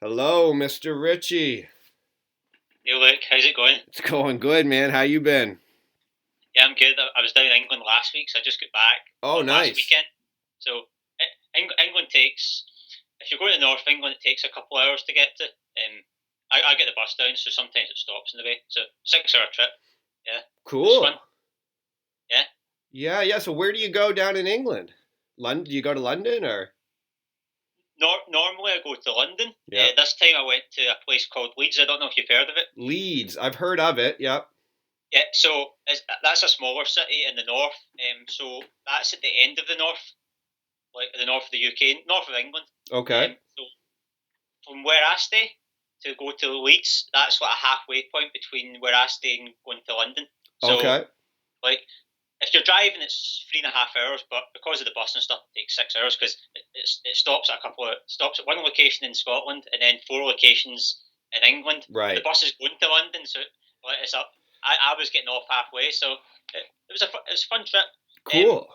Hello, Mr. Ritchie. Hey Luke, how's it going? It's going good, man. How you been? Yeah, I'm good. I was down in England last week, so I just got back Oh, last nice. weekend. So England takes, if you're going to North England, it takes a couple of hours to get to. I get the bus down, so sometimes it stops in the way. So 6 hour trip. Yeah, it was fun. Cool. Yeah. Yeah. So where do you go down in England? London? Do you go to London or? Normally I go to London. Yeah. This time I went to a place called Leeds. I don't know if you've heard of it. Leeds. I've heard of it. Yep. Yeah, so that's a smaller city in the north. So that's at the end of the north, like the north of the UK, north of England. Okay. So from where I stay to go to Leeds, that's like a halfway point between where I stay and going to London. So, Okay. like, if you're driving, it's 3.5 hours, but because of the bus and stuff, it takes 6 hours because it stops at stops at one location in Scotland and then four locations in England. The Right. bus is going to London, so it's up. I was getting off halfway, so it was a fun trip. Cool.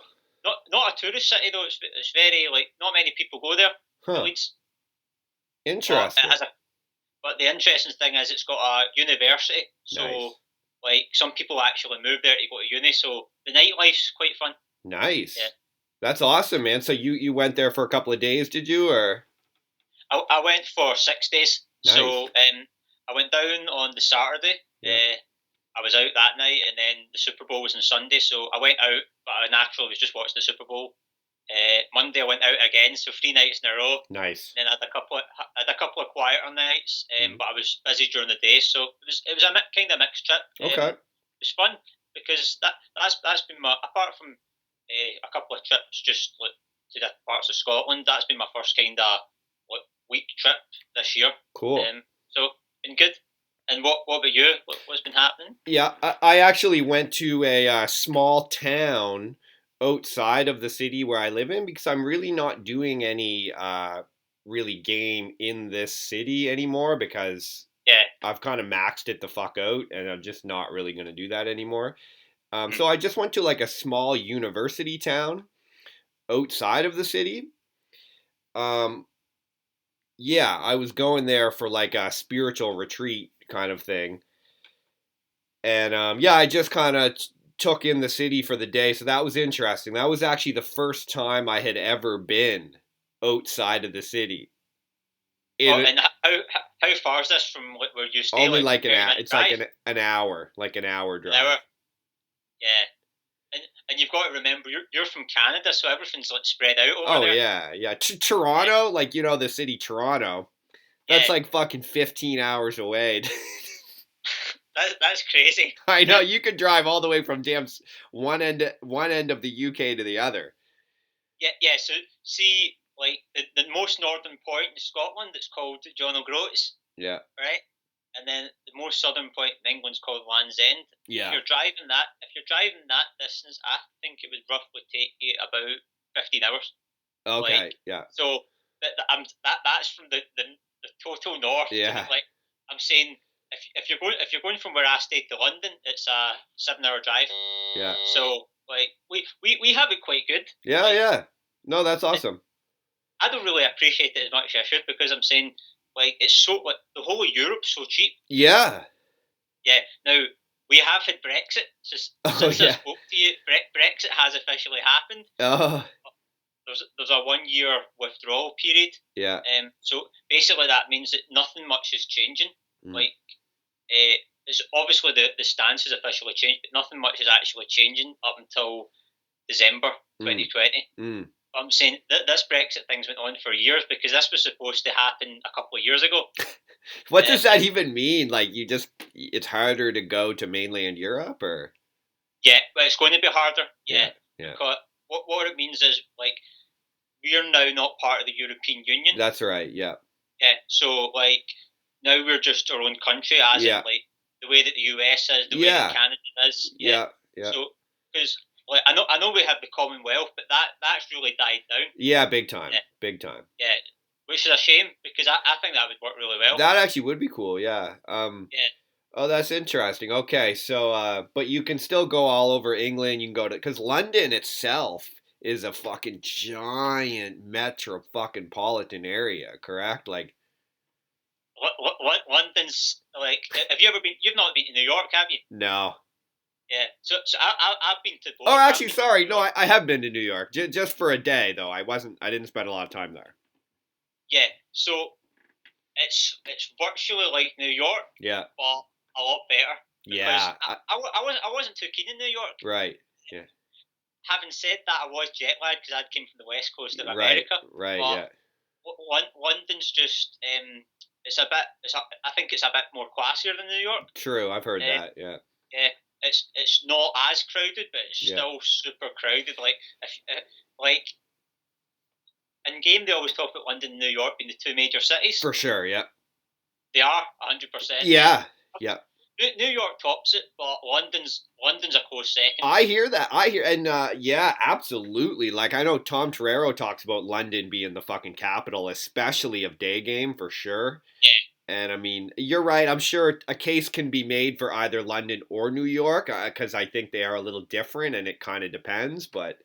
Not a tourist city though. It's very like not many people go there to Huh. Leeds, but it Interesting. has a but the interesting thing is it's got a university, Nice. so like some people actually move there to go to uni. So the nightlife's quite fun. Yeah, Nice. That's awesome, man. So you went there for a couple of days, did you? Or I went for 6 days. nice. So I went down on the Saturday. Yeah. I was out that night, and then the Super Bowl was on Sunday. So I went out, but I naturally was just watching the Super Bowl. Monday I went out again, so 3 nights in a row. Nice. Then I had a couple of quieter nights, Mhm. but I was busy during the day, so it was a kind of mixed trip. Okay. It was fun because that's been my apart from a couple of trips just like, to different parts of Scotland. That's been my first kind of like, week trip this year. Cool. So been good. And what about you? What's been happening? Yeah, I actually went to a small town outside of the city where I live in because I'm really not doing any really game in this city anymore because Yeah. I've kind of maxed it the fuck out and I'm just not really going to do that anymore. Mm. So I just went to like a small university town outside of the city. Um, yeah, I was going there for like a spiritual retreat kind of thing. And yeah, I just kind of took in the city for the day, so that was interesting. That was actually the first time I had ever been outside of the city. Oh, In and how far is this from where you stay? only Like like 30 minute it's like drive? an hour, like an hour An hour? drive. Yeah. And you've got to remember you're from Canada, so everything's like spread out over Oh there. yeah. Yeah, Toronto, like the city Toronto. That's yeah. like fucking 15 hours away. That's crazy. I know you could drive all the way from one end of the UK to the other. Yeah, yeah. So see, like the most northern point in Scotland, it's called John O'Groats, Yeah. right? And then the most southern point in England's called Land's End. Yeah. If you're driving that distance, I think it would roughly take you about 15 hours. Like Okay. Yeah. so, that's from the total north to Yeah. like I'm saying. If you're going from where I stayed to London, it's a 7 hour drive. Yeah. So like we have it quite good. Yeah, Like yeah. No, that's awesome. I don't really appreciate it as much as I should because I'm saying like it's so like the whole of Europe's so cheap. Yeah. Yeah. Now we have had Brexit Oh since I yeah. spoke to you. Brexit has officially happened. Oh There's a 1 year withdrawal period. yeah. So basically that means that nothing much is changing. Mm. Like it's obviously the stance has officially changed, but nothing much is actually changing up until December Mm. 2020. Mm. I'm saying that this Brexit thing's went on for years because this was supposed to happen a couple of years ago. What does that And even mean? Like it's harder to go to mainland Europe or yeah, but it's going to be harder. Yeah, yeah. Yeah. because what it means is like we are now not part of the European Union. That's right. Yeah. Yeah, so like now we're just our own country, as in Yeah. like the way that the US is, the way that Yeah. Canada is. Yeah, Yeah. Yeah. so because like I know we have the Commonwealth, but that's really died down. Yeah, big time. Yeah, Big time. yeah, which is a shame because I think that would work really well. That actually would be cool, yeah. Yeah, Oh, that's interesting. Okay, so but you can still go all over England. You can go to because London itself is a fucking giant metro fucking politan area, correct? Like London's like. Have you ever been? You've not been to New York, have you? No. Yeah. So I've been to Oh, both. I've actually, been to sorry. New No, York. I have been to New York just for a day though. I didn't spend a lot of time there. Yeah. So it's virtually like New York, Yeah. but a lot better because Yeah. I wasn't too keen in New York. Right. Yeah. Having said that, I was jet lagged because I came from the west coast of Right. America. Right. But Yeah. London's just it's a bit. I think it's a bit more classier than New York. True. I've heard Uh, that. Yeah. yeah, it's not as crowded, but it's Yeah. still super crowded. Like if like in game, they always talk about London and New York being the two major cities. For sure. Yeah. They are 100%. Yeah. Yeah. New York tops it, but London's a close second. I hear that. And yeah, absolutely. Like I know Tom Torero talks about London being the fucking capital, especially of day game for sure. Yeah. And I mean, you're right. I'm sure a case can be made for either London or New York because I think they are a little different, and it kind of depends. But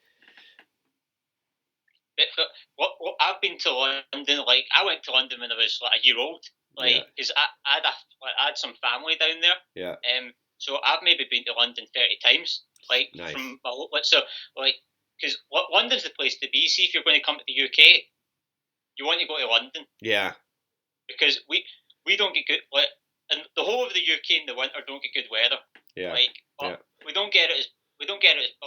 What I've been to London, like I went to London when I was like a year old, like because I had some family down there. Yeah. So I've maybe been to London 30 times, like nice. From my so like because London's the place to be. See, if you're going to come to the UK, you want to go to London. Yeah. Because we don't get good like, and the whole of the UK in the winter don't get good weather. Yeah. Like we don't get it as but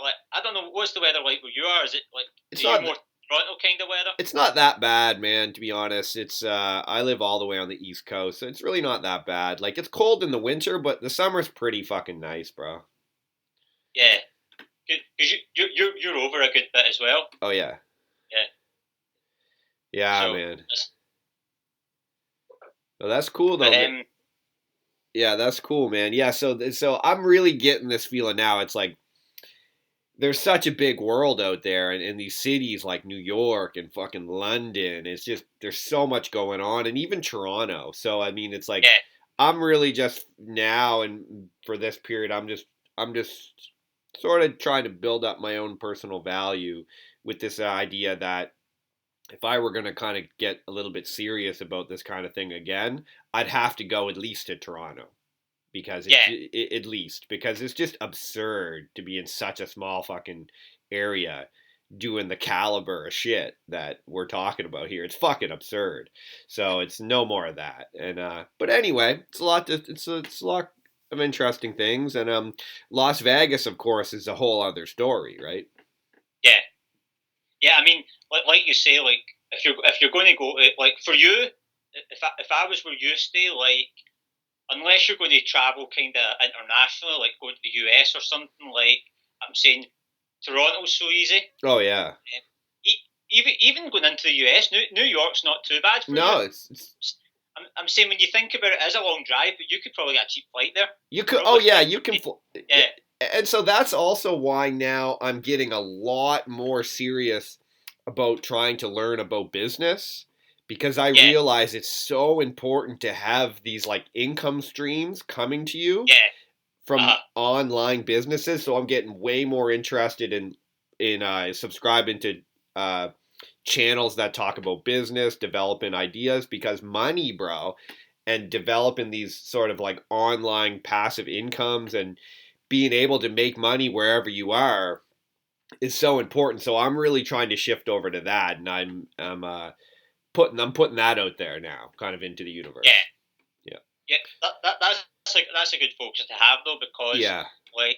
like I don't know what's the weather like where you are. Is it like it's not more Toronto kind of weather? It's not that bad, man, to be honest. It's I live all the way on the East Coast, so it's really not that bad. Like it's cold in the winter, but the summer's pretty fucking nice, bro. Yeah. Because you're over a good bit as well. Oh yeah. Yeah. Yeah, so, man. Well, that's cool though. Yeah, that's cool, man. Yeah, so I'm really getting this feeling now. It's like there's such a big world out there, and in these cities like New York and fucking London. It's just there's so much going on, and even Toronto. So I mean, it's like I'm really just now, and for this period, I'm just sort of trying to build up my own personal value with this idea that if I were going to kind of get a little bit serious about this kind of thing again, I'd have to go at least to Toronto because at least because it's just absurd to be in such a small fucking area doing the caliber of shit that we're talking about here. It's fucking absurd. So it's no more of that. And but anyway, it's a lot of interesting things. And Las Vegas, of course, is a whole other story, right? Yeah. Yeah, I mean, like you say, like if you're going to go, like for you, if I was where you stay, like unless you're going to travel kind of internationally, like going to the US or something, like I'm saying, Toronto's so easy. Oh yeah. Even going into the US, New York's not too bad for you. No, it's I'm saying when you think about it, as a long drive, but you could probably get a cheap flight there. You could. Oh yeah, you can. Yeah. And so that's also why now I'm getting a lot more serious about trying to learn about business because I realize it's so important to have these like income streams coming to you from online businesses. So I'm getting way more interested in subscribing to channels that talk about business, developing ideas because money, bro, and developing these sort of like online passive incomes and being able to make money wherever you are is so important. So I'm really trying to shift over to that, and I'm putting that out there now, kind of into the universe. Yeah. That's a good focus to have though, because like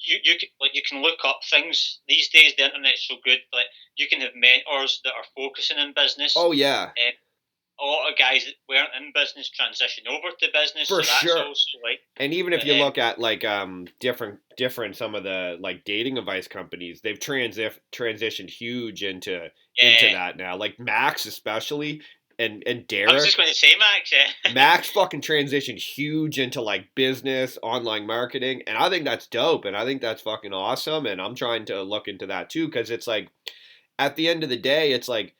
you can look up things these days. The internet's so good, like you can have mentors that are focusing in business. Oh yeah. A lot of guys that weren't in business transition over to business. For sure. Also like, and even if you look at like different some of the like dating advice companies, they've transitioned huge into that now. Like Max especially and Derek. I was just going to say Max. Yeah. Max fucking transitioned huge into like business, online marketing, and I think that's dope, and I think that's fucking awesome, and I'm trying to look into that too because it's like at the end of the day, it's like.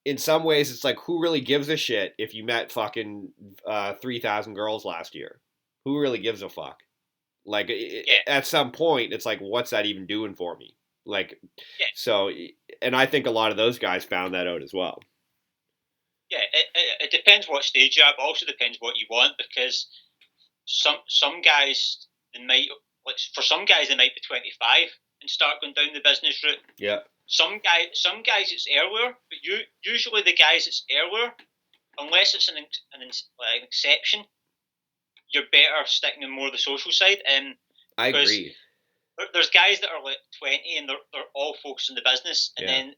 In some ways, it's like, who really gives a shit if you met fucking 3,000 girls last year? Who really gives a fuck? Like, at some point, it's like, what's that even doing for me? Like, so, and I think a lot of those guys found that out as well. Yeah, it depends what stage you're at, but also depends what you want, because some guys, they might, like, for some guys they might be 25 and start going down the business route. Yeah. Some guys it's earlier, but usually the guys it's earlier, unless it's an exception, you're better sticking in more the social side. I Because agree. there's guys that are like 20 and they're all focused on the business, and then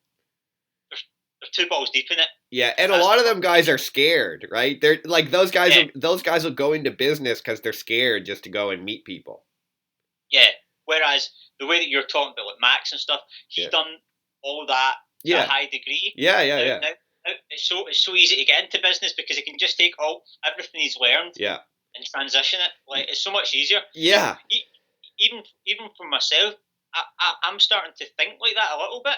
they're two balls deep in it. Yeah, and a lot of them guys are scared, right? They're like those guys. Yeah. Those guys will go into business because they're scared just to go and meet people. Yeah. Whereas the way that you're talking about like Max and stuff, he's done all that to a high degree. Yeah. Now, it's so easy to get into business because he can just take everything he's learned and transition it. Like, it's so much easier. Yeah. Even for myself, I'm starting to think like that a little bit.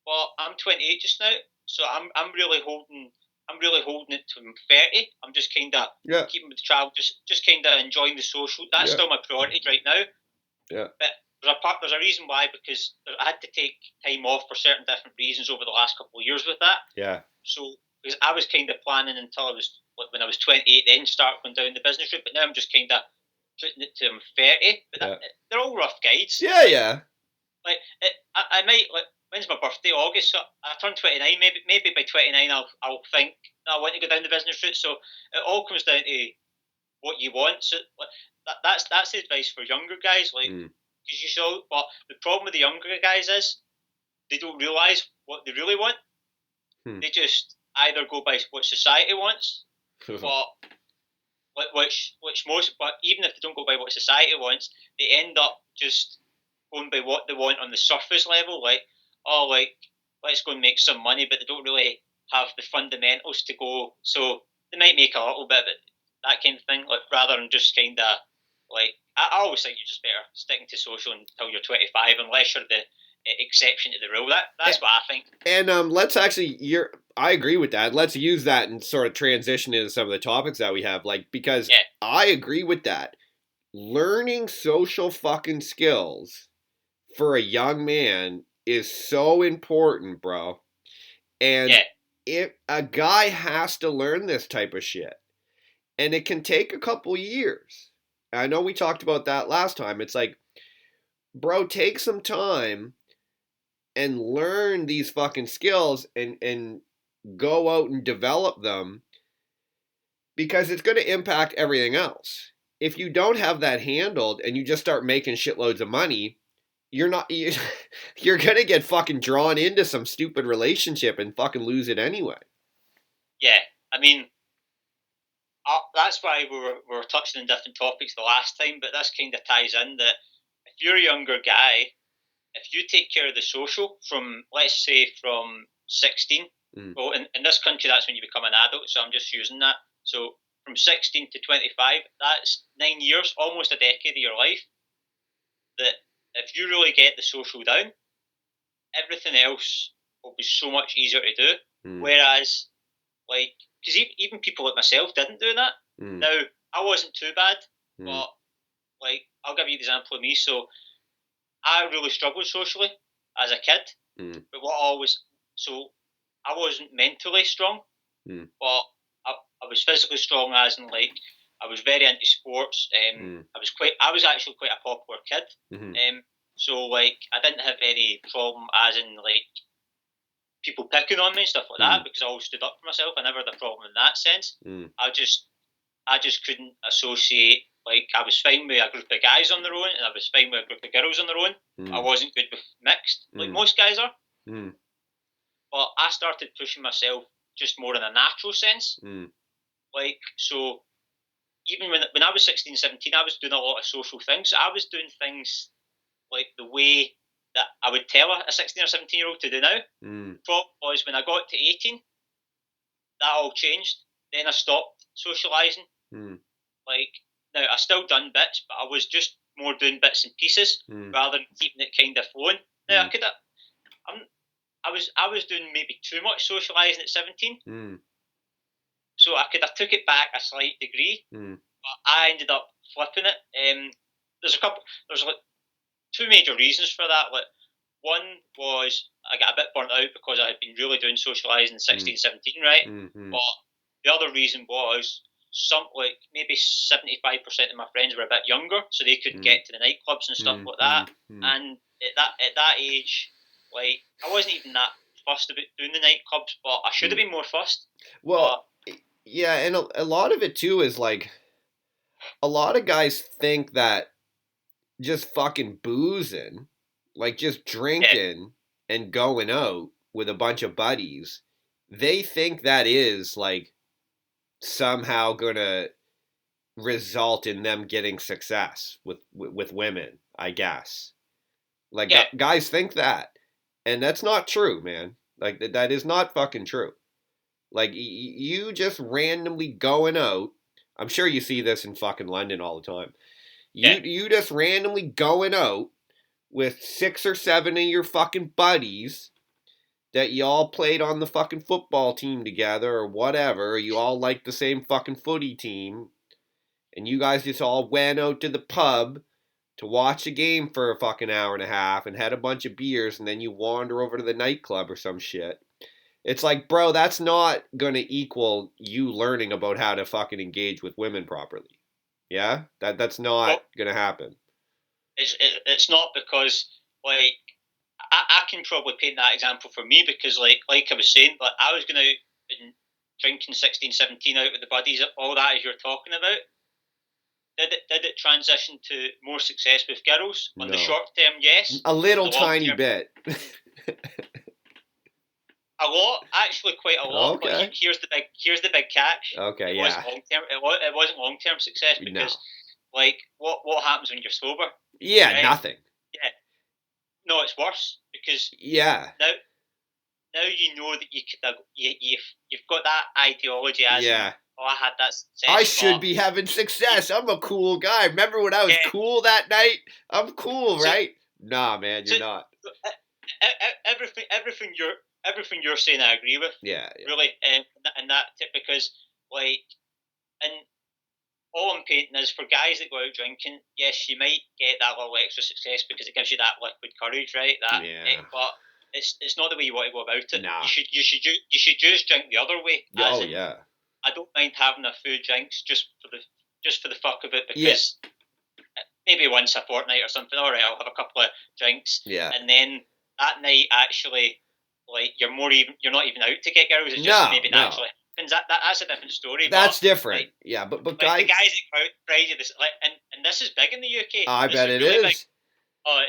But I'm 28 just now, so I'm really holding it to 30. I'm just kind of keeping with the travel, just kind of enjoying the social. That's still my priority right now. Yeah. But there's a reason why, because I had to take time off for certain different reasons over the last couple of years with that. Yeah. So because I was kind of planning until I was when I was 28, then start going down the business route. But now I'm just kind of putting it to I'm 30. But they're all rough guides. Yeah, yeah. Like I might like. When's my birthday? August. So I turn 29. Maybe by 29, I'll think I want to go down the business route. So it all comes down to what you want. So that's the advice for younger guys. Like, because you show. But the problem with the younger guys is they don't realise what they really want. They just either go by what society wants, but which most. But even if they don't go by what society wants, they end up just going by what they want on the surface level. Like, let's go and make some money, but they don't really have the fundamentals to go. So they might make a little bit, but that kind of thing. Like, rather than just kind of like, I always think you're just better sticking to social until you're 25, unless you're the exception to the rule. That's what I think. And let's actually, I agree with that. Let's use that and sort of transition into some of the topics that we have, like, because I agree with that. Learning social fucking skills for a young man is so important, bro. And if a guy has to learn this type of shit, and it can take a couple years. I know we talked about that last time. It's like, bro, take some time and learn these fucking skills and go out and develop them, because it's going to impact everything else. If you don't have that handled and you just start making shitloads of money, you're going to get fucking drawn into some stupid relationship and fucking lose it anyway. Yeah, I mean, that's why we were touching on different topics the last time, but this kind of ties in that if you're a younger guy, if you take care of the social from, let's say, from 16, well, in this country, that's when you become an adult, so I'm just using that. So from 16 to 25, that's 9 years, almost a decade of your life, that if you really get the social down, everything else will be so much easier to do. Whereas, like, because even people like myself didn't do that. Now, I wasn't too bad, but, like, I'll give you an example of me. So I really struggled socially as a kid, but so I wasn't mentally strong, but I was physically strong, as in, like, I was very into sports. I was actually quite a popular kid. So, like, I didn't have any problem, as in, like, people picking on me and stuff like that, because I always stood up for myself. I never had a problem in that sense. I just couldn't associate. Like, I was fine with a group of guys on their own, and I was fine with a group of girls on their own. I wasn't good with mixed, like most guys are. But I started pushing myself just more in a natural sense. Like, so even when I was 16, 17, I was doing a lot of social things. I was doing things like the way that I would tell a 16 or 17-year-old to do now. Problem was, when I got to 18, that all changed. Then I stopped socialising. Like, now, I still done bits, but I was just more doing bits and pieces rather than keeping it kind of flowing. Now, I was doing maybe too much socialising at 17. So I could have took it back a slight degree, but I ended up flipping it. There's like two major reasons for that. Like, One was I got a bit burnt out because I had been really doing socialising in 16, 17, right? Mm-hmm. But the other reason was maybe 75% of my friends were a bit younger, so they could get to the nightclubs and stuff like that. And at that age, like I wasn't even that fussed about doing the nightclubs, but I should have been more fussed. Well, yeah, and a lot of it too is like a lot of guys think that just fucking boozing, like just drinking and going out with a bunch of buddies, they think that is like somehow gonna result in them getting success with women, I guess. Like guys think that, and that's not true, man. Like that is not fucking true. Like you just randomly going out. I'm sure you see this in fucking London all the time. You just randomly going out with 6 or 7 of your fucking buddies that you all played on the fucking football team together or whatever. You all like the same fucking footy team, and you guys just all went out to the pub to watch a game for a fucking hour and a half and had a bunch of beers, and then you wander over to the nightclub or some shit. It's like, bro, that's not gonna equal you learning about how to fucking engage with women properly. Yeah, that's not gonna happen. It's not because like I can probably paint that example for me because like I was saying, like I was going out and drinking 16, 17 out with the buddies, all that as you're talking about. Did it transition to more success with girls? On the short term, yes. A little tiny bit. A lot, actually, quite a lot. Okay. But here's the big catch. Okay, it wasn't long term. It wasn't long term success because, like, what happens when you're sober? Yeah, right? Nothing. Yeah, no, it's worse because now you know that you've got that ideology as in, oh, I had that success. I should be having success. I'm a cool guy. Remember when I was cool that night? I'm cool, right? Nah, man, you're not. Everything you're saying, I agree with. Yeah. Really, and that because like, and all I'm painting is for guys that go out drinking. Yes, you might get that little extra success because it gives you that liquid courage, right? But it's not the way you want to go about it. Nah. You should just drink the other way. Yeah. I don't mind having a few drinks just for the fuck of it because maybe once a fortnight or something. All right, I'll have a couple of drinks. Yeah. And then that night, actually, like you're not even out to get girls. It's just maybe naturally. That's a different story. That's different. Like, yeah, but like guys, the guys that go out Friday, and this is big in the UK. I bet it really is. Big. Oh,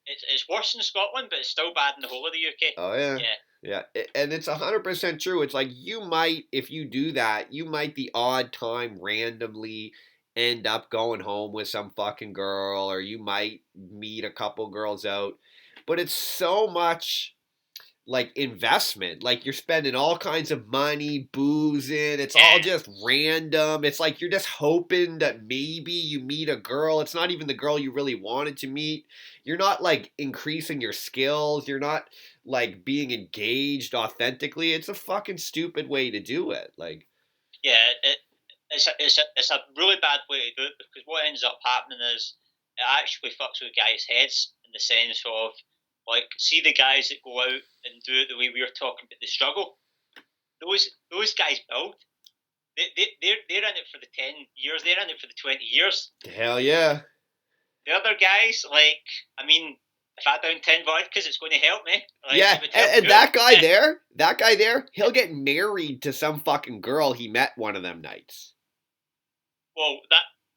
it's worse in Scotland, but it's still bad in the whole of the UK. Oh yeah. Yeah, and it's 100% true. It's like you might, if you do that, you might the odd time randomly end up going home with some fucking girl, or you might meet a couple girls out, but it's so much like investment. Like you're spending all kinds of money, boozing. It's all just random. It's like you're just hoping that maybe you meet a girl. It's not even the girl you really wanted to meet. You're not like increasing your skills. You're not like being engaged authentically. It's a fucking stupid way to do it. Like, yeah, it's a really bad way to do it because what ends up happening is it actually fucks with guys' heads in the sense of, like, see the guys that go out and do it the way we were talking about the struggle. Those guys build. They're in it for the 10 years. They're in it for the 20 years. Hell yeah. The other guys, like, I mean, if I down 10 vodkas, it's going to help me. Like, yeah, and that guy there, he'll get married to some fucking girl he met one of them nights. Well,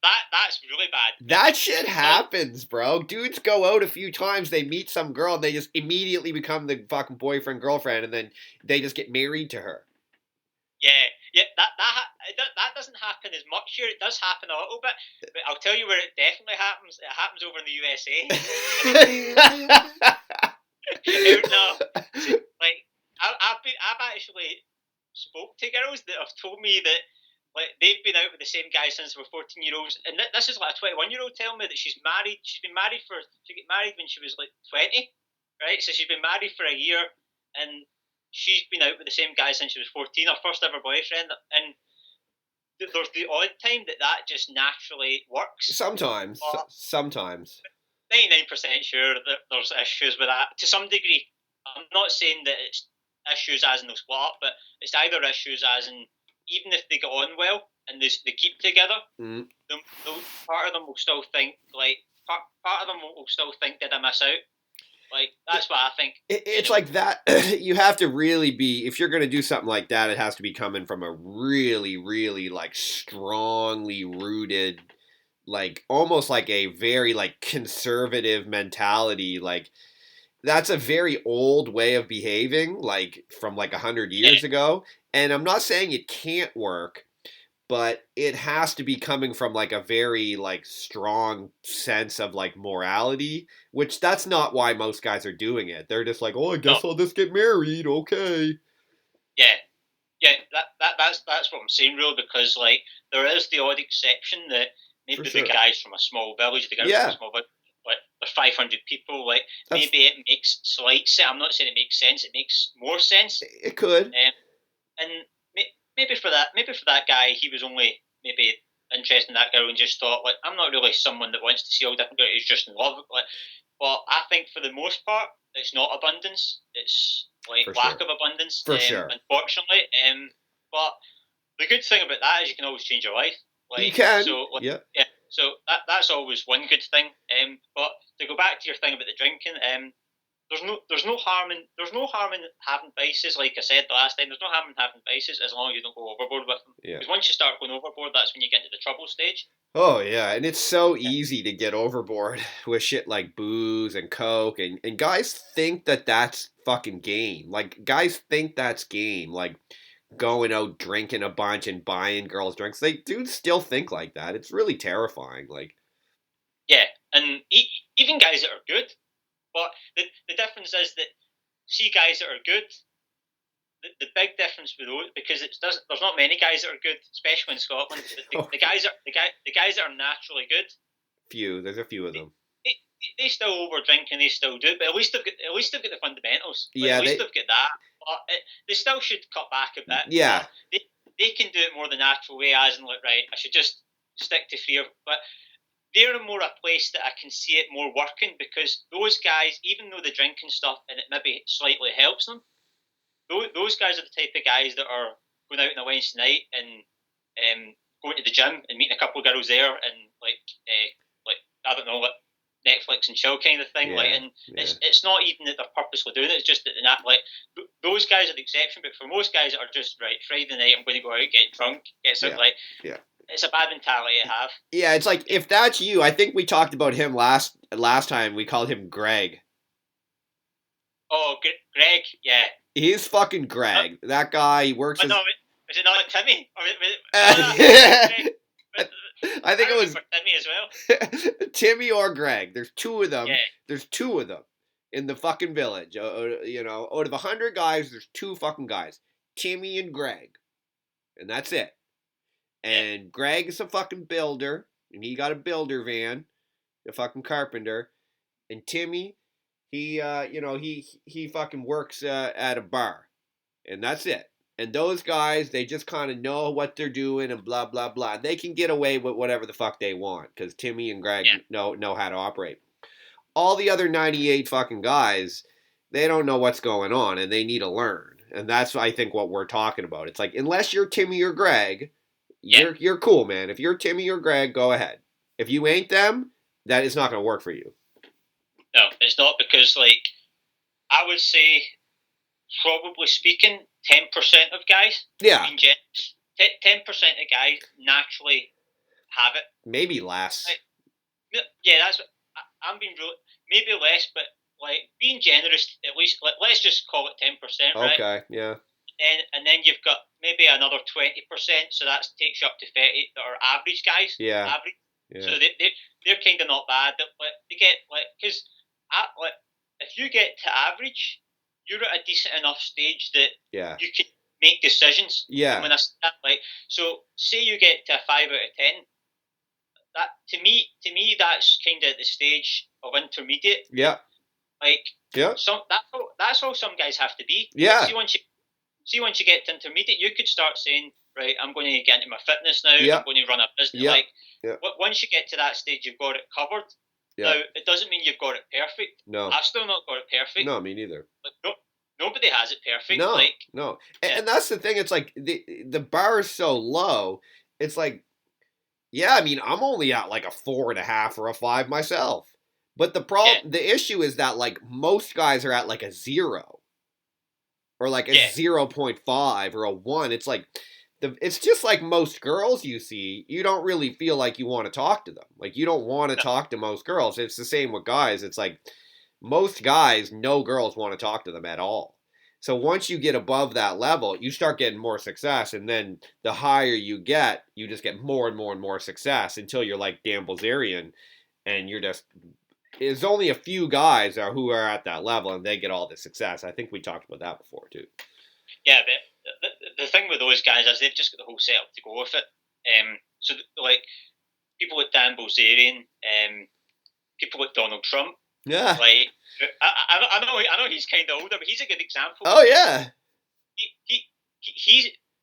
that's really bad. That shit happens, bro. Dudes go out a few times, they meet some girl, and they just immediately become the fucking boyfriend, girlfriend, and then they just get married to her. Yeah, that doesn't happen as much here. It does happen a little bit, but I'll tell you where it definitely happens. It happens over in the USA. No, like I've actually spoke to girls that have told me that like they've been out with the same guy since they were 14-year-olds, and this is like a 21-year-old telling me that she got married when she was like 20, right? So she's been married for a year, and she's been out with the same guy since she was 14, her first ever boyfriend, and there's the odd time that just naturally works. Sometimes. 99% sure that there's issues with that to some degree. I'm not saying that it's issues as in they'll split up, but it's either issues as in even if they get on well and they keep together, part of them will still think part of them will still think did I miss out? Like that's what I think. It's like that. You have to really be, if you're going to do something like that, it has to be coming from a really, really like strongly rooted, like almost like a very like conservative mentality. Like that's a very old way of behaving, like from like 100 years ago. And I'm not saying it can't work, but it has to be coming from like a very like strong sense of like morality, which that's not why most guys are doing it. They're just like, oh, I guess No, I'll just get married, okay. yeah, that's what I'm saying, real, because like there is the odd exception that For maybe the sure. guys from a small village, the guys from a Yeah, small village, like there's 500 people, like that's maybe it makes slight sense. I'm not saying it makes sense; it makes more sense. it could. And maybe for that guy, he was only maybe interested in that girl and just thought, like, I'm not really someone that wants to see all different girls. He's just in love. Like, but I think for the most part, it's not abundance. It's like For lack sure. of abundance. For sure. Unfortunately, but the good thing about that is you can always change your life. You Like can. so, like, Yeah. yeah. So that's always one good thing. But to go back to your thing about the drinking, there's no harm in having vices. Like I said the last time, there's no harm in having vices as long as you don't go overboard with them. Yeah. Because once you start going overboard, that's when you get into the trouble stage. Oh yeah, and it's so Yeah, easy to get overboard with shit like booze and coke, and guys think that that's fucking game. Like guys think that's game. Like going out drinking a bunch and buying girls drinks. They do still think like that. It's really terrifying. Like yeah, and even guys that are good, but the difference is that see guys that are good. The big difference with those because it does there's not many guys that are good, especially in Scotland. oh, The guys that are naturally good. there's a few of them. They, they still over drink and they still do it, but at least they've got the fundamentals. Like Yeah, at least they they've got that. But they still should cut back a bit. yeah. But they can do it more the natural way, as in like right, I should just stick to fear. But they're more a place that I can see it more working because those guys, even though the drinking stuff and it maybe slightly helps them, those guys are the type of guys that are going out on a Wednesday night and going to the gym and meeting a couple of girls there and like I don't know, like Netflix and chill kind of thing. Yeah, Like, and yeah. it's not even that they're purposely doing it. It's just that they're not like those guys are the exception. But for most guys that are just right Friday night, I'm going to go out, get drunk, get something Yeah, like. yeah. It's a bad mentality to have. Yeah, it's like if that's you, I think we talked about him last time. We called him Greg. Oh, Greg, yeah. He's fucking Greg. That guy, he works as. No, was it not like Timmy? I think it was Timmy as well. Timmy or Greg. There's two of them. Yeah. There's two of them in the fucking village. You know, out of 100 guys, there's two fucking guys, Timmy and Greg, and that's it. And Greg is a fucking builder, and he got a builder van, a fucking carpenter. And Timmy, he he fucking works at a bar, and that's it. And those guys, they just kind of know what they're doing and blah blah blah. They can get away with whatever the fuck they want because Timmy and Greg know how to operate. All the other 98 fucking guys, they don't know what's going on and they need to learn. And that's I think what we're talking about. It's like unless you're Timmy or Greg, you're cool, man. If you're Timmy or Greg, go ahead. If you ain't them, that is not going to work for you. No, it's not because like I would say, probably speaking, 10% of guys. Yeah. 10% of guys naturally have it. Maybe less. Like, yeah, that's. I'm being real. Maybe less, but like being generous, at least. Like, let's just call it 10%, right? Okay. Yeah. And then you've got maybe another 20%, so that takes you up to 30 that are average guys. Yeah. Average. Yeah. So they're kind of not bad. They get like because like if you get to average, you're at a decent enough stage that you can make decisions. Yeah. And when I say that, like, so say you get to a 5 out of 10, that to me that's kind of at the stage of intermediate. Yeah. Like, yeah. That's all some guys have to be. Yeah. See once you get to intermediate, you could start saying, right, I'm going to get into my fitness now. Yeah. I'm going to run a business. Yeah. Like, yeah. Once you get to that stage, you've got it covered. Now, it doesn't mean you've got it perfect. No. I've still not got it perfect. No, me neither. Like, nobody has it perfect. No, like, no. And that's the thing. It's like the bar is so low. It's like, yeah, I mean, I'm only at like a 4.5 or a 5 myself. But the issue is that like most guys are at like a 0 or like a 0.5 or a 1. It's like it's just like most girls you see. You don't really feel like you want to talk to them. Like you don't want to talk to most girls. It's the same with guys. It's like most guys, no girls want to talk to them at all. So once you get above that level, you start getting more success, and then the higher you get, you just get more and more and more success until you're like Dan Bilzerian, and you're just. There's only a few guys who are at that level, and they get all the success. I think we talked about that before too. Yeah, but the thing with those guys is they've just got the whole setup to go with it. So like people like Dan Bilzerian, people like Donald Trump. Yeah. Like I know he's kind of older, but he's a good example. Oh yeah.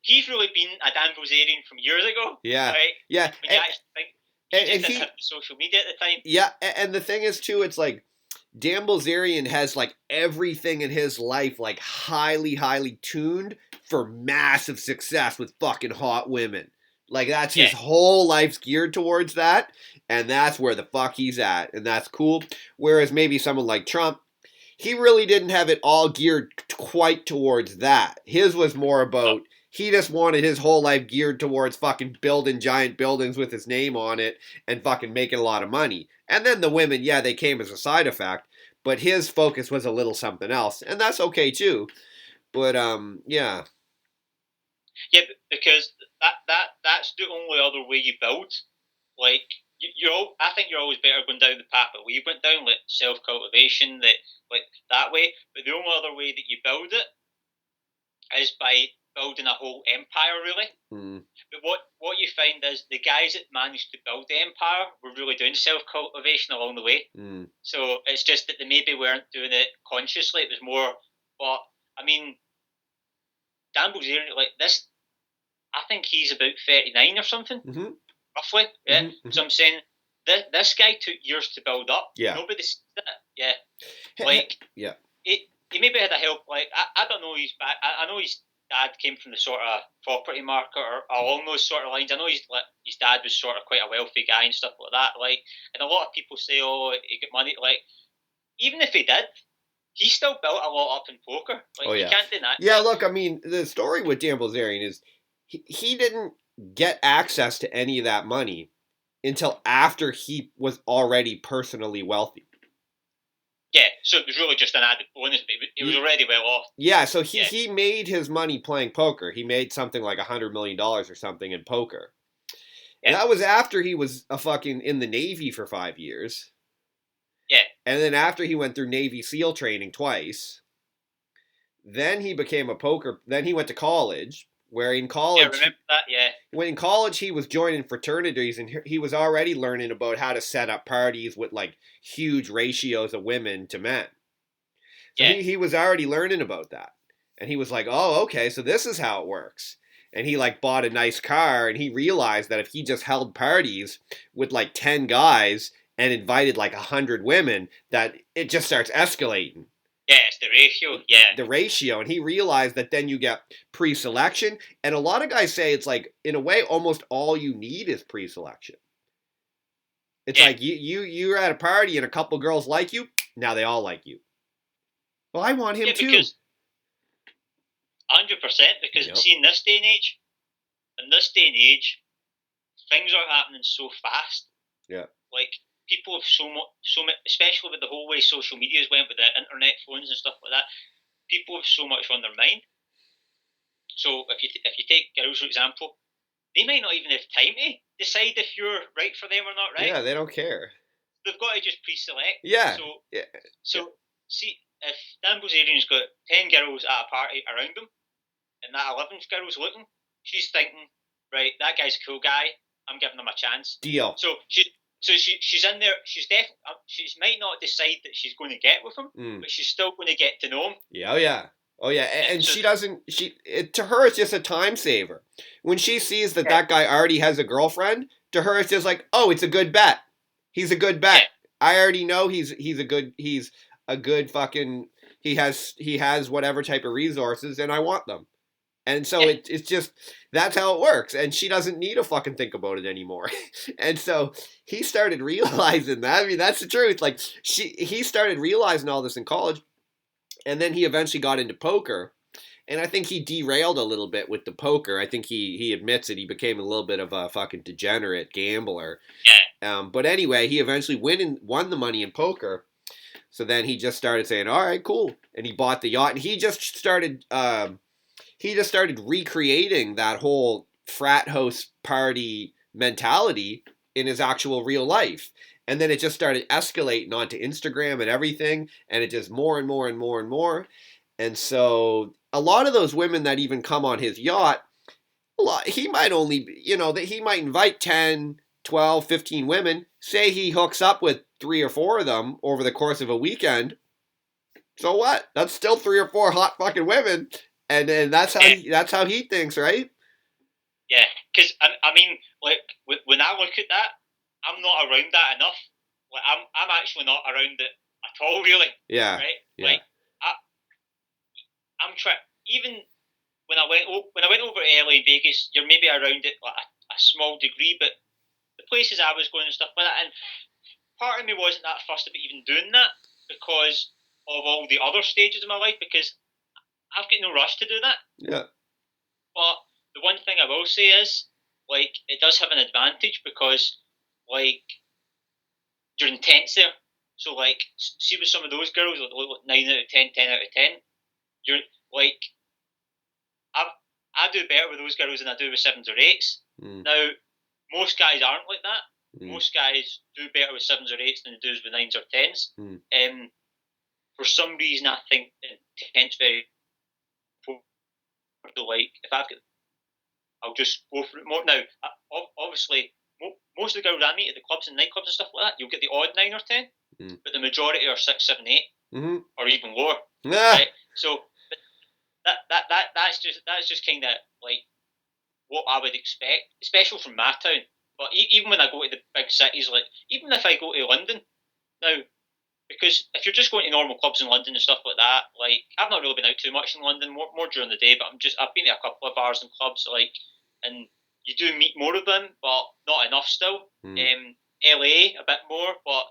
He's really been a Dan Bilzerian from years ago. Yeah. Right? Yeah. When you actually think he didn't have social media at the time. Yeah, and the thing is too, it's like Dan Bilzerian has like everything in his life like highly, highly tuned for massive success with fucking hot women. Like that's his whole life's geared towards that, and that's where the fuck he's at, and that's cool. Whereas maybe someone like Trump, he really didn't have it all geared quite towards that. His was more about he just wanted his whole life geared towards fucking building giant buildings with his name on it and fucking making a lot of money. And then the women, yeah, they came as a side effect, but his focus was a little something else, and that's okay too. But yeah. Yeah, because that's the only other way you build. Like I think you're always better going down the path that we went down, like self cultivation, that way. But the only other way that you build it is by building a whole empire, really. Mm. But what you find is the guys that managed to build the empire were really doing self cultivation along the way. Mm. So it's just that they maybe weren't doing it consciously. It was more, but I mean, Dan Bilzerian, like this, I think he's about 39 or something, roughly. Yeah. Mm-hmm. So I'm saying this guy took years to build up. Yeah. Nobody sees that. Yeah. Like, yeah. He maybe had a help. Like, I don't know his back. I know his dad came from the sort of property market or along those sort of lines. I know his dad was sort of quite a wealthy guy and stuff like that. Like, and a lot of people say, oh, he got money. Like, even if he did, he still built a lot up in poker. Like, you can't deny. Yeah, look, I mean, the story with Dan Bilzerian is he didn't get access to any of that money until after he was already personally wealthy. Yeah, so it was really just an added bonus, but he was already well off. Yeah, so he made his money playing poker. He made something like $100 million or something in poker. Yeah. And that was after he was fucking in the Navy for 5 years. Yeah. And then after he went through Navy SEAL training twice, then he became a poker. Then he went to college, where in college, yeah, remember that, yeah. When in college he was joining fraternities, and he was already learning about how to set up parties with like huge ratios of women to men. So he was already learning about that, and he was like, "Oh, okay, so this is how it works." And he like bought a nice car, and he realized that if he just held parties with like 10 guys and invited like 100 women, that it just starts escalating. Yeah, it's the ratio. Yeah. The ratio. And he realized that then you get pre-selection. And a lot of guys say it's like, in a way, almost all you need is pre-selection. It's like you're at a party and a couple girls like you. Now they all like you. Well, I want him too. 100%. Because see, in this day and age, things are happening so fast. Yeah. Like, people have so much, especially with the whole way social media's went with the internet phones and stuff like that. People have so much on their mind. So if you take girls for example, they might not even have time to decide if you're right for them or not, right? Yeah, they don't care. They've got to just pre-select. Yeah. So see, if Dan Bilzerian's got 10 girls at a party around him, and that 11th girl's looking, she's thinking, right, that guy's a cool guy. I'm giving him a chance. Deal. So she's in there. She might not decide that she's going to get with him, but she's still going to get to know him. Yeah. Oh yeah, and so, she doesn't. To her, it's just a time saver. When she sees that guy already has a girlfriend, to her it's just like, oh, it's a good bet. He's a good bet. I already know he's a good fucking he has whatever type of resources, and I want them. And so Yeah. it's just that's how it works. And she doesn't need to fucking think about it anymore. And so he started realizing that. I mean, that's the truth. Like he started realizing all this in college, and then he eventually got into poker. And I think he derailed a little bit with the poker. I think he admits it. He became a little bit of a fucking degenerate gambler. Yeah. But anyway, he eventually won the money in poker. So then he just started saying, "All right, cool," and he bought the yacht, and he just started recreating that whole frat house party mentality in his actual real life. And then it just started escalating onto Instagram and everything, and it just more and more and more and more. And so a lot of those women that even come on his yacht, he might only, that he might invite 10, 12, 15 women. Say he hooks up with 3 or 4 of them over the course of a weekend. So what? That's still 3 or 4 hot fucking women, and then that's how he thinks, right? Yeah, because I mean, like when I look at that, I'm not around that enough. Like I'm actually not around it at all, really. Yeah, Right? yeah, Like I'm trying. Even when I went over to LA and Vegas, you're maybe around it like a small degree, but the places I was going and stuff like that, and part of me wasn't that fussed about even doing that because of all the other stages of my life. Because I've got no rush to do that. yeah. But the one thing I will say is, like, it does have an advantage because, like, you're intense there. So, like, see with some of those girls, like 9 out of 10, 10 out of 10, you're, like, I do better with those girls than I do with 7s or 8s. Mm. Now, most guys aren't like that. Mm. Most guys do better with 7s or 8s than they do with 9s or 10s. Mm. For some reason, I think intent's very important. Like, if I've got, I'll just go for it more. Now, obviously, most of the girls I meet at the clubs and nightclubs and stuff like that, you'll get the odd 9 or 10, but the majority are 6, 7, 8, or even lower. Right? So that's just kind of like what I would expect, especially from my town. But even when I go to the big cities, like even if I go to London now, because if you're just going to normal clubs in London and stuff like that, like I've not really been out too much in London, more during the day, but I've been to a couple of bars and clubs, like, and you do meet more of them, but not enough still. LA a bit more, but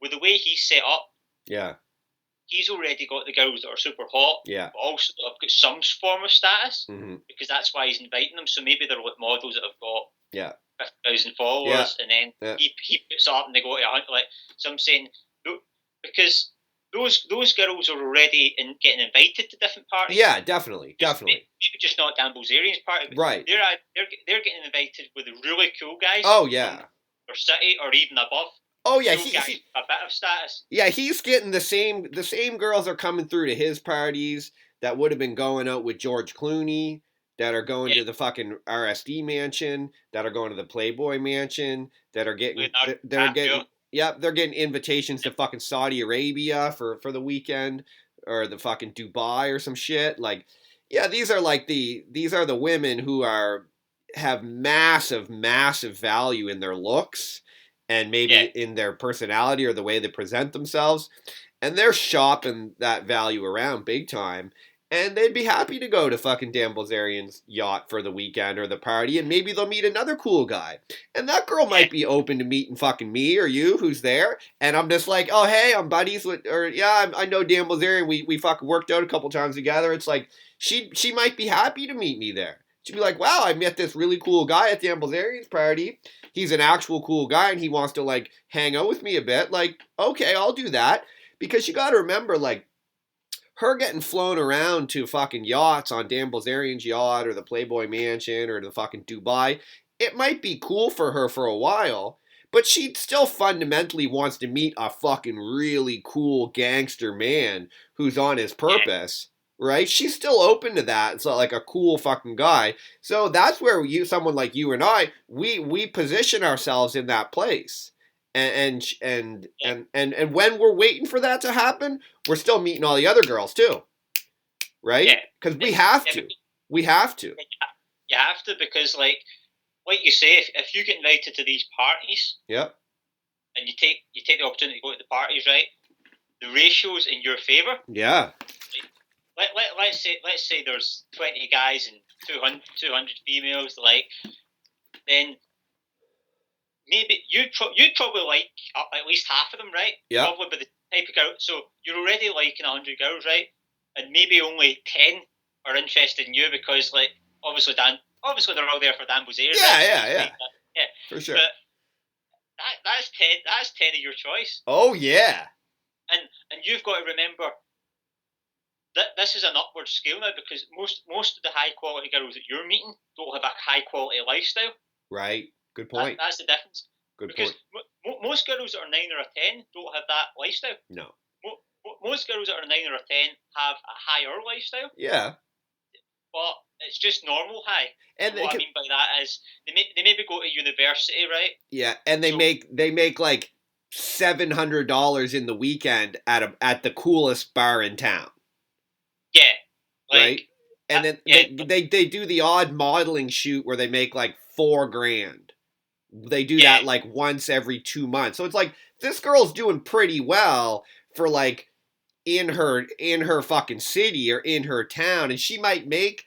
with the way he's set up, yeah, he's already got the girls that are super hot, yeah, but also have got some form of status, because that's why he's inviting them. So maybe they're like models that have got 50,000 followers, and then he puts up and they go to 100. Like, so I'm saying, because those girls are already getting invited to different parties. Yeah, definitely. Maybe just not Dan Bilzerian's party. Right. They're getting invited with the really cool guys. Oh yeah. Or city or even above. Oh yeah, cool guys, a bit of status. Yeah, he's getting the same girls are coming through to his parties that would have been going out with George Clooney, that are going to the fucking RSD mansion, that are going to the Playboy mansion, that are getting they're getting invitations to fucking Saudi Arabia for the weekend, or the fucking Dubai or some shit. Like, yeah, these are the women who have massive value in their looks, and maybe in their personality or the way they present themselves, and they're shopping that value around big time. And they'd be happy to go to fucking Dan Bilzerian's yacht for the weekend or the party, and maybe they'll meet another cool guy. And that girl might be open to meeting fucking me or you, who's there. And I'm just like, oh, hey, I'm buddies with, or yeah, I know Dan Bilzerian. We fucking worked out a couple times together. It's like, she might be happy to meet me there. She'd be like, wow, I met this really cool guy at Dan Bilzerian's party. He's an actual cool guy, and he wants to, like, hang out with me a bit. Like, okay, I'll do that. Because you got to remember, like, her getting flown around to fucking yachts on Dan Bilzerian's yacht or the Playboy Mansion or the fucking Dubai, it might be cool for her for a while, but she still fundamentally wants to meet a fucking really cool gangster man who's on his purpose, right? She's still open to that. It's like a cool fucking guy. So that's where someone like you and I, we position ourselves in that place. And when we're waiting for that to happen, we're still meeting all the other girls too, right? Because we have to. We have to. You have to, because like you say, if you get invited to these parties, and you take the opportunity to go to the parties, right? The ratio's in your favour. Yeah. Let's say there's 20 guys and 200 females, like, then maybe you'd probably like at least half of them, right? Yeah. Probably by the type of girl. So you're already liking 100 girls, right? And maybe only 10 are interested in you because, like, obviously they're all there for Dan Bilzerian. Yeah, right? Yeah. For sure. But that's 10. That's 10 of your choice. Oh yeah. And you've got to remember that this is an upward scale now, because most of the high quality girls that you're meeting don't have a high quality lifestyle. Right. Good point. That's the difference. Good because point. Most girls that are 9 or a 10 don't have that lifestyle. No. Most girls that are 9 or a 10 have a higher lifestyle. Yeah. But it's just normal high. And what I mean by that is they maybe go to university, right? Yeah, and they make like $700 in the weekend at the coolest bar in town. Yeah. Like, right? And then they do the odd modeling shoot where they make like $4,000. They do that like once every 2 months. So it's like this girl's doing pretty well for like in her fucking city or in her town, and she might make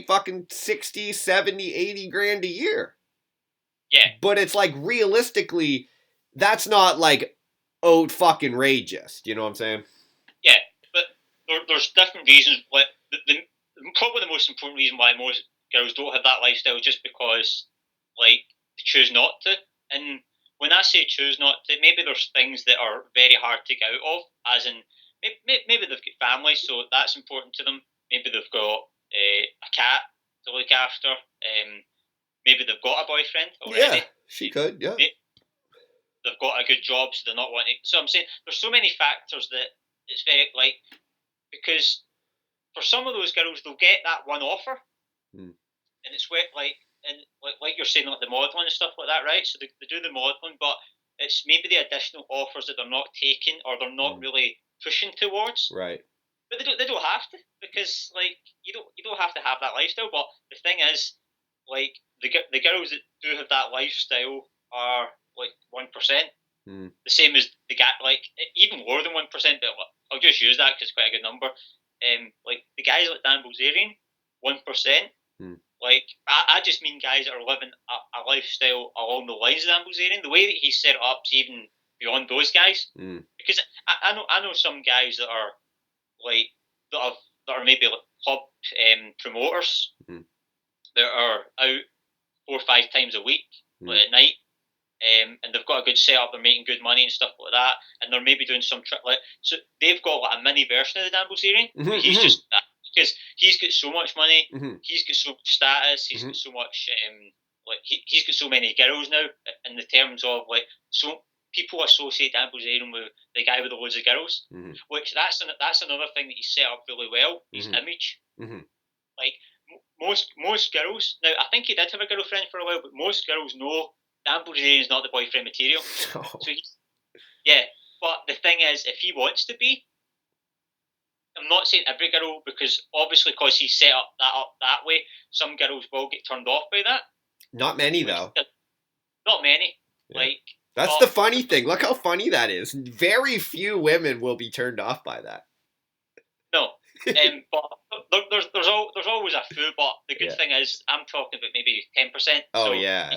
fucking 60, 70, 80 grand a year. Yeah. But it's like realistically, that's not like fucking rageous. You know what I'm saying? Yeah, but there's different reasons. Like probably the most important reason why most girls don't have that lifestyle is just because, like, they choose not to. And when I say choose not to, maybe there's things that are very hard to get out of, as in maybe they've got families, so that's important to them. Maybe they've got a cat to look after. Maybe they've got a boyfriend already. Yeah, she could, yeah. They've got a good job, so they're not wanting. So I'm saying there's so many factors that it's very, like, because for some of those girls, they'll get that one offer, and it's where, like you're saying, like the modelling and stuff like that, right? So they do the modelling, but it's maybe the additional offers that they're not taking or they're not really pushing towards. Right. But they don't have to, because, like, you don't have to have that lifestyle. But the thing is, like, the girls that do have that lifestyle are like 1%. The same as the guy, like even lower than 1%. But I'll just use that because it's quite a good number. Like the guys like Dan Bilzerian, 1%. Like I just mean guys that are living a lifestyle along the lines of Dan Bilzerian. The way that he's set it up is even beyond those guys. Because I know some guys that are like that are maybe like club promoters that are out 4 or 5 times a week, like at night, and they've got a good setup. They're making good money and stuff like that, and they're maybe doing some trick. Like, so they've got like a mini version of the Dan Bilzerian. He's just because he's got so much money, he's got so much status, he's got so much like he's got so many girls now. In the terms of like, so people associate Dan Bilzerian with the guy with the loads of girls, which that's another thing that he's set up really well. His image, like most girls. Now I think he did have a girlfriend for a while, but most girls know Dan Bilzerian is not the boyfriend material. So but the thing is, if he wants to be, I'm not saying every girl, because obviously because he's set up that way, some girls will get turned off by that. Not many though. Not many. Yeah. Like, that's the funny thing. Look how funny that is. Very few women will be turned off by that. No. But there's always a few. But the good thing is, I'm talking about maybe 10%. Oh so yeah,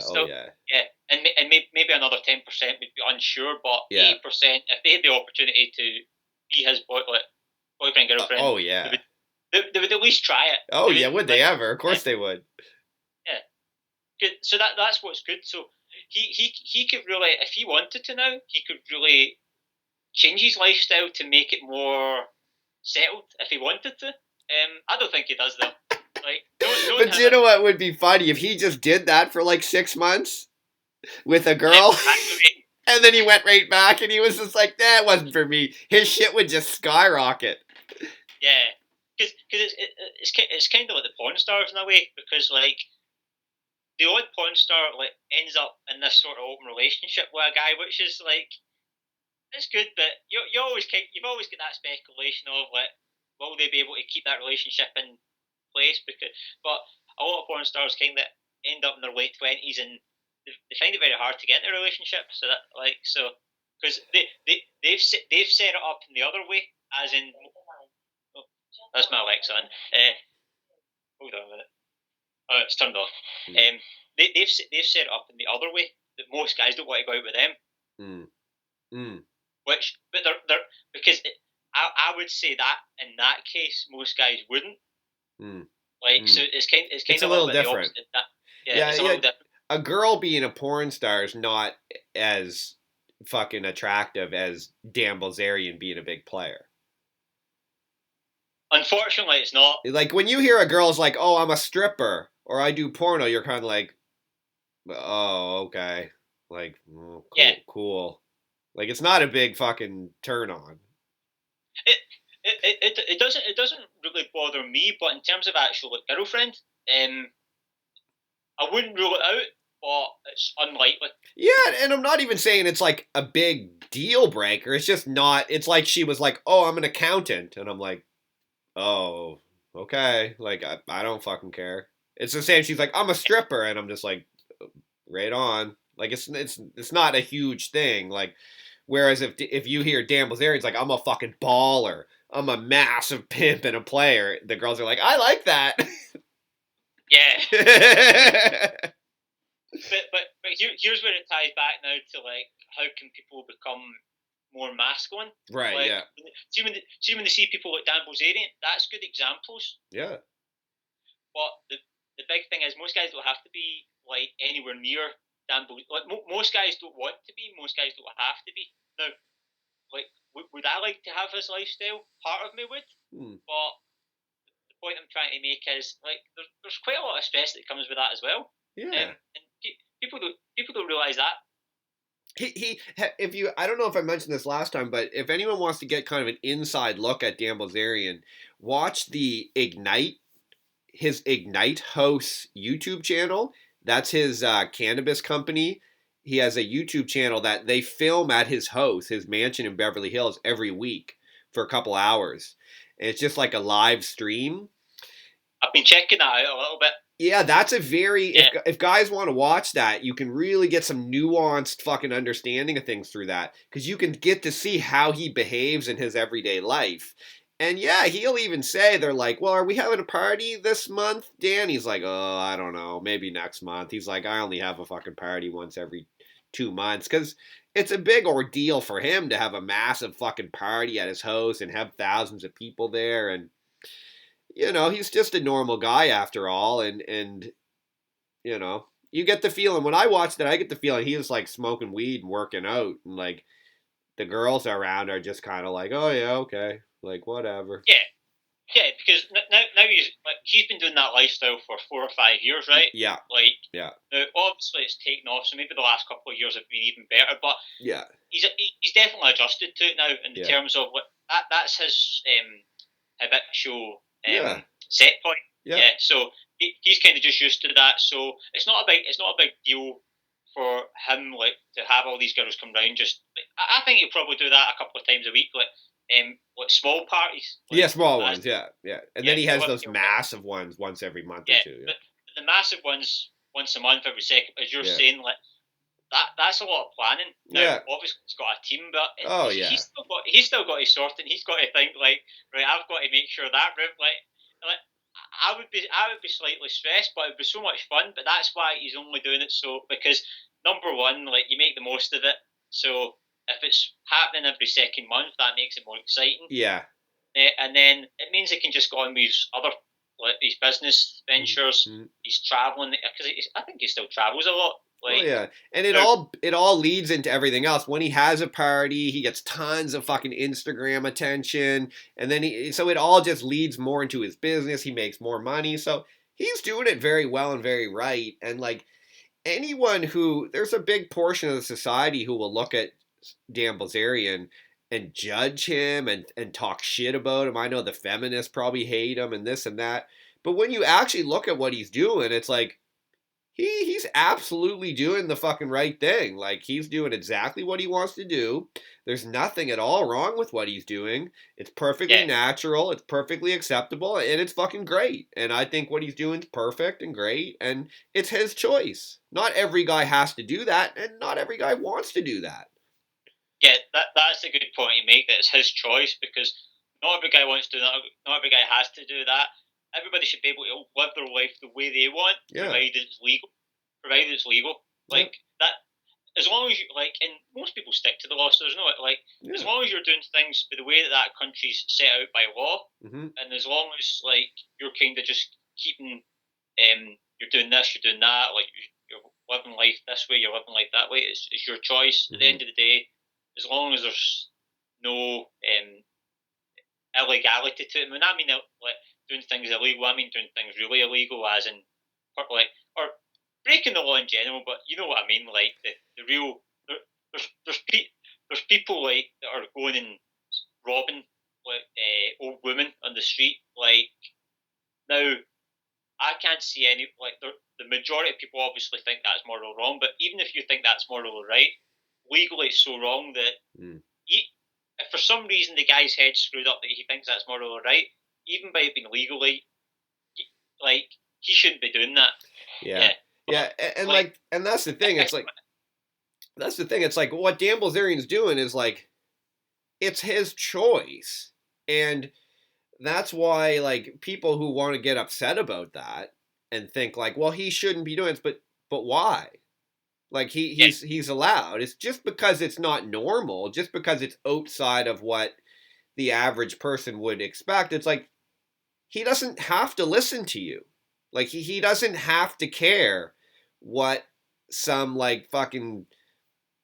yeah, and maybe another 10% would be unsure, but 80%, if they had the opportunity to be his boyfriend girlfriend, oh yeah, they would at least try it. Oh yeah, would they ever? Of course they would. Yeah, good. So that's what's good. So he could really, if he wanted to now, he could really change his lifestyle to make it more settled if he wanted to. I don't think he does though. Like, but do you know what would be funny if he just did that for like 6 months with a girl, and then he went right back and he was just like, "That wasn't for me." His shit would just skyrocket. Yeah, because it's kind of like the porn stars in a way, because like the odd porn star like ends up in this sort of open relationship with a guy, which is like, it's good, but you've always got that speculation of like, will they be able to keep that relationship in place? But a lot of porn stars kind of end up in their late 20s and they find it very hard to get in a relationship. So that because they've set it up in the other way, as in oh, that's my Alexa on. Hold on a minute. Oh, it's turned off. Mm. They've set it up in the other way that most guys don't want to go out with them. Mm. Mm. But they're because I would say that in that case most guys wouldn't. Mm. So it's kind it's of a little bit different. The opposite. It's a little different. A girl being a porn star is not as fucking attractive as Dan Bilzerian being a big player. Unfortunately, it's not. Like when you hear a girl's like, "Oh, I'm a stripper," or "I do porno," you're kind of like, "Oh, okay." Like, oh, cool. Like it's not a big fucking turn on. It doesn't really bother me, but in terms of actual girlfriend, I wouldn't rule it out, but it's unlikely. Yeah, and I'm not even saying it's like a big deal breaker. It's just not. It's like she was like, "Oh, I'm an accountant," and I'm like, "Oh, okay." Like I don't fucking care. It's the same. She's like, "I'm a stripper," and I'm just like, "Right on." Like it's not a huge thing. Like whereas if you hear Dan Bilzerian's like, "I'm a fucking baller. I'm a massive pimp and a player," the girls are like, "I like that." Yeah. but here's where it ties back now to like how can people become more masculine? Right. Like, yeah. See when they see people like Dan Bilzerian, that's good examples. Yeah. But the big thing is most guys don't have to be like anywhere near Dan Bilzerian. Like most guys don't want to be. Most guys don't have to be. Now, like, would I like to have his lifestyle? Part of me would. But the point I'm trying to make is like there's quite a lot of stress that comes with that as well. Yeah. And people don't realize that. If you, I don't know if I mentioned this last time, but if anyone wants to get kind of an inside look at Dan Bilzerian, watch his Ignite House YouTube channel. That's his cannabis company. He has a YouTube channel that they film at his house, his mansion in Beverly Hills, every week for a couple hours. And it's just like a live stream. I've been checking that out a little bit. Yeah, that's a very if guys want to watch that, you can really get some nuanced fucking understanding of things through that because you can get to see how he behaves in his everyday life. And yeah, he'll even say they're like, "Well, are we having a party this month, Dan?" He's like, "Oh, I don't know, maybe next month." He's like, "I only have a fucking party once every 2 months because it's a big ordeal for him to have a massive fucking party at his house and have thousands of people there and." He's just a normal guy after all, and you get the feeling when I watched it, I get the feeling he was like smoking weed and working out, and like the girls around are just kind of like, oh yeah, okay, like whatever. Yeah, because now he's been doing that lifestyle for 4 or 5 years, right? Yeah. Now obviously it's taken off, so maybe the last couple of years have been even better, but yeah, he's definitely adjusted to it now in terms of what that's his habitual set point. Yeah. So he's kind of just used to that. So it's not a big deal for him like to have all these girls come round. Just I think he'll probably do that a couple of times a week, like small parties. Small ones. Yeah. And then he has those massive ones once every month or two. But the massive ones once a month, every second, as you're saying, like. That's a lot of planning. Now, obviously, he's got a team, but he's still got to sort it. He's got to think like, right, I've got to make sure that route, like I would be slightly stressed, but it'd be so much fun. But that's why he's only doing it because number one, like you make the most of it. So if it's happening every second month, that makes it more exciting. Yeah. And then it means he can just go on with his other his business ventures. Mm-hmm. He's traveling because I think he still travels a lot. And it all leads into everything else. When he has a party, he gets tons of fucking Instagram attention, and then so it all just leads more into his business. He makes more money, so he's doing it very well and very right. And like anyone there's a big portion of the society who will look at Dan Bilzerian and judge him and talk shit about him. I know the feminists probably hate him and this and that, but when you actually look at what he's doing, it's like. He's absolutely doing the fucking right thing. Like, he's doing exactly what he wants to do. There's nothing at all wrong with what he's doing. It's perfectly Yeah, natural. It's perfectly acceptable, and it's fucking great. And I think what he's doing is perfect and great, and it's his choice. Not every guy has to do that, and not every guy wants to do that. yeah, that's a good point you make. That it's his choice because not every guy wants to. Not every guy has to do that. Everybody should be able to live their life the way they want, Yeah. provided it's legal. Provided it's legal, Yeah. like that. As long as you like, and most people stick to the law. So there's no like, Yeah. as long as you're doing things by the way that that country's set out by law, Mm-hmm. and as long as like you're kind of just keeping, you're doing this, you're doing that, like you're living life this way, you're living life that way. It's your choice. At the end of the day, as long as there's no illegality to it. When I mean like doing things illegal, I mean doing things really illegal, as in like or breaking the law in general. But you know what I mean, like the real there's people like that are going and robbing like old women on the street. Like now, I can't see any like the majority of people obviously think that's morally wrong. But even if you think that's morally right, legally it's so wrong that if for some reason the guy's head's screwed up that he thinks that's morally right, even by it being legally, like he shouldn't be doing that. Yeah. Yeah, and like, and that's the thing. It's like that's the thing. It's like what Dan Bilzerian's doing is like it's his choice, and that's why like people who want to get upset about that and think like, well, he shouldn't be doing this, but why? Like yeah, he's allowed. It's just because it's not normal, just because it's outside of what the average person would expect. It's like he doesn't have to listen to you. Like he doesn't have to care what some like fucking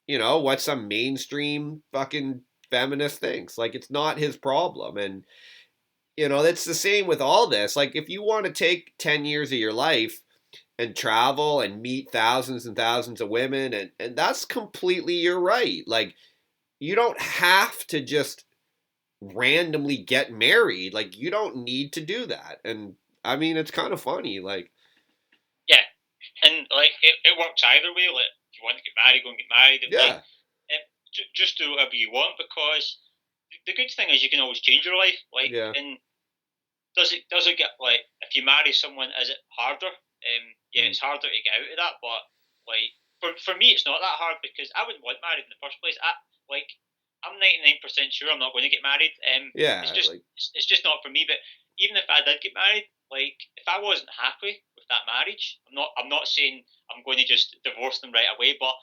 what some mainstream fucking feminist thinks. Like it's not his problem. And that's the same with all this. Like if you want to take 10 years of your life and travel and meet thousands and thousands of women and that's completely your right. Like you don't have to just randomly get married. Like you don't need to do that. And I mean it's kind of funny. Like yeah, and like it works either way. Like if you want to get married, go and get married, and like yeah. just do whatever you want because the good thing is you can always change your life. Like, Yeah. and does it get like if you marry someone, is it harder? Yeah, it's harder to get out of that, but like for me, it's not that hard because I wouldn't want married in the first place. I'm 99% sure I'm not going to get married. Yeah. It's just Like it's just not for me. But even if I did get married, like if I wasn't happy with that marriage, I'm not saying I'm going to just divorce them right away, but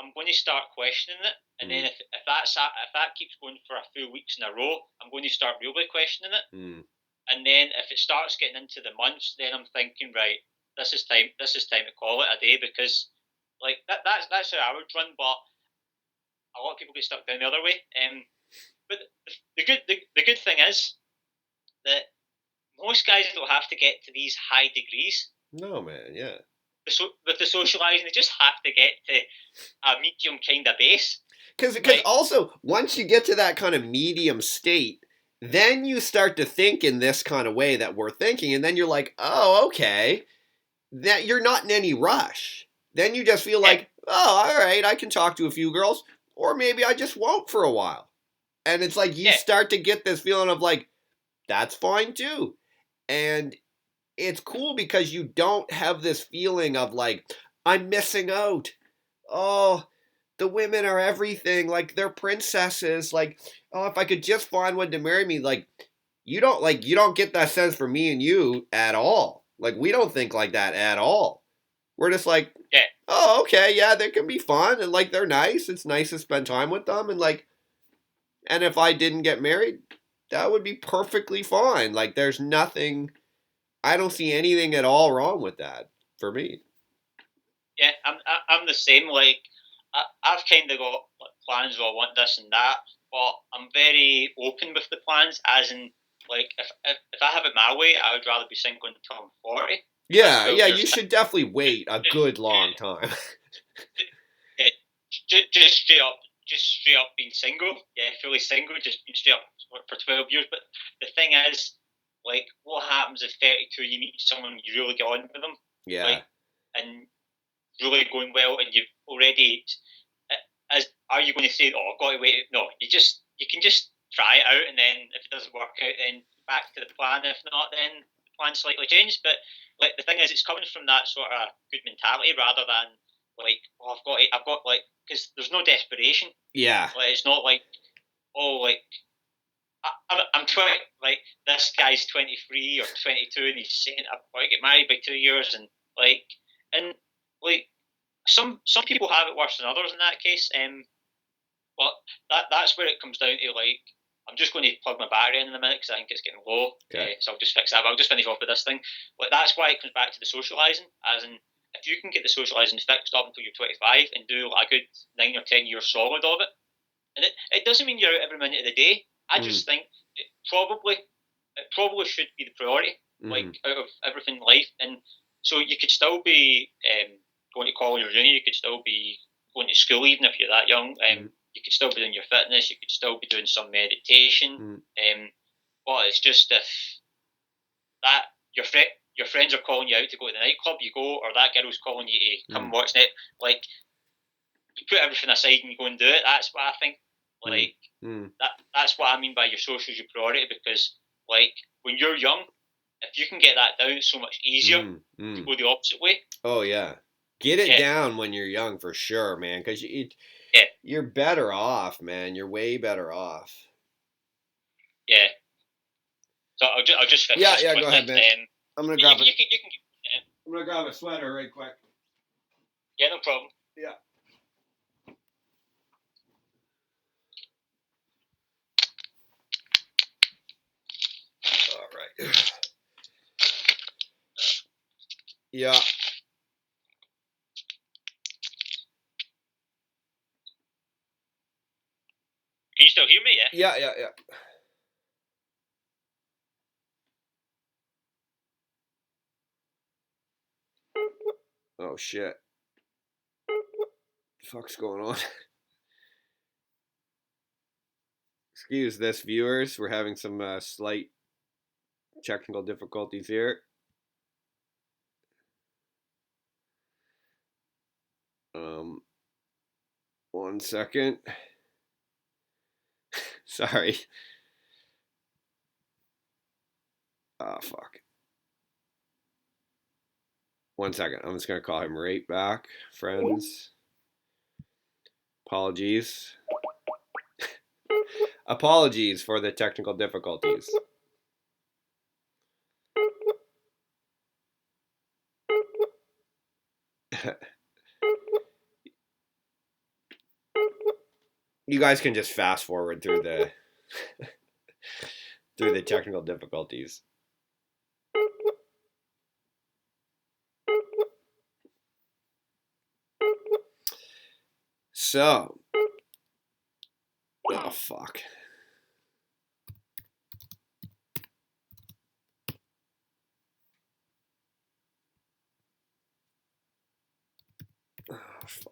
I'm going to start questioning it. And then if that keeps going for a few weeks in a row, I'm going to start really questioning it. And then if it starts getting into the months, then I'm thinking, right, this is time. This is time to call it a day because, like that's how I would run. But a lot of people get stuck down the other way. But the good thing is that most guys don't have to get to these high degrees. no, man. Yeah. With the socializing, they just have to get to a medium kind of base. Because Like, also once you get to that kind of medium state, then you start to think in this kind of way that we're thinking, and then you're like, oh, okay, that you're not in any rush. Then you just feel yeah, like, oh, all right, I can talk to a few girls, or maybe I just won't for a while. And it's like you yeah, start to get this feeling of like, that's fine too. And it's cool because you don't have this feeling of like, I'm missing out. Oh, the women are everything. Like they're princesses. Like, oh, if I could just find one to marry me, you don't get that sense from me and you at all. Like we don't think like that at all. We're just like, yeah, oh, okay, yeah, they can be fun and like they're nice. It's nice to spend time with them and like, and if I didn't get married, that would be perfectly fine. Like there's nothing. I don't see anything at all wrong with that for me. yeah. I'm the same. Like, I've kind of got like, plans where I want this and that, but I'm very open with the plans. As in, like, if I have it my way, I would rather be single until I'm 40. That's Yeah, 12 yeah, you years. should definitely wait a good long time. Yeah, just straight up being single. Yeah, fully single, just being straight up for 12 years. But the thing is, like, what happens at 32? You meet someone, you really get on with them, Yeah. like, and really going well, and you've already, are you going to say, oh, I've got to wait? No, you can just try it out, and then if it doesn't work out, then back to the plan. If not, then the plan slightly changed. But like the thing is, it's coming from that sort of good mentality rather than like, oh, I've got like, because there's no desperation. Yeah. Like it's not like, oh, like I'm 20, like this guy's 23 or 22, and he's saying I've got to get married by 2 years, and like some people have it worse than others in that case. But that's where it comes down to like. I'm just going to plug my battery in a minute because I think it's getting low. Okay. So I'll just fix that. But I'll just finish off with this thing. But that's why it comes back to the socialising. As in, if you can get the socialising fixed up until you're 25 and do like a good 9 or 10 years solid of it, and it doesn't mean you're out every minute of the day. I just think it probably should be the priority, like out of everything in life. And so you could still be going to college or uni. You could still be going to school even if you're that young. You could still be doing your fitness. You could still be doing some meditation. But it's just if that your friends are calling you out to go to the nightclub, you go, or that girl's calling you to come watch it. Like you put everything aside and you go and do it. That's what I think. Like that's what I mean by your social's your priority, because like when you're young, if you can get that down, it's so much easier to go the opposite way. Oh yeah, get it down when you're young for sure, man. Because you're better off, man. You're way better off. Yeah. So I'll just finish. Yeah. Go ahead, man. I'm gonna grab it. I'm gonna grab a sweater right quick. Yeah, no problem. Yeah. All right. Yeah. Can you still hear me? Yeah. Yeah. Oh shit. What the fuck's going on? Excuse this, viewers. We're having some slight technical difficulties here. 1 second. Sorry. Oh, fuck. 1 second. I'm just going to call him right back. Friends. Apologies. Apologies for the technical difficulties. You guys can just fast forward through the through the technical difficulties. So, oh fuck. Oh fuck.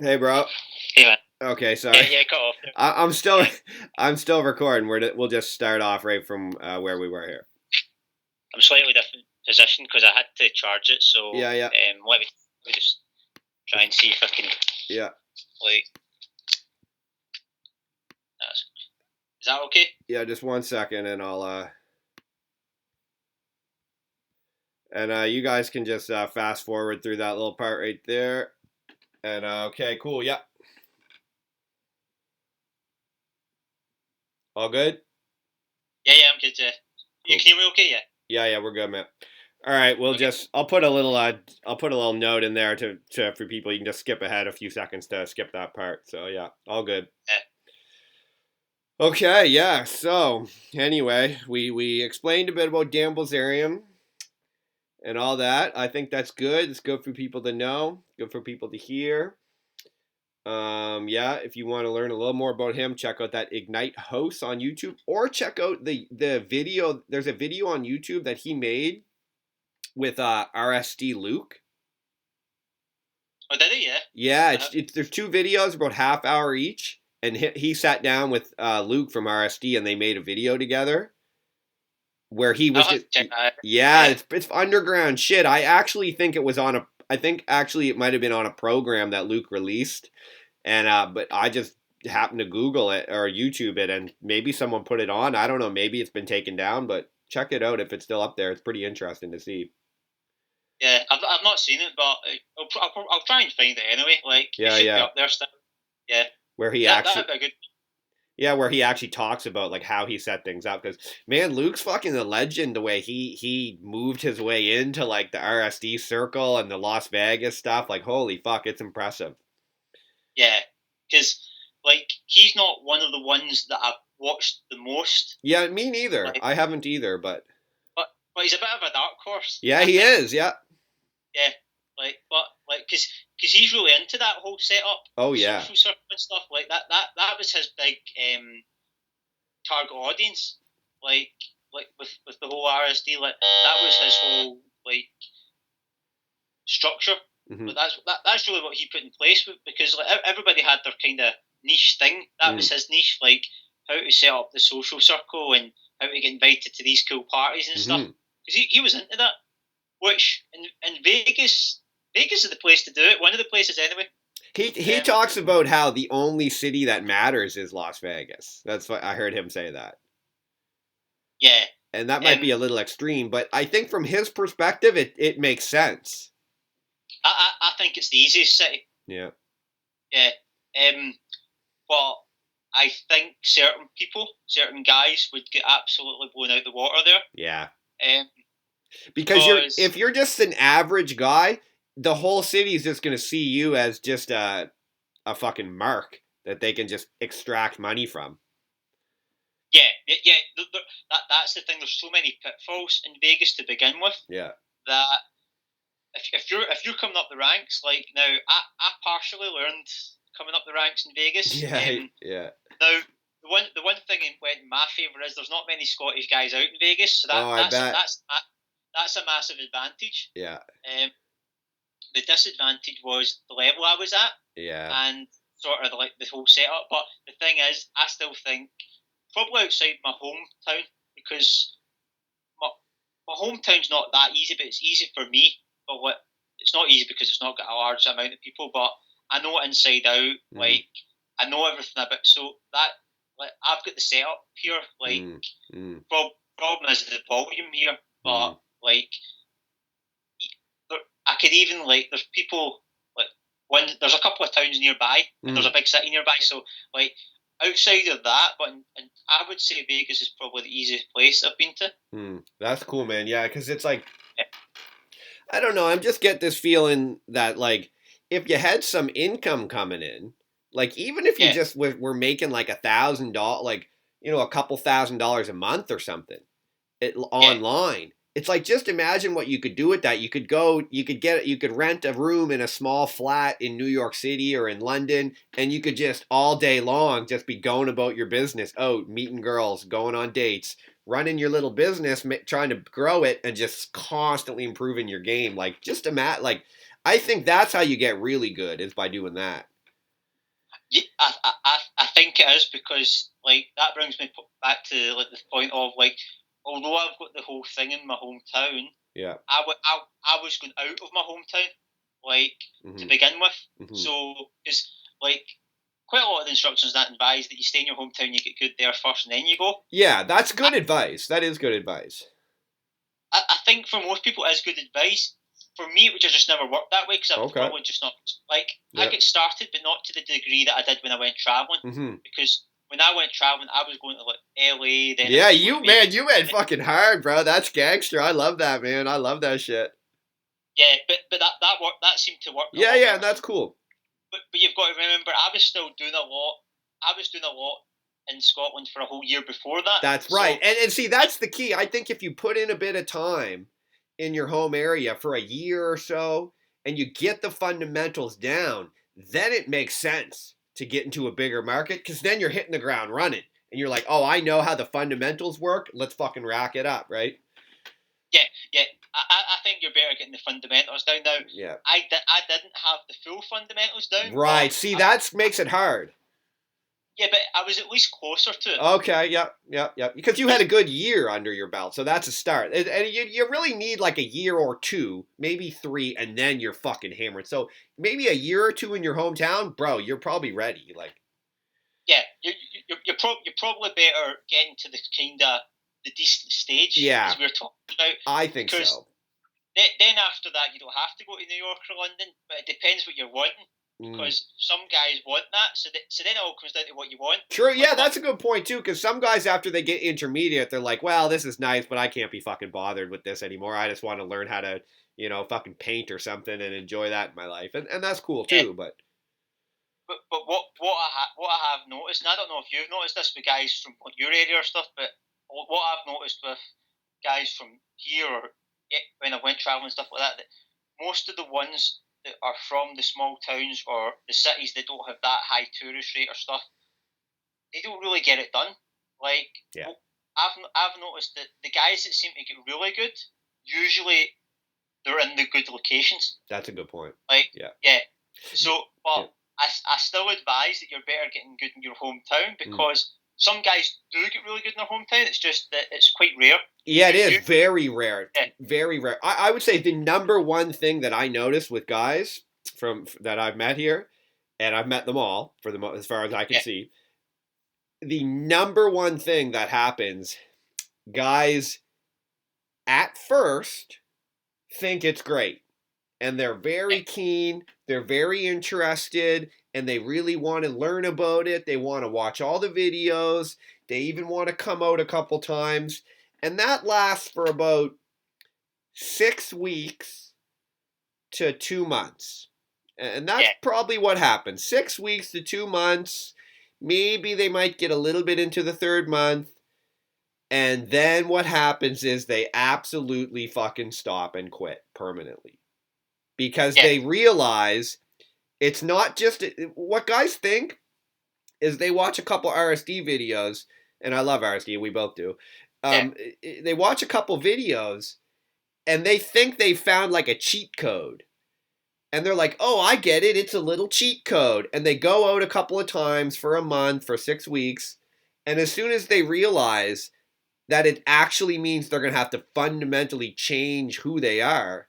Hey, bro. Hey, man. Okay, sorry. Yeah, cut off. I'm still recording. We'll just start off right from where we were here. I'm slightly different position because I had to charge it. So yeah. Let me just try and see if I can. Yeah. Like. Is that okay? Yeah, just 1 second, and I'll. And you guys can just fast forward through that little part right there. And okay, cool. Yeah. All good? Yeah, I'm good. You can hear me okay? Yeah, we're good, man. All right, I'll put a little note in there to for people. You can just skip ahead a few seconds to skip that part. So yeah, all good. Yeah. Okay, yeah. So anyway, we explained a bit about Dan Bilzerian and all that. I think that's good. It's good for people to know. Good for people to hear. Yeah, if you want to learn a little more about him, check out that Ignite host on YouTube, or check out the video. There's a video on YouTube that he made with RSD Luke. Oh, did he? Yeah. Yeah, it's there's two videos about half hour each, and he sat down with Luke from RSD, and they made a video together where he was I'll have just to check that. yeah, it's underground shit. I actually think it was on a I think actually it might have been on a program that Luke released, and but I just happened to Google it or YouTube it, and maybe someone put it on. I don't know. Maybe it's been taken down, but check it out if it's still up there. It's pretty interesting to see. Yeah, I've not seen it, but I'll try and find it anyway. Like, it Yeah, should be yeah. up there still. Yeah, Where he that actually would be a good. Yeah, where he actually talks about like how he set things up. Because man, Luke's fucking a legend. The way he moved his way into like the RSD circle and the Las Vegas stuff. Like holy fuck, it's impressive. Yeah, because like he's not one of the ones that I've watched the most. Yeah, me neither. Like, I haven't either. but he's a bit of a dark horse. Yeah, I he think. is. Yeah. Yeah, because he's really into that whole setup, Oh yeah. social circle and stuff like that. That was his big target audience. Like with the whole RSD, like that was his whole like structure. Mm-hmm. But that's really what he put in place because like everybody had their kind of niche thing. That was his niche, like how to set up the social circle and how to get invited to these cool parties and stuff. Because he was into that. Which in Vegas is the place to do it. One of the places anyway. He talks about how the only city that matters is Las Vegas. That's what I heard him say that. Yeah. And that might be a little extreme, but I think from his perspective, it makes sense. I think it's the easiest city. Yeah. Yeah. But I think certain guys would get absolutely blown out the water there. Yeah. Because if you're just an average guy, the whole city is just going to see you as just a fucking mark that they can just extract money from. Yeah. That's the thing. There's so many pitfalls in Vegas to begin with. Yeah. That if you're coming up the ranks, like now, I partially learned coming up the ranks in Vegas. Yeah. Yeah. Now, the one thing in my favour is there's not many Scottish guys out in Vegas, so that's a massive advantage. Yeah. The disadvantage was the level I was at. Yeah. And sort of like the whole setup. But the thing is, I still think probably outside my hometown because my hometown's not that easy, but it's easy for me. But it's not easy because it's not got a large amount of people. But I know it inside out. Like I know everything about. So that like I've got the setup here. Like problem is the volume here, but like I could even like there's people like there's a couple of towns nearby and there's a big city nearby. So like outside of that, but and I would say Vegas is probably the easiest place I've been to. That's cool, man. Yeah, because it's like I don't know. I'm just get this feeling that like if you had some income coming in, like even if you just were making like $1,000, like a couple $1,000s a month or something, online. It's like just imagine what you could do with that. You could rent a room in a small flat in New York City or in London, and you could just all day long just be going about your business, meeting girls, going on dates, running your little business, trying to grow it, and just constantly improving your game. Like just imagine, like I think that's how you get really good is by doing that. Yeah, I think it is because like that brings me back to like the point of like. Although I've got the whole thing in my hometown, yeah, I was going out of my hometown, like to begin with. So, because like quite a lot of the instructions that advise that you stay in your hometown, you get good there first, and then you go. Yeah, that's good advice. That is good advice. I think for most people, it is good advice. For me, it would just never worked that way because I was probably just not like I get started, but not to the degree that I did when I went traveling. Because when I went traveling, I was going to like LA. Then you went fucking hard, bro. That's gangster. I love that, man. I love that shit. Yeah, but that worked. That seemed to work. Yeah, that's cool. But you've got to remember, I was still doing a lot. I was doing a lot in Scotland for a whole year before that. That's right. And see, that's the key. I think if you put in a bit of time in your home area for a year or so, and you get the fundamentals down, then it makes sense to get into a bigger market because then you're hitting the ground running and you're like, oh, I know how the fundamentals work. Let's fucking rack it up, right? Yeah. I think you're better getting the fundamentals down now. Yeah. I didn't have the full fundamentals down. Right. See, that makes it hard. Yeah, but I was at least closer to it. Okay, yep. Because you had a good year under your belt, so that's a start. And you really need like a year or two, maybe 3, and then you're fucking hammered. So maybe a year or 2 in your hometown, bro, you're probably ready. Like, yeah, you're probably better getting to the kind of the decent stage as we're talking about. I think so. Then after that, you don't have to go to New York or London, but it depends what you're wanting. Because some guys want that, so then it all comes down to what you want. True, yeah, that's a good point too. Because some guys, after they get intermediate, they're like, "Well, this is nice, but I can't be fucking bothered with this anymore. I just want to learn how to, fucking paint or something and enjoy that in my life." And that's cool too. Yeah. But what I have noticed, and I don't know if you've noticed this with guys from your area or stuff, but what I've noticed with guys from here or when I went traveling and stuff like that most of the ones that are from the small towns or the cities that don't have that high tourist rate or stuff, they don't really get it done. Like, I've noticed that the guys that seem to get really good, usually they're in the good locations. That's a good point. Like, yeah. So, I still advise that you're better getting good in your hometown because some guys do get really good in their hometown. It's just that it's quite rare. Yeah, it is very rare. Yeah. Very rare. I would say the number one thing that I noticed with guys from that I've met here, and I've met them all as far as I can see. The number one thing that happens, guys at first think it's great. And they're very keen, they're very interested, and they really want to learn about it. They want to watch all the videos. They even want to come out a couple times. And that lasts for about 6 weeks to 2 months. And that's probably what happens. 6 weeks to 2 months. Maybe they might get a little bit into the 3rd month. And then what happens is they absolutely fucking stop and quit permanently. Because they realize it's not just what guys think is they watch a couple RSD videos, and I love RSD, we both do. They watch a couple videos and they think they found like a cheat code. And they're like, oh, I get it. It's a little cheat code. And they go out a couple of times for a month, for 6 weeks. And as soon as they realize that it actually means they're going to have to fundamentally change who they are,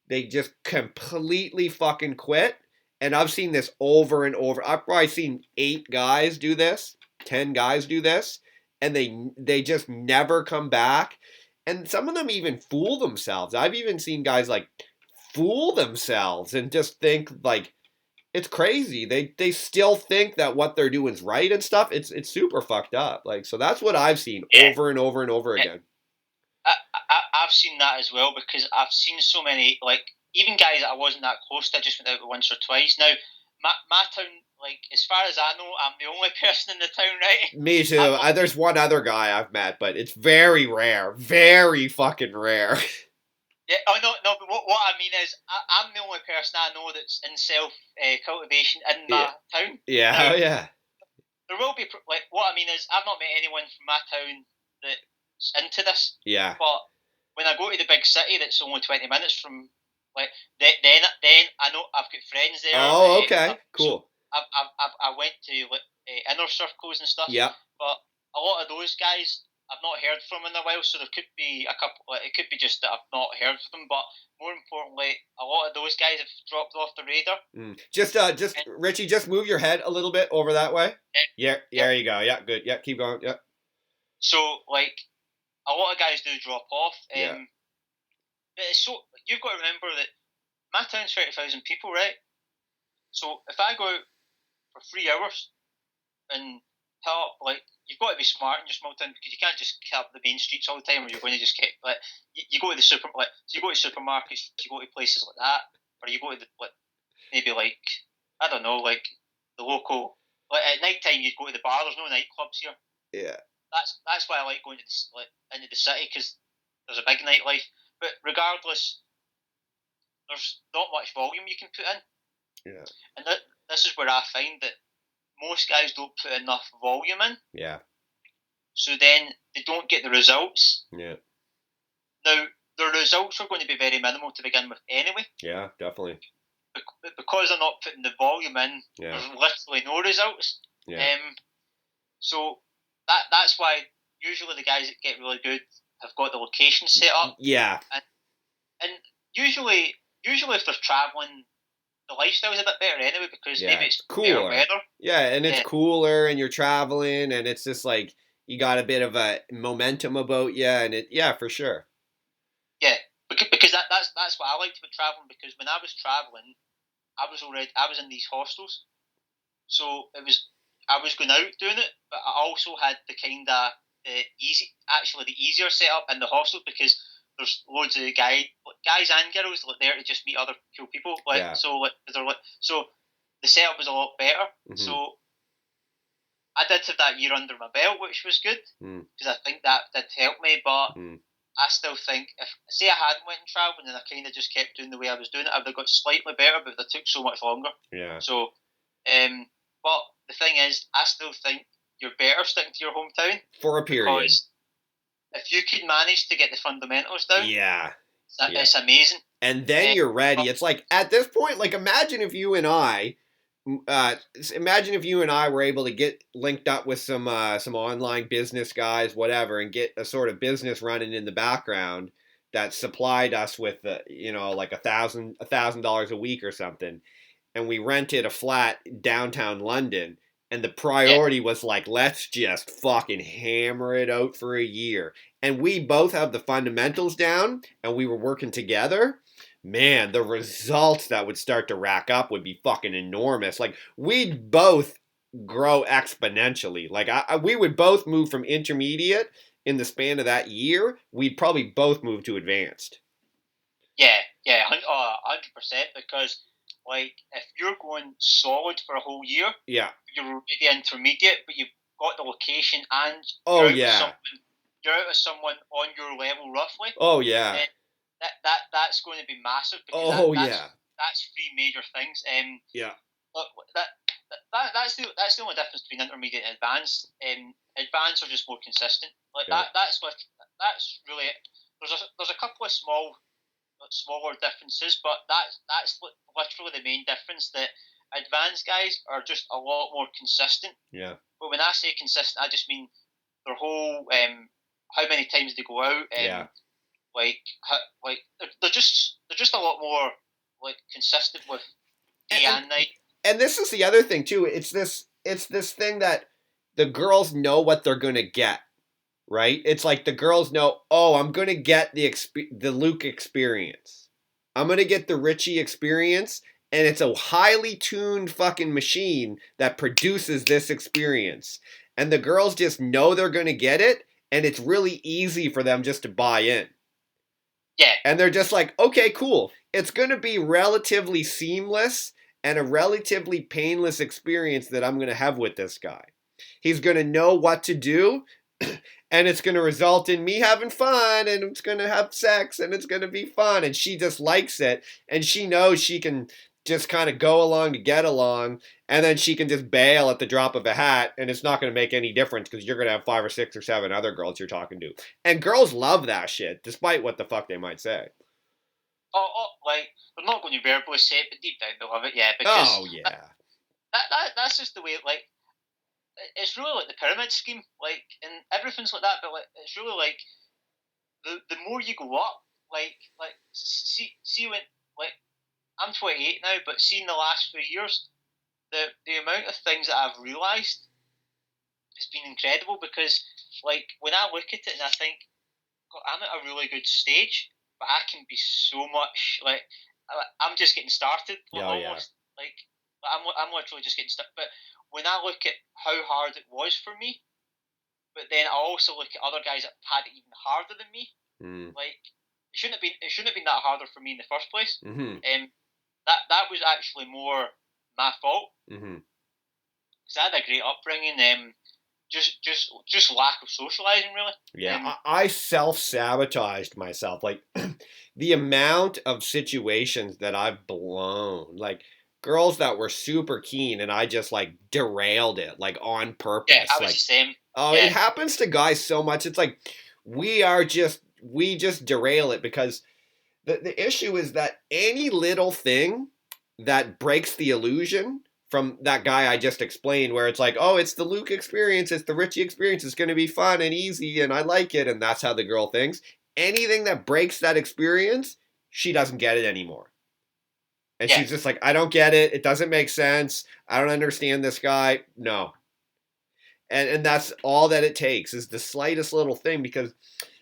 they just completely fucking quit. And I've seen this over and over. I've probably seen 8 guys do this, 10 guys do this, and they just never come back. And some of them even fool themselves. I've even seen guys like fool themselves and just think like it's crazy. They still think that what they're doing is right and stuff. It's super fucked up. Like, so that's what I've seen over and over and over again. I've seen that as well because I've seen so many, like, even guys that I wasn't that close to, I just went out once or twice. Now, my town, like, as far as I know, I'm the only person in the town, right? Me too. There's one other guy I've met, but it's very rare. Very fucking rare. Yeah, no, but what I mean is, I'm the only person I know that's in self-cultivation in my town. Yeah, now, yeah. There will be, like, what I mean is, I've not met anyone from my town that's into this. Yeah. But when I go to the big city that's only 20 minutes from, like, then I know I've got friends there. Oh, okay, cool. So I went to inner circles and stuff. Yeah. But a lot of those guys I've not heard from in a while, so there could be a couple. Like, it could be just that I've not heard from them, but more importantly, a lot of those guys have dropped off the radar. Just Ritchie, just move your head a little bit over that way. Yeah, there you go. Yeah, good. Yeah, keep going. Yeah. So, like, a lot of guys do drop off. So you've got to remember that my town's 30,000 people, right? So if I go out for 3 hours and hit up, like, you've got to be smart in your small town because you can't just hit up the main streets all the time, or you're going to just get, like, you go to the so you go to supermarkets, you go to places like that, or you go to the, like, maybe, like, I don't know, like the local, like, at night time you'd go to the bar. There's no nightclubs here. Yeah. That's why I like going to into the city, because there's a big nightlife. But regardless, there's not much volume you can put in. Yeah. And this is where I find that most guys don't put enough volume in. Yeah. So then they don't get the results. Yeah. Now, the results are going to be very minimal to begin with anyway. Yeah, definitely. Because they're not putting the volume in, yeah. there's literally no results. Yeah. So that's why usually the guys that get really good have got the location set up. Yeah. And usually if they're travelling, the lifestyle's a bit better anyway because maybe it's cooler. better weather. Yeah, and it's cooler, and you're traveling, and it's just like you got a bit of a momentum about you, and for sure. Yeah, because that's what I liked about traveling. Because when I was traveling, I was in these hostels, so I was going out doing it, but I also had the kind of the easier setup in the hostel because there's loads of guys and girls there to just meet other cool people. So the setup was a lot better. Mm-hmm. So I did have that year under my belt, which was good because I think that did help me. But I still think if say I hadn't went and travelled and I kind of just kept doing the way I was doing it, I would have got slightly better, but it took so much longer. Yeah. So, but the thing is, I still think you're better sticking to your hometown for a period. Because if you could manage to get the fundamentals down, it's amazing. And then you're ready. It's like at this point, like imagine if you and I were able to get linked up with some online business guys, whatever, and get a sort of business running in the background that supplied us with like $1,000 a week or something, and we rented a flat downtown London, and the priority was like, let's just fucking hammer it out for a year, and we both have the fundamentals down, and we were working together. Man, the results that would start to rack up would be fucking enormous. Like, we'd both grow exponentially. Like, we would both move from intermediate in the span of that year. We'd probably both move to advanced. Yeah, 100%. Because, like, if you're going solid for a whole year, you're already intermediate, but you've got the location and you're out with someone on your level roughly. Oh, yeah. That's going to be massive because that's three major things. But that's the only difference between intermediate and advanced. Advanced are just more consistent. Like that's really it. There's a couple of smaller differences, but that's literally the main difference. That advanced guys are just a lot more consistent. Yeah. But when I say consistent, I just mean their whole how many times they go out. Like they're just a lot more like consistent with day and night. And this is the other thing too. It's this thing that the girls know what they're gonna get, right? It's like the girls know, oh, I'm gonna get the Luke experience. I'm gonna get the Ritchie experience, and it's a highly tuned fucking machine that produces this experience. And the girls just know they're gonna get it, and it's really easy for them just to buy in. Yeah. And they're just like, okay, cool. It's going to be relatively seamless and a relatively painless experience that I'm going to have with this guy. He's going to know what to do, and it's going to result in me having fun, and it's going to have sex, and it's going to be fun. And she just likes it, and she knows she can just kind of go along to get along, and then she can just bail at the drop of a hat, and it's not going to make any difference because you're going to have 5 or 6 or 7 other girls you're talking to. And girls love that shit, despite what the fuck they might say. Like, they're not going to verbally say it, but deep down they love it, yeah. Because that's just the way, like, it's really like the pyramid scheme, like, and everything's like that, but like, it's really like, the more you go up, like see when, like, I'm 28 now, but seeing the last few years, the amount of things that I've realised has been incredible because, like, when I look at it and I think, God, I'm at a really good stage, but I can be so much, like, I'm just getting started, almost. Like, I'm literally just getting started. But when I look at how hard it was for me, but then I also look at other guys that had it even harder than me, like, it shouldn't have been that harder for me in the first place. That was actually more my fault because I had a great upbringing. Just lack of socializing, really. Yeah, I self-sabotaged myself. Like, the amount of situations that I've blown. Like, girls that were super keen, and I just like derailed it like on Yeah, purpose. I was Like, the same. oh, Yeah, it happens to guys so much. It's like we just derail it because the issue is that any little thing that breaks the illusion from that guy I just explained, where it's like, oh, it's the Luke experience, it's the Ritchie experience, it's going to be fun and easy, and I like it, and that's how the girl thinks. Anything that breaks that experience, she doesn't get it anymore. And yeah, she's just like, I don't get it. It doesn't make sense. I don't understand this guy. No. And that's all that it takes is the slightest little thing, because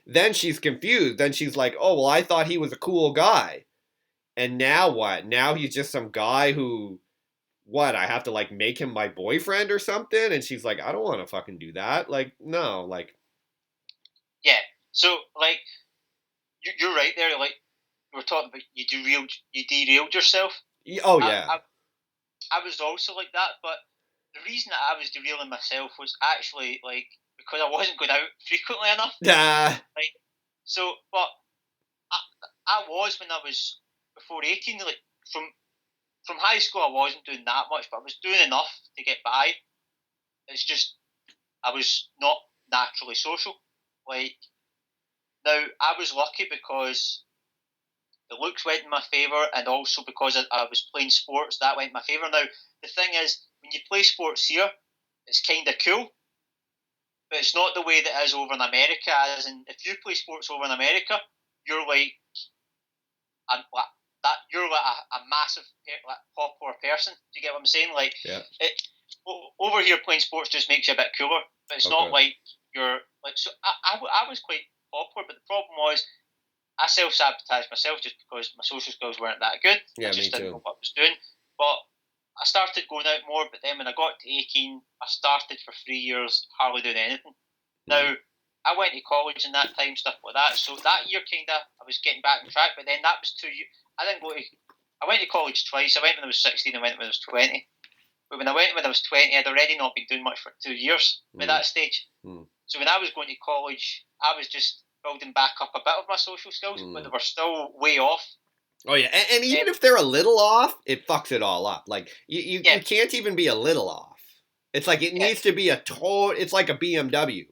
then she's confused. Then she's like, oh, well, I thought he was a cool guy. And now what? Now he's just some guy who, what? I have to like make him my boyfriend or something? And she's like, I don't want to fucking do that. Like, no, like, yeah. So like, you're right there. Like we were talking about, you derailed yourself. oh, I, yeah. I, I was also like that, but the reason that I was derailing myself was actually like because I wasn't going out frequently enough. Like so, but I was when I was before 18. Like from high school, I wasn't doing that much, but I was doing enough to get by. It's just I was not naturally social. Like now, I was lucky because the looks went in my favour, and also because I was playing sports, that went in my favour. Now, the thing is, when you play sports here, it's kind of cool, but it's not the way that it is over in America. As in, if you play sports over in America, you're like that. You're like a massive, like, popular person. Do you get what I'm saying? Like, yeah. Over here, playing sports just makes you a bit cooler, but it's not like you're like. So I was quite popular, but the problem was I self-sabotaged myself just because my social skills weren't that good. Yeah, I just me didn't too. know what I was doing. But I started going out more, but then when I got to 18, I started for 3 years hardly doing anything. Now, I went to college in that time, stuff like that. So that year, kind of, I was getting back on track, but then that was 2 years. I went to college twice. I went when I was 16 and went when I was 20. But when I went when I was 20, I'd already not been doing much for 2 years by that stage. So when I was going to college, I was just building back up a bit of my social skills, but they were still way off. Oh, yeah. And even if they're a little off, it fucks it all up. Like, you can't even be a little off. It's like it needs to be it's like a BMW.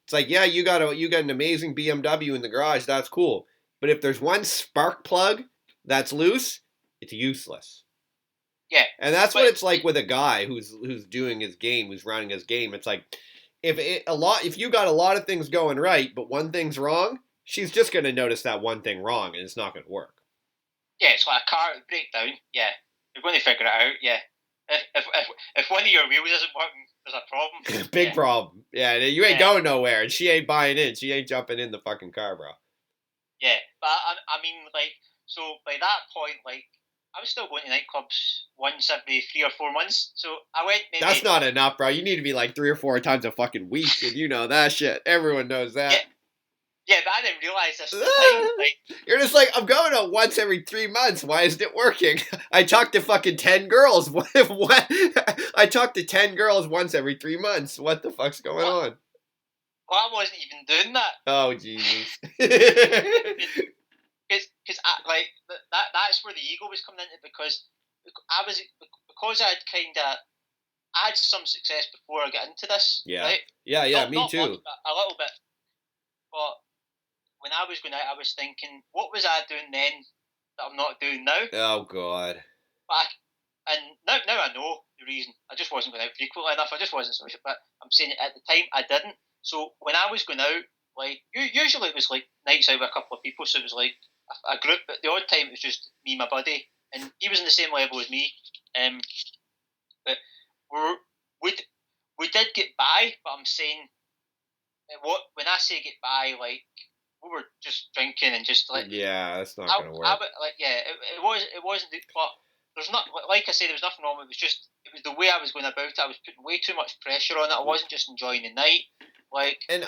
It's like, yeah, you got an amazing BMW in the garage. That's cool. But if there's one spark plug that's loose, it's useless. Yeah. And that's what it's like with a guy who's doing his game, who's running his game. It's like if you got a lot of things going right, but one thing's wrong, she's just going to notice that one thing wrong, and it's not going to work. Yeah, it's like a car breakdown. Yeah, you're going to figure it out. Yeah, if one of your wheels isn't working, there's a problem. Big problem. Yeah, you ain't going nowhere, and she ain't buying in. She ain't jumping in the fucking car, bro. Yeah, but I mean, like, so by that point, like, I was still going to nightclubs once every 3 or 4 months. So I went maybe... That's not enough, bro. You need to be like 3 or 4 times a fucking week, and you know that shit. Everyone knows that. Yeah, but I didn't realise this at the time. Like, you're just like, I'm going out once every 3 months. Why isn't it working? I talked to fucking 10 girls. What? I talked to 10 girls once every 3 months. What the fuck's going on? Well, I wasn't even doing that. Oh, Jesus. Because that's where the ego was coming into, because I'd I had some success before I got into this. Yeah. Right? Yeah, me not too. Much, a little bit. But when I was going out, I was thinking, what was I doing then that I'm not doing now? Oh, God. And now I know the reason. I just wasn't going out frequently enough. I just wasn't social. But I'm saying at the time I didn't. So when I was going out, like, usually it was like nights out with a couple of people. So it was like a group. But the odd time it was just me and my buddy. And he was in the same level as me. But we did get by. But I'm saying, when I say get by, like, we were just drinking and just like... Yeah, that's not going to work. It wasn't... But there's not... Like I said, there was nothing wrong with it. It was the way I was going about it. I was putting way too much pressure on it. I wasn't just enjoying the night. And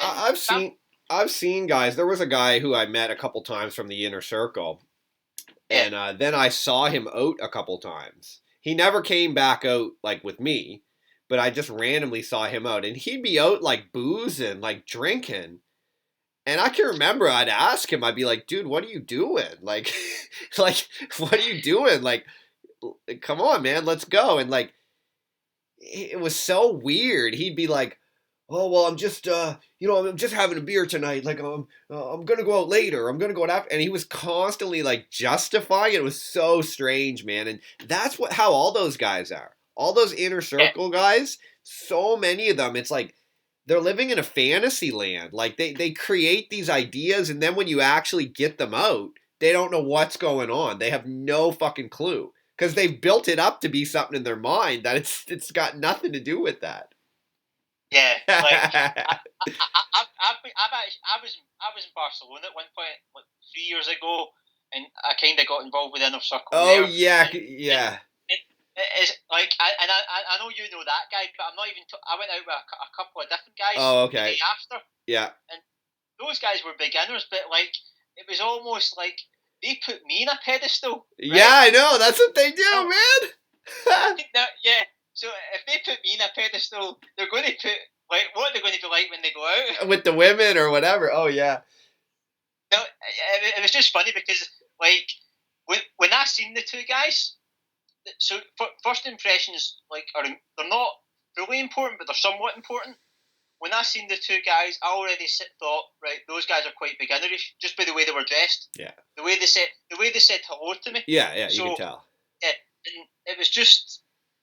I've seen guys. There was a guy who I met a couple times from the inner circle, and then I saw him out a couple times. He never came back out like with me, but I just randomly saw him out, and he'd be out like boozing, like drinking. And I can remember I'd ask him, I'd be like, dude, what are you doing? Like, what are you doing? Like, come on, man, let's go. And like, it was so weird. He'd be like, oh well, I'm just I'm just having a beer tonight. Like I'm gonna go out later. I'm gonna go out after. And he was constantly like justifying it. It was so strange, man. And that's how all those guys are. All those inner Yeah, circle guys. So many of them. It's like they're living in a fantasy land. Like they create these ideas, and then when you actually get them out, they don't know what's going on. They have no fucking clue because they've built it up to be something in their mind that it's got nothing to do with that. yeah. Like I was in Barcelona at one point, like 3 years ago, and I kind of got involved with the inner circle Oh there. yeah, yeah. It's like, I know you know that guy, but I'm not even. I went out with a couple of different guys Oh, the okay. day after, Yeah. and those guys were beginners, but like it was almost like they put me in a pedestal. Right? Yeah, I know. That's what they do, Oh, man. yeah. So if they put me in a pedestal, they're going to put like what they're going to be like when they go out with the women or whatever. Oh yeah. No, it was just funny because like when I seen the two guys, so first impressions like they're not really important, but they're somewhat important. When I seen the two guys, I already thought, right, those guys are quite beginnerish, just by the way they were dressed. Yeah. The way they said hello to me. Yeah, so, you can tell. Yeah, and it was just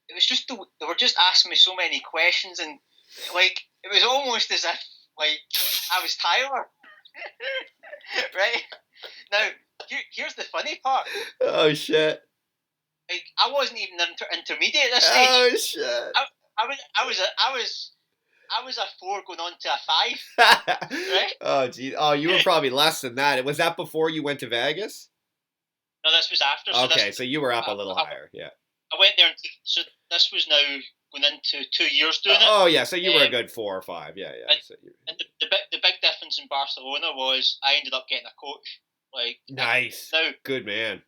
they were just asking me so many questions, and like it was almost as if like I was Tyler. Right? Now, here's the funny part. Oh shit. Like I wasn't even intermediate at this stage. Oh shit. I was a 4 going on to a 5. Right? Oh geez. Oh, you were probably less than that. Was that before you went to Vegas? No, this was after. Okay, so you were up a little higher. Yeah. I went there, so this was now going into 2 years doing it. Oh yeah, so you were a good 4 or 5. Yeah. And the big difference in Barcelona was I ended up getting a coach. Like nice. Now, good man.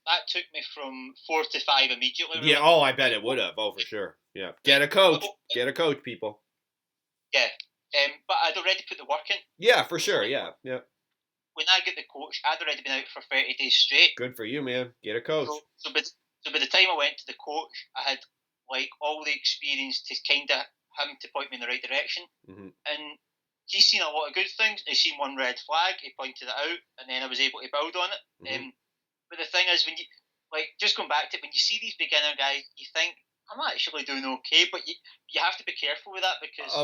That took me from 4 to 5 immediately. Really. Yeah. Oh, I bet it would have. Oh, for sure. Yeah. Get a coach. Get a coach, people. Yeah. But I'd already put the work in. Yeah, for sure. Yeah. When I get the coach, I'd already been out for 30 days straight. Good for you, man. Get a coach. So by the time I went to the coach, I had like all the experience to kind of him to point me in the right direction. Mm-hmm. And he's seen a lot of good things. He's seen one red flag. He pointed it out, and then I was able to build on it. Mm-hmm. But the thing is, when you just going back to it, when you see these beginner guys, you think I'm actually doing okay, but you have to be careful with that because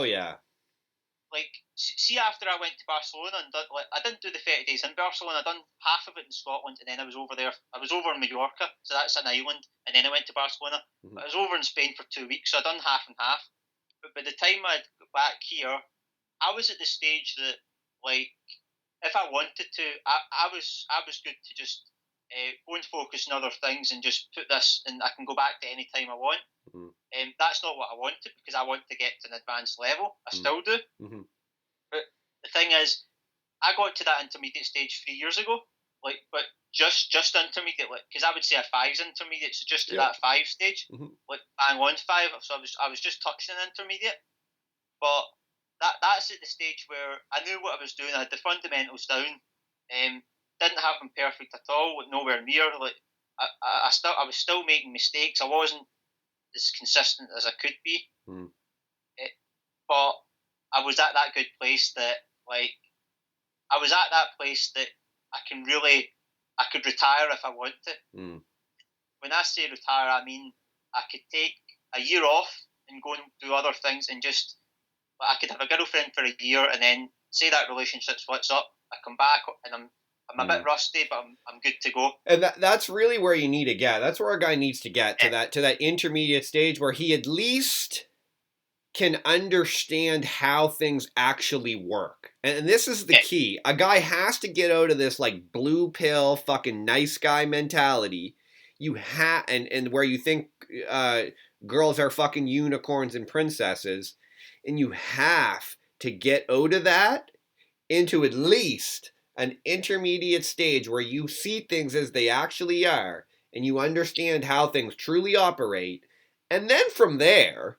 like see after I went to Barcelona and I didn't do the 30 days in Barcelona. I done half of it in Scotland, and then I was over there. I was over in Mallorca, so that's an island, and then I went to Barcelona. Mm-hmm. But I was over in Spain for 2 weeks, so I done half and half. But by the time I got back here, I was at the stage that like if I wanted to, I was good to just go and focus on other things and just put this, and I can go back to any time I want. Mm-hmm. That's not what I wanted because I want to get to an advanced level. I still do. Mm-hmm. But the thing is, I got to that intermediate stage 3 years ago. Like, but just intermediate, like, because I would say a 5's intermediate, so just to that 5 stage, like bang on 5. So I was just touching an intermediate. But that's at the stage where I knew what I was doing. I had the fundamentals down. Didn't have them perfect at all. Like nowhere near. Like I was still making mistakes. I wasn't as consistent as I could be. But I was at that good place that like I was at that place that I could retire if I want to. When I say retire, I mean I could take a year off and go and do other things and just I could have a girlfriend for a year and then say that relationship splits up. I come back and I'm a bit rusty, but I'm good to go. And that's really where you need to get. That's where a guy needs to get to that intermediate stage where he at least can understand how things actually work. And this is the key. A guy has to get out of this like blue pill fucking nice guy mentality. You have and where you think girls are fucking unicorns and princesses, and you have to get out of that into at least an intermediate stage where you see things as they actually are and you understand how things truly operate. And then from there,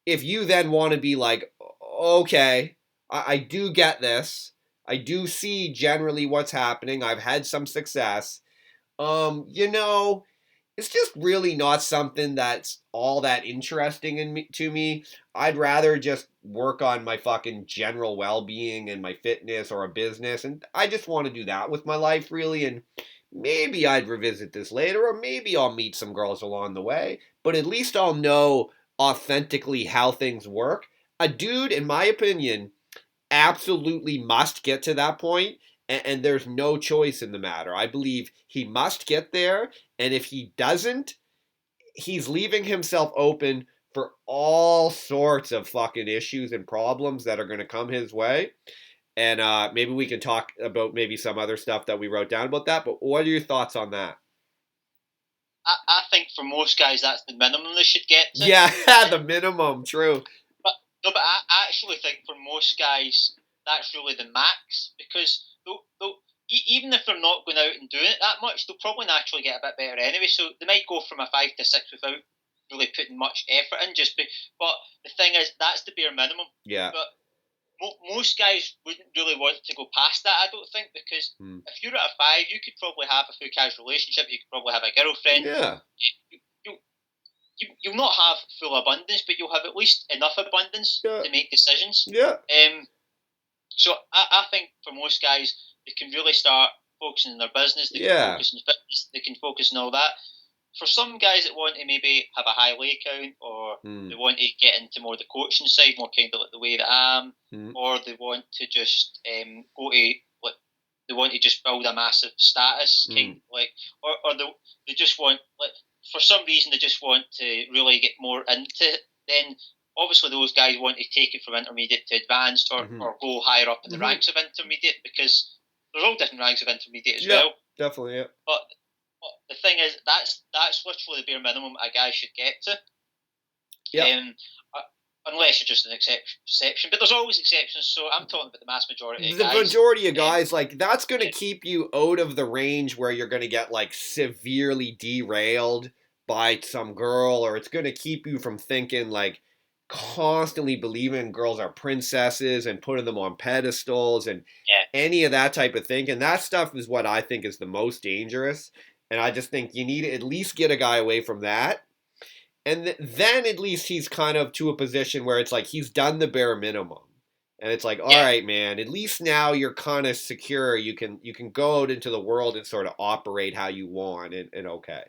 if you then want to be like, okay, I do get this. I do see generally what's happening. I've had some success. You know, it's just really not something that's all that interesting to me. I'd rather just work on my fucking general well-being and my fitness or a business, and I just want to do that with my life, really. And maybe I'd revisit this later, or maybe I'll meet some girls along the way, but at least I'll know authentically how things work. A dude, in my opinion, absolutely must get to that point, and there's no choice in the matter. I believe he must get there, and if he doesn't, he's leaving himself open for all sorts of fucking issues and problems that are going to come his way. And maybe we can talk about maybe some other stuff that we wrote down about that. But what are your thoughts on that? I think for most guys, that's the minimum they should get to. Yeah, the minimum, true. But no, but I actually think for most guys, that's really the max, because even if they're not going out and doing it that much, they'll probably naturally get a bit better anyway. So they might go from a 5 to 6 without really putting much effort in. But the thing is, that's the bare minimum. Yeah. But most guys wouldn't really want to go past that, I don't think, because if you're at a 5, you could probably have a full casual relationship, you could probably have a girlfriend. Yeah. You'll not have full abundance, but you'll have at least enough abundance to make decisions. Yeah. So I think for most guys, they can really start focusing on their business, they can focus on fitness, they can focus on all that. For some guys that want to maybe have a high leg count, or they want to get into more the coaching side, more kind of like the way that I am, or they want to just go to, like, they want to just build a massive status, kind of like, or they just want, like, for some reason they just want to really get more into it, then obviously those guys want to take it from intermediate to advanced, or go higher up in the ranks of intermediate, because there's all different ranks of intermediate as well. Definitely, yeah. But the thing is, that's literally the bare minimum a guy should get to. Yeah. Unless you're just an exception. But there's always exceptions, so I'm talking about the mass majority of guys. The majority of guys, like, that's going to yeah. keep you out of the range where you're going to get, like, severely derailed by some girl, or it's going to keep you from thinking, like, constantly believing girls are princesses and putting them on pedestals and any of that type of thing. And that stuff is what I think is the most dangerous. And I just think you need to at least get a guy away from that. And then at least he's kind of to a position where it's like he's done the bare minimum. And it's like, all right, man, at least now you're kind of secure. You can go out into the world and sort of operate how you want, and okay.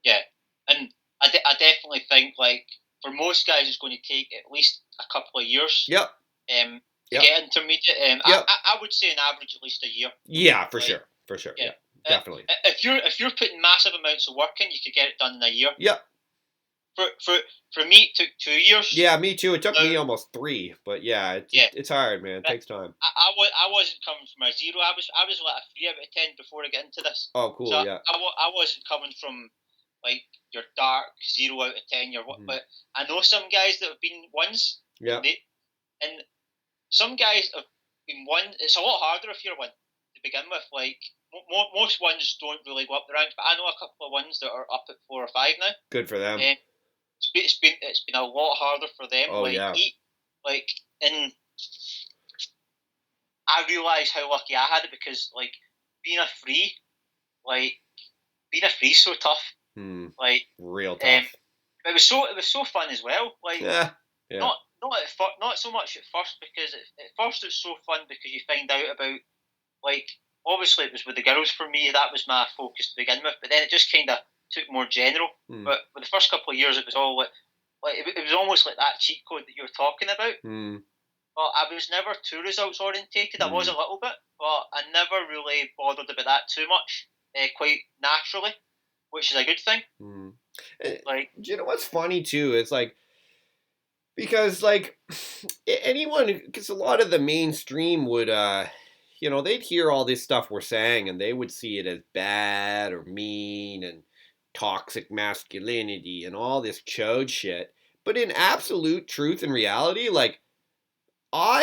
Yeah. And I definitely think, like, for most guys, it's going to take at least a couple of years. Yep. To get intermediate. I would say an average at least a year. Yeah, for sure. For sure. Yeah. Definitely. If you're putting massive amounts of work in, you could get it done in a year. Yep. For me, it took 2 years. Yeah, me too. It took me almost 3, but it's hard, man. It takes time. I wasn't coming from a 0. I was like a 3 out of 10 before I got into this. Oh, cool. So yeah. I wasn't coming from, like, your dark 0 out of 10. But I know some guys that have been 1s. Yeah. And some guys have been 1. It's a lot harder if you're 1 to begin with. Like, most 1s don't really go up the ranks, but I know a couple of 1s that are up at 4 or 5 now. Good for them. It's been a lot harder for them. Oh, yeah. And I realise how lucky I had it, because, like, being a 3 is so tough. Like, real tough. It was so fun as well. Like, not so much at first, because at first it's so fun because you find out about, like, obviously it was with the girls for me, that was my focus to begin with, but then it just kind of took more general. But for the first couple of years, it was all like it was almost like that cheat code that you were talking about. But I was never too results orientated. I was a little bit, but I never really bothered about that too much, quite naturally, which is a good thing. Like, you know what's funny too? It's like, because, like, anyone, because a lot of the mainstream would they'd hear all this stuff we're saying and they would see it as bad or mean and toxic masculinity and all this chode shit. But in absolute truth and reality, like,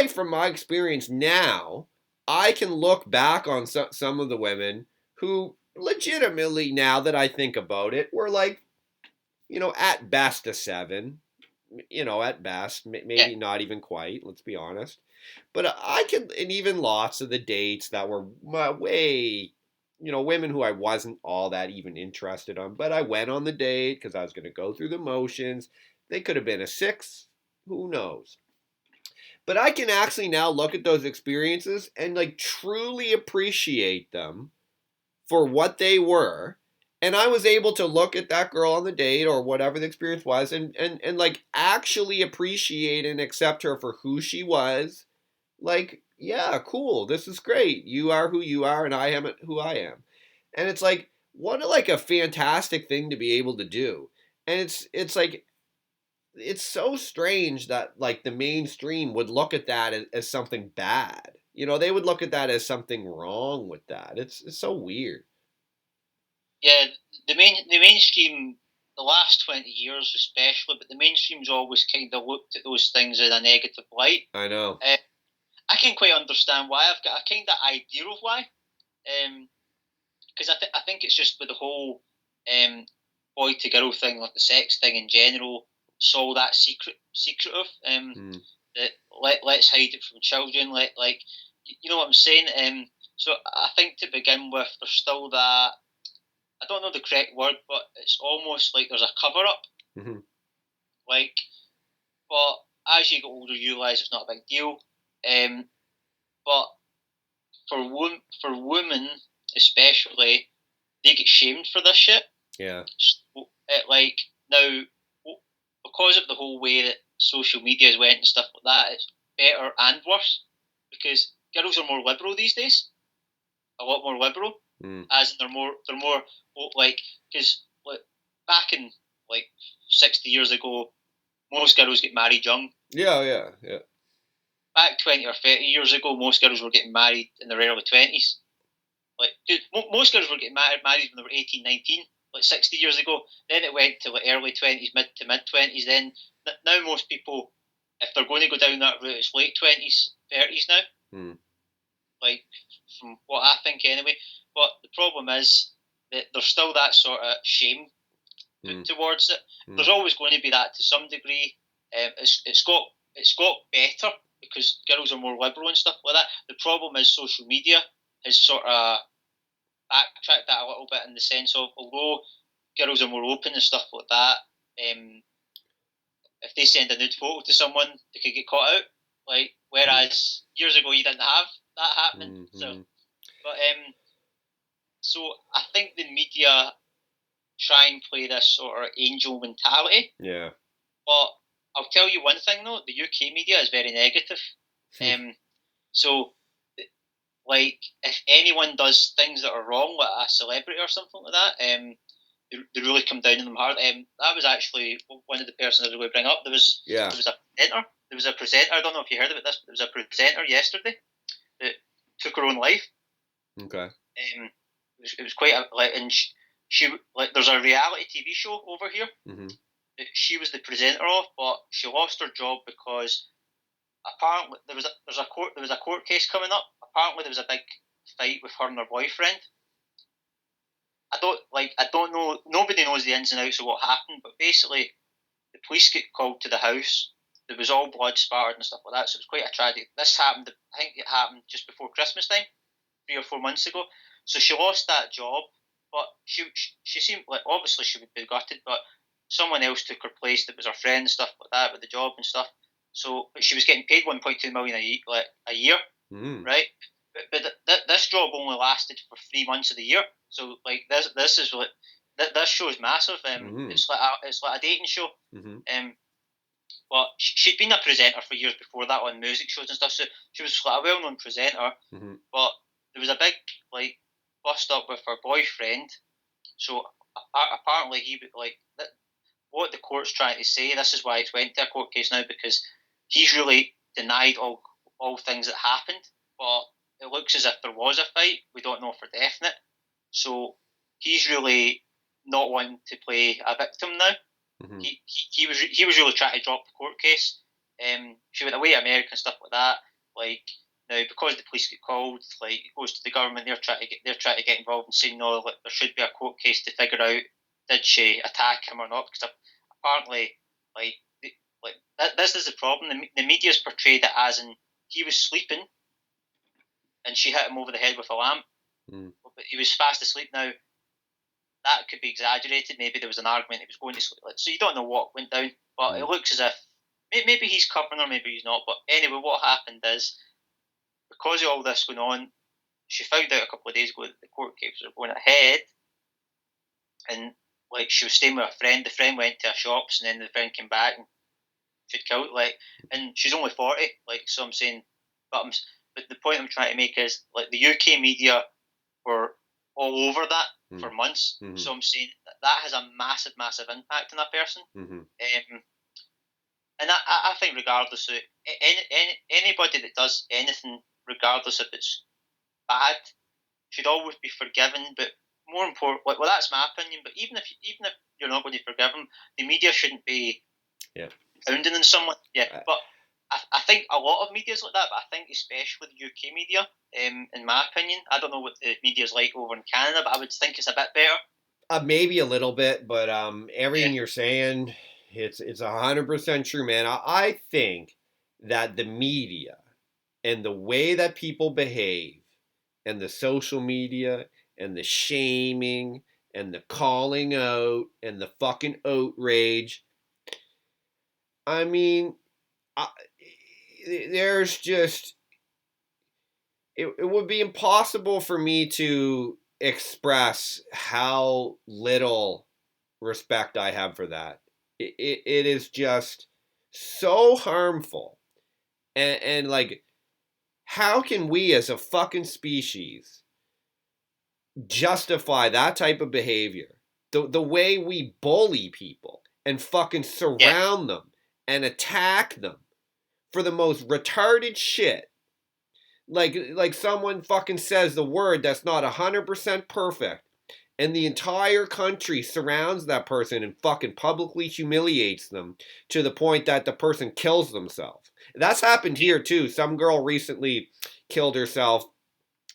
from my experience now, I can look back on some of the women who legitimately, now that I think about it, were like, at best a 7, at best, maybe not even quite, let's be honest. But and even lots of the dates that were way women who I wasn't all that even interested on, but I went on the date because I was going to go through the motions. They could have been a 6, who knows? But I can actually now look at those experiences and like truly appreciate them for what they were. And I was able to look at that girl on the date or whatever the experience was and like actually appreciate and accept her for who she was. Like, yeah, cool. This is great. You are who you are and I am who I am. And it's like what like a fantastic thing to be able to do. And it's like it's so strange that like the mainstream would look at that as something bad. They would look at that as something wrong with that. It's so weird. Yeah, the mainstream, the last 20 years especially, but the mainstream's always kind of looked at those things in a negative light. I know. I can quite understand why. I've got a kind of idea of why, because I think it's just with the whole boy to girl thing, like the sex thing in general. It's all that secretive. That let's hide it from children. Like you know what I'm saying. So I think to begin with, there's still that. I don't know the correct word, but it's almost like there's a cover up. Mm-hmm. Like, but as you get older, you realise it's not a big deal. But for women especially, they get shamed for this shit. Yeah. Like now, because of the whole way that social media has went and stuff like that, it's better and worse because girls are more liberal these days. A lot more liberal, as they're more like because like back in like 60 years ago, most girls get married young. Yeah. Back 20 or 30 years ago, most girls were getting married in their early 20s. Like most girls were getting married when they were 18, 19. Like 60 years ago, then it went to like early 20s, mid 20s. Then now most people, if they're going to go down that route, it's late 20s, 30s now. Like from what I think anyway. But the problem is that there's still that sort of shame towards it. There's always going to be that to some degree. It's got better because girls are more liberal and stuff like that. The problem is social media has sort of backtracked that a little bit in the sense of although girls are more open and stuff like that, if they send a nude photo to someone, they could get caught out. Like whereas years ago you didn't have that happening. So I think the media try and play this sort of angel mentality. Yeah. But I'll tell you one thing though, the UK media is very negative. So like if anyone does things that are wrong, like a celebrity or something like that, they really come down on them hard. That was actually one of the persons I was going to bring up. There was a presenter. There was a presenter. I don't know if you heard about this, but there was a presenter yesterday that took her own life. Okay. It was quite and she like there's a reality TV show over here that she was the presenter of, but she lost her job because apparently there was a court case coming up. Apparently there was a big fight with her and her boyfriend. I don't know. Nobody knows the ins and outs of what happened, but basically the police get called to the house. There was all blood spattered and stuff like that, so it was quite a tragedy. This happened. I think it happened just before Christmas time, 3 or 4 months ago. So she lost that job, but she seemed like obviously she would be gutted, but someone else took her place that was her friend and stuff like that with the job and stuff. So, but she was getting paid 1.2 million a year, right? But this job only lasted for 3 months of the year. So like this is what this show is massive. It's like a dating show. But she'd been a presenter for years before that on music shows and stuff. So she was like a well-known presenter. But there was a big like bust up with her boyfriend. So apparently he like that. What the court's trying to say, this is why it's went to a court case now, because he's really denied all things that happened, but it looks as if there was a fight. We don't know for definite. So he's really not wanting to play a victim now. He was really trying to drop the court case. She went away to America and stuff like that. Like now, because the police get called, like it goes to the government. They're trying to get involved and saying no, like, there should be a court case to figure out did she attack him or not? Because apparently, this is the problem. The media's portrayed it as in he was sleeping and she hit him over the head with a lamp. but he was fast asleep. Now that could be exaggerated. Maybe there was an argument. He was going to sleep, so you don't know what went down. But it looks as if maybe he's covering her, maybe he's not. But anyway, what happened is, because of all this going on, she found out a couple of days ago that the court cases were going ahead, and like she was staying with a friend. The friend went to her shops, and then the friend came back and she'd killed. And she's only 40. So I'm saying, but the point I'm trying to make is, like, the UK media were all over that for months. Mm-hmm. So I'm saying that has a massive, massive impact on that person. Mm-hmm. And I think, regardless of anybody that does anything, regardless if it's bad, should always be forgiven. But more important, well, that's my opinion. But even if you're not going to forgive them, the media shouldn't be pounding on someone. Yeah, but I think a lot of media is like that. But I think especially the UK media, in my opinion, I don't know what the media is like over in Canada, but I would think it's a bit better. Maybe a little bit, but everything you're saying, it's 100% true, man. I think that the media and the way that people behave, and the social media, and the shaming, and the calling out, and the fucking outrage. I mean, there's just... It would be impossible for me to express how little respect I have for that. It is just so harmful. And like, how can we as a fucking species justify that type of behavior? The way we bully people and fucking surround them and attack them for the most retarded shit. Like someone fucking says the word that's not 100% perfect, and the entire country surrounds that person and fucking publicly humiliates them to the point that the person kills themselves. That's happened here too. Some girl recently killed herself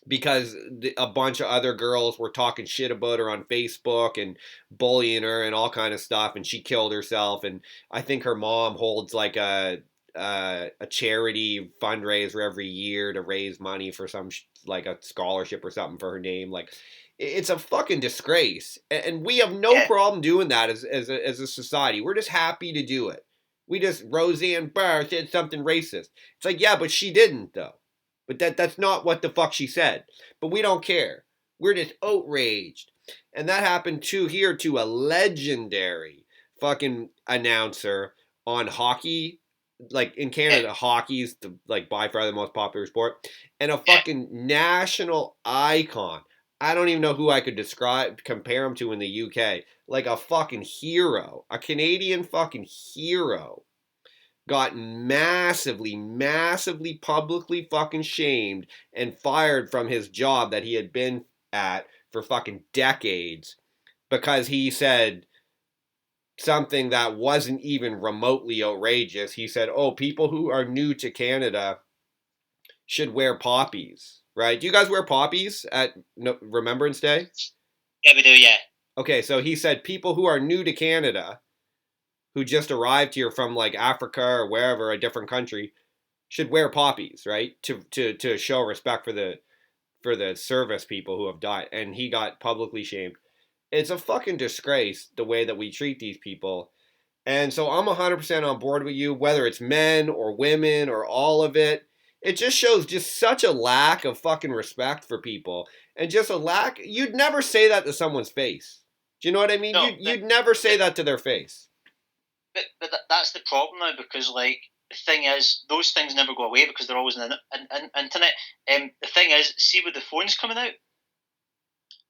because a bunch of other girls were talking shit about her on Facebook and bullying her and all kind of stuff, and she killed herself. And I think her mom holds like a charity fundraiser every year to raise money for some like a scholarship or something for her name. Like, it's a fucking disgrace, and we have no problem doing that as a society. We're just happy to do it. We just... Roseanne Barr said something racist. It's like, yeah, but she didn't though. But that's not what the fuck she said. But we don't care. We're just outraged. And that happened too here to a legendary fucking announcer on hockey. Like, in Canada, hockey's like by far the most popular sport. And a fucking national icon. I don't even know who I could compare him to in the UK. Like a fucking hero. A Canadian fucking hero. Got massively, massively publicly fucking shamed and fired from his job that he had been at for fucking decades because he said something that wasn't even remotely outrageous. He said, oh, people who are new to Canada should wear poppies, right? Do you guys wear poppies at Remembrance Day? Yeah, we do, yeah. Okay, so he said people who are new to Canada, who just arrived here from like Africa or wherever, a different country, should wear poppies, right? To show respect for the service people who have died. And he got publicly shamed. It's a fucking disgrace the way that we treat these people. And so I'm 100% on board with you, whether it's men or women or all of it. It just shows just such a lack of fucking respect for people. And just a lack... You'd never say that to someone's face. Do you know what I mean? No, you'd never say that to their face. But that's the problem now, because like the thing is, those things never go away because they're always on the internet. The thing is, see, with the phones coming out,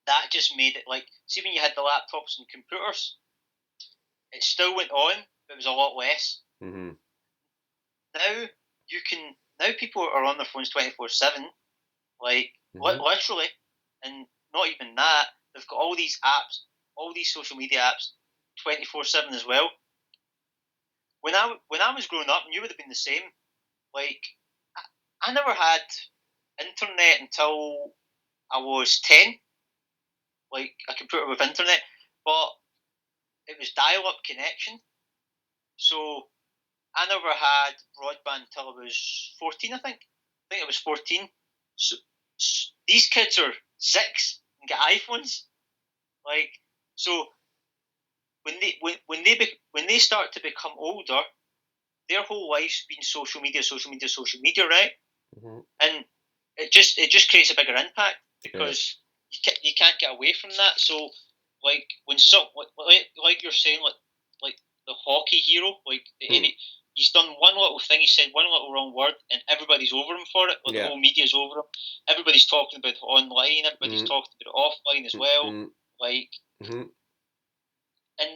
that just made it like, see, when you had the laptops and computers, it still went on, but it was a lot less. Mm-hmm. Now people are on their phones 24/7, like literally, and not even that. They've got all these apps, all these social media apps, 24/7 as well. When I was growing up, and you would have been the same. Like, I never had internet until I was 10. Like a computer with internet, but it was dial-up connection. So I never had broadband until I was 14. I think it was 14. So these kids are 6 and get iPhones. Like, so when they start to become older, their whole life's been social media, right? Mm-hmm. And it just creates a bigger impact because you can't get away from that. So like when like you're saying, like the hockey hero, like he's done one little thing, he said one little wrong word, and everybody's over him for it. Like the whole media's over him. Everybody's talking about it online. Everybody's talking about it offline as well. Like, and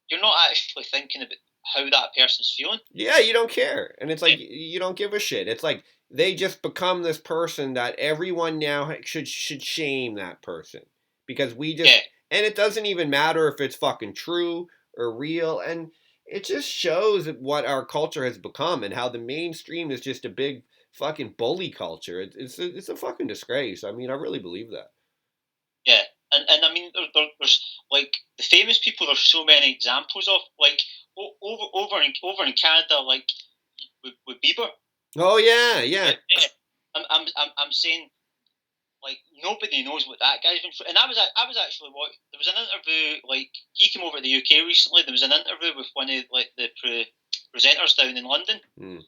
you're not actually thinking about how that person's feeling. Yeah, you don't care. And it's like, you don't give a shit. It's like, they just become this person that everyone now should shame that person. Because we just, and it doesn't even matter if it's fucking true or real. And it just shows what our culture has become and how the mainstream is just a big fucking bully culture. It's a fucking disgrace. I mean, I really believe that. Yeah. And I mean, there's like the famous people. There's so many examples of like over in Canada, like with Bieber. Oh yeah. I'm saying like nobody knows what that guy's been through. And I was actually there was an interview, like he came over to the UK recently. There was an interview with one of like the presenters down in London, and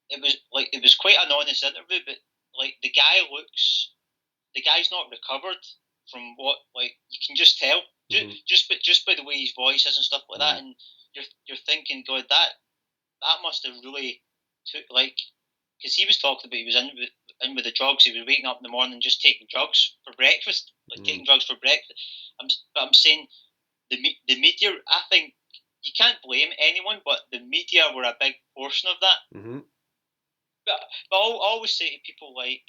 it was quite an honest interview. But like the guy's not recovered from what, like you can just tell just by the way his voice is and stuff like that, and you're thinking, God, that must have really took, like, because he was talking about he was in with the drugs. He was waking up in the morning just taking drugs for breakfast, taking drugs for breakfast. I'm saying the media. I think you can't blame anyone, but the media were a big portion of that. But I'll always say to people, like,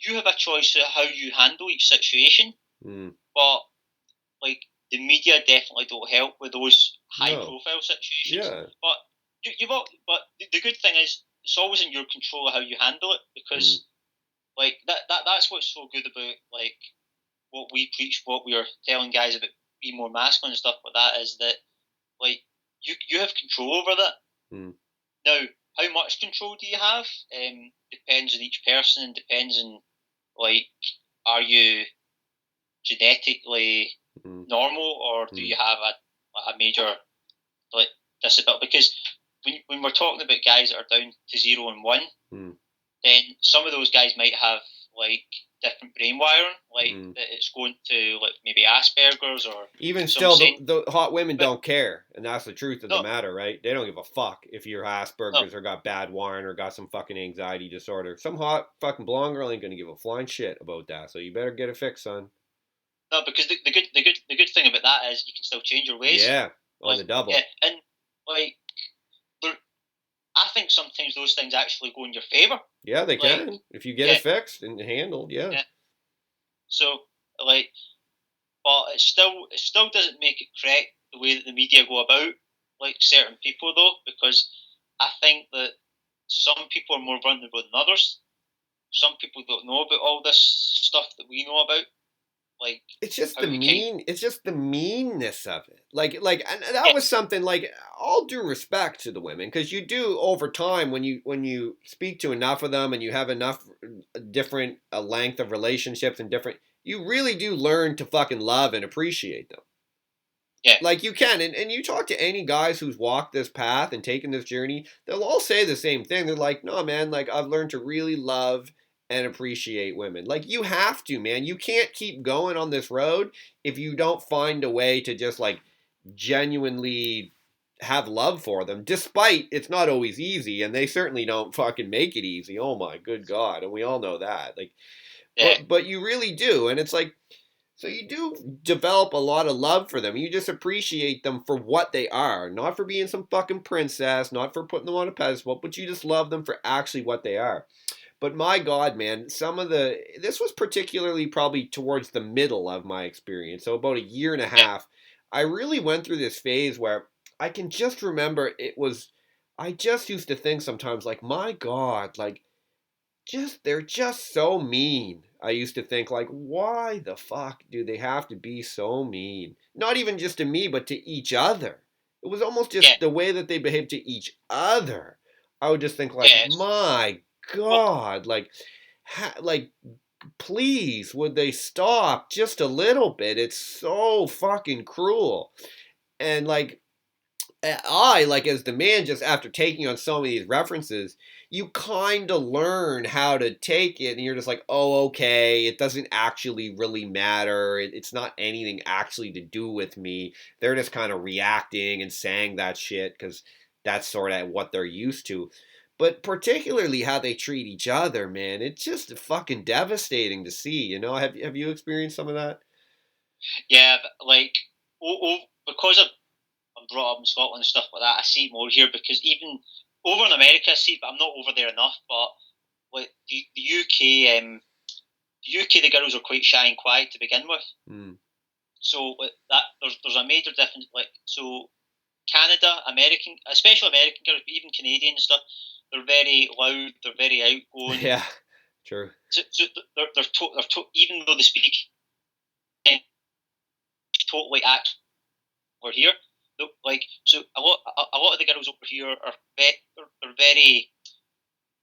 you have a choice of how you handle each situation, but like the media definitely don't help with those high profile situations. Yeah. But but the good thing is it's always in your control of how you handle it, because like that's what's so good about like what we preach, what we are telling guys about being more masculine and stuff like that, is that like you have control over that. Now, how much control do you have? Depends on each person, and depends on, like, are you genetically normal, or do you have a major like disability? Because when we're talking about guys that are down to 0 and 1, then some of those guys might have like different brain wiring, like that it's going to like maybe Asperger's, or even still the hot women don't care, and that's the truth of the matter, right? They don't give a fuck if you're Asperger's or got bad wiring or got some fucking anxiety disorder. Some hot fucking blonde girl ain't gonna give a flying shit about that, so you better get it fixed, son. No, because the good thing about that is you can still change your ways. Yeah, on the double. Yeah, and like I think sometimes those things actually go in your favor. Yeah, they can if you get it fixed and handled. Yeah. So like, but it still doesn't make it correct the way that the media go about like certain people, though, because I think that some people are more vulnerable than others. Some people don't know about all this stuff that we know about. Like, it's just the meanness of it. Like, and that was something, like, all due respect to the women, because you do over time when you speak to enough of them and you have enough different length of relationships and different, you really do learn to fucking love and appreciate them. Yeah. Like you can, and you talk to any guys who's walked this path and taken this journey, they'll all say the same thing. They're like, no, man, like I've learned to really love and appreciate women. Like you have to, man. You can't keep going on this road if you don't find a way to just like genuinely have love for them, despite it's not always easy, and they certainly don't fucking make it easy. Oh my good God. And we all know that. Like, but you really do. And it's like, so you do develop a lot of love for them. You just appreciate them for what they are. Not for being some fucking princess, not for putting them on a pedestal, but you just love them for actually what they are. But my God, man, this was particularly probably towards the middle of my experience. So about a year and a half, I really went through this phase where I can just remember I just used to think sometimes like, my God, like, they're just so mean. I used to think like, why the fuck do they have to be so mean? Not even just to me, but to each other. It was almost just the way that they behaved to each other. I would just think like, my God, like please, would they stop just a little bit? It's so fucking cruel. And like, like as the man, just after taking on so many of these references, you kind of learn how to take it, and you're just like, oh, okay, it doesn't actually really matter. It's not anything actually to do with me. They're just kind of reacting and saying that shit because that's sort of what they're used to. But particularly how they treat each other, man, it's just fucking devastating to see. You know, have you experienced some of that? Yeah, but like, because I'm brought up in Scotland and stuff like that, I see it more here because even over in America, I see it, but I'm not over there enough. But like the UK, the girls are quite shy and quiet to begin with. Mm. So like, that there's a major difference. Like so, Canada, American, especially American girls, but even Canadian stuff, they're very loud, they're very outgoing. Yeah, true. So even though they speak totally act over here, like so a lot of the girls over here are they're very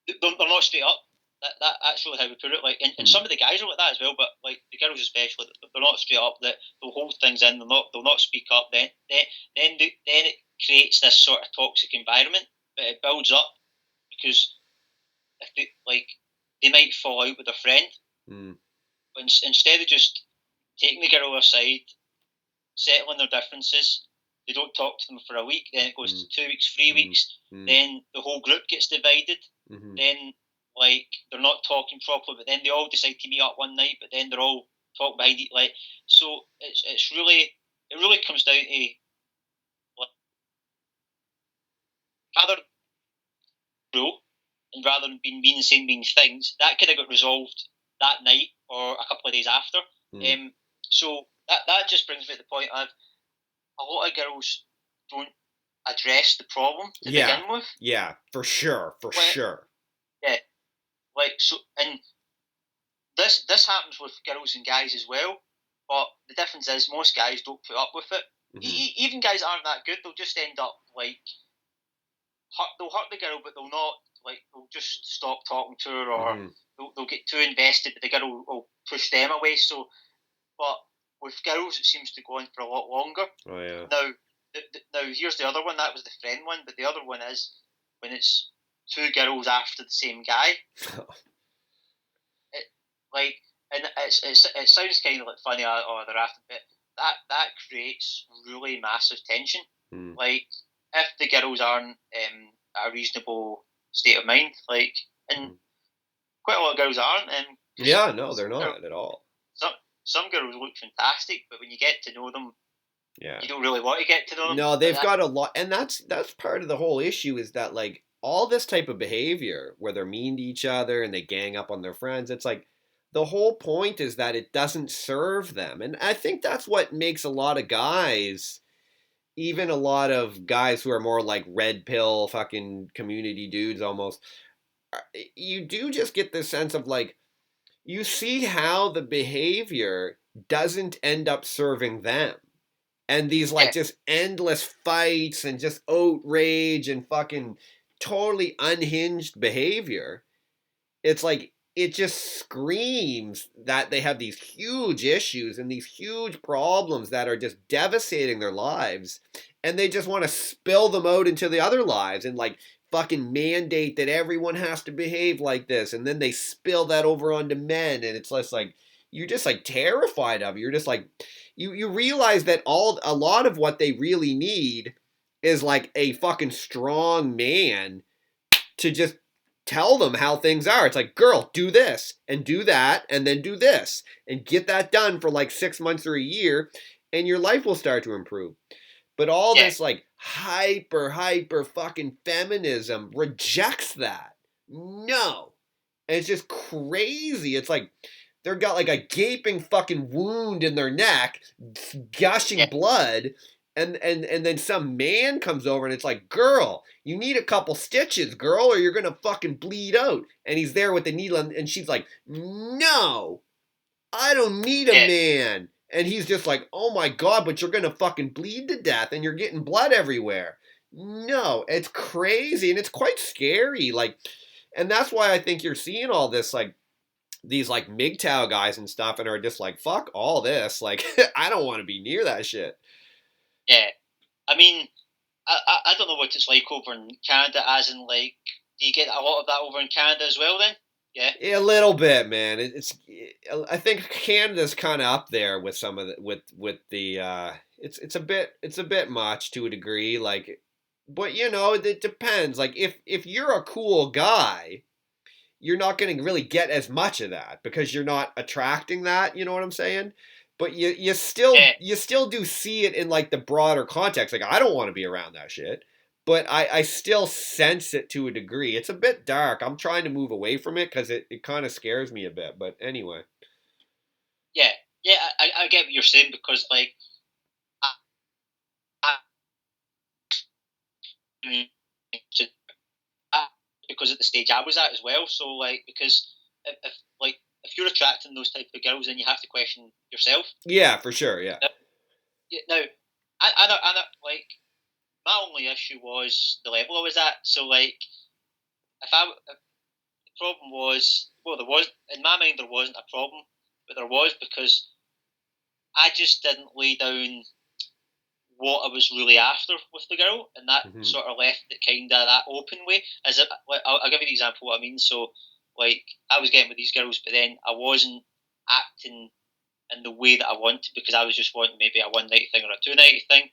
they're not straight up. That's really how we put it. Like, and some of the guys are like that as well. But like the girls especially, they're not straight up. That they'll hold things in. They'll not speak up. Then it creates this sort of toxic environment. But it builds up because if they might fall out with a friend. Mm. Instead of just taking the girl aside, settling their differences, they don't talk to them for a week. Then it goes to 2 weeks, 3 weeks. Then the whole group gets divided. Then like they're not talking properly, but then they all decide to meet up one night. But then they're all talk behind it. Like so, it really comes down to like, rather rule and rather than being mean and saying mean things, that could have got resolved that night or a couple of days after. So that just brings me to the point of a lot of girls don't address the problem to begin with. Yeah, for sure, sure. Yeah, like so, and this happens with girls and guys as well. But the difference is most guys don't put up with it. Even guys aren't that good. They'll just end up like they'll hurt the girl, but they'll not like they'll just stop talking to her, or they'll get too invested, but the girl will push them away. So, but with girls, it seems to go on for a lot longer. Oh yeah. Now here's the other one. That was the friend one, but the other one is when it's two girls after the same guy. It sounds kind of like funny, or they're after, but that creates really massive tension. Like if the girls aren't at a reasonable state of mind, like, and quite a lot of girls aren't. Yeah, no, they're not at all. Some girls look fantastic, but when you get to know them, yeah, you don't really want to get to know them. No, they've got a lot, and that's part of the whole issue is that like all this type of behavior where they're mean to each other and they gang up on their friends, it's like the whole point is that it doesn't serve them. And I think that's what makes a lot of guys, even a lot of guys who are more like red pill fucking community dudes almost, you do just get this sense of like, you see how the behavior doesn't end up serving them. And these like just endless fights and just outrage and fucking totally unhinged behavior. It's like, it just screams that they have these huge issues and these huge problems that are just devastating their lives. And they just want to spill them out into the other lives and like fucking mandate that everyone has to behave like this. And then they spill that over onto men. And it's just like, you're just like terrified of it. You're just like, you realize that a lot of what they really need is like a fucking strong man to just tell them how things are. It's like, girl, do this and do that and then do this and get that done for like 6 months or a year and your life will start to improve. But all this like hyper fucking feminism rejects that. No. And it's just crazy. It's like they've got like a gaping fucking wound in their neck, gushing blood. And then some man comes over and it's like, girl, you need a couple stitches, girl, or you're going to fucking bleed out. And he's there with the needle and she's like, no, I don't need a man. And he's just like, oh my God, but you're going to fucking bleed to death and you're getting blood everywhere. No, it's crazy and it's quite scary. Like, and that's why I think you're seeing all this, like, these like MGTOW guys and stuff, and are just like, fuck all this. Like, I don't want to be near that shit. Yeah, I mean, I don't know what it's like over in Canada, as in, like, do you get a lot of that over in Canada as well then? Yeah. A little bit, man. I think Canada's kind of up there with some of the with the. It's a bit much to a degree. Like, but it depends. Like, if you're a cool guy, you're not going to really get as much of that because you're not attracting that. You know what I'm saying? But Yeah. you still do see it in like the broader context. Like, I don't want to be around that shit, but I still sense it to a degree. It's a bit dark. I'm trying to move away from it because it kind of scares me a bit. But anyway. Yeah. Yeah, I get what you're saying, because, like, I, because at the stage I was at as well. So, like, because if you're attracting those type of girls, then you have to question yourself. Yeah, for sure. Yeah. Now, I like, my only issue was the level I was at. So, like, if the problem was, well, there was, in my mind, there wasn't a problem, but there was, because I just didn't lay down what I was really after with the girl, and that sort of left it kind of that open way. As I'll give you an example of what I mean. So, like, I was getting with these girls, but then I wasn't acting in the way that I wanted, because I was just wanting maybe a one night thing or a 2 night thing.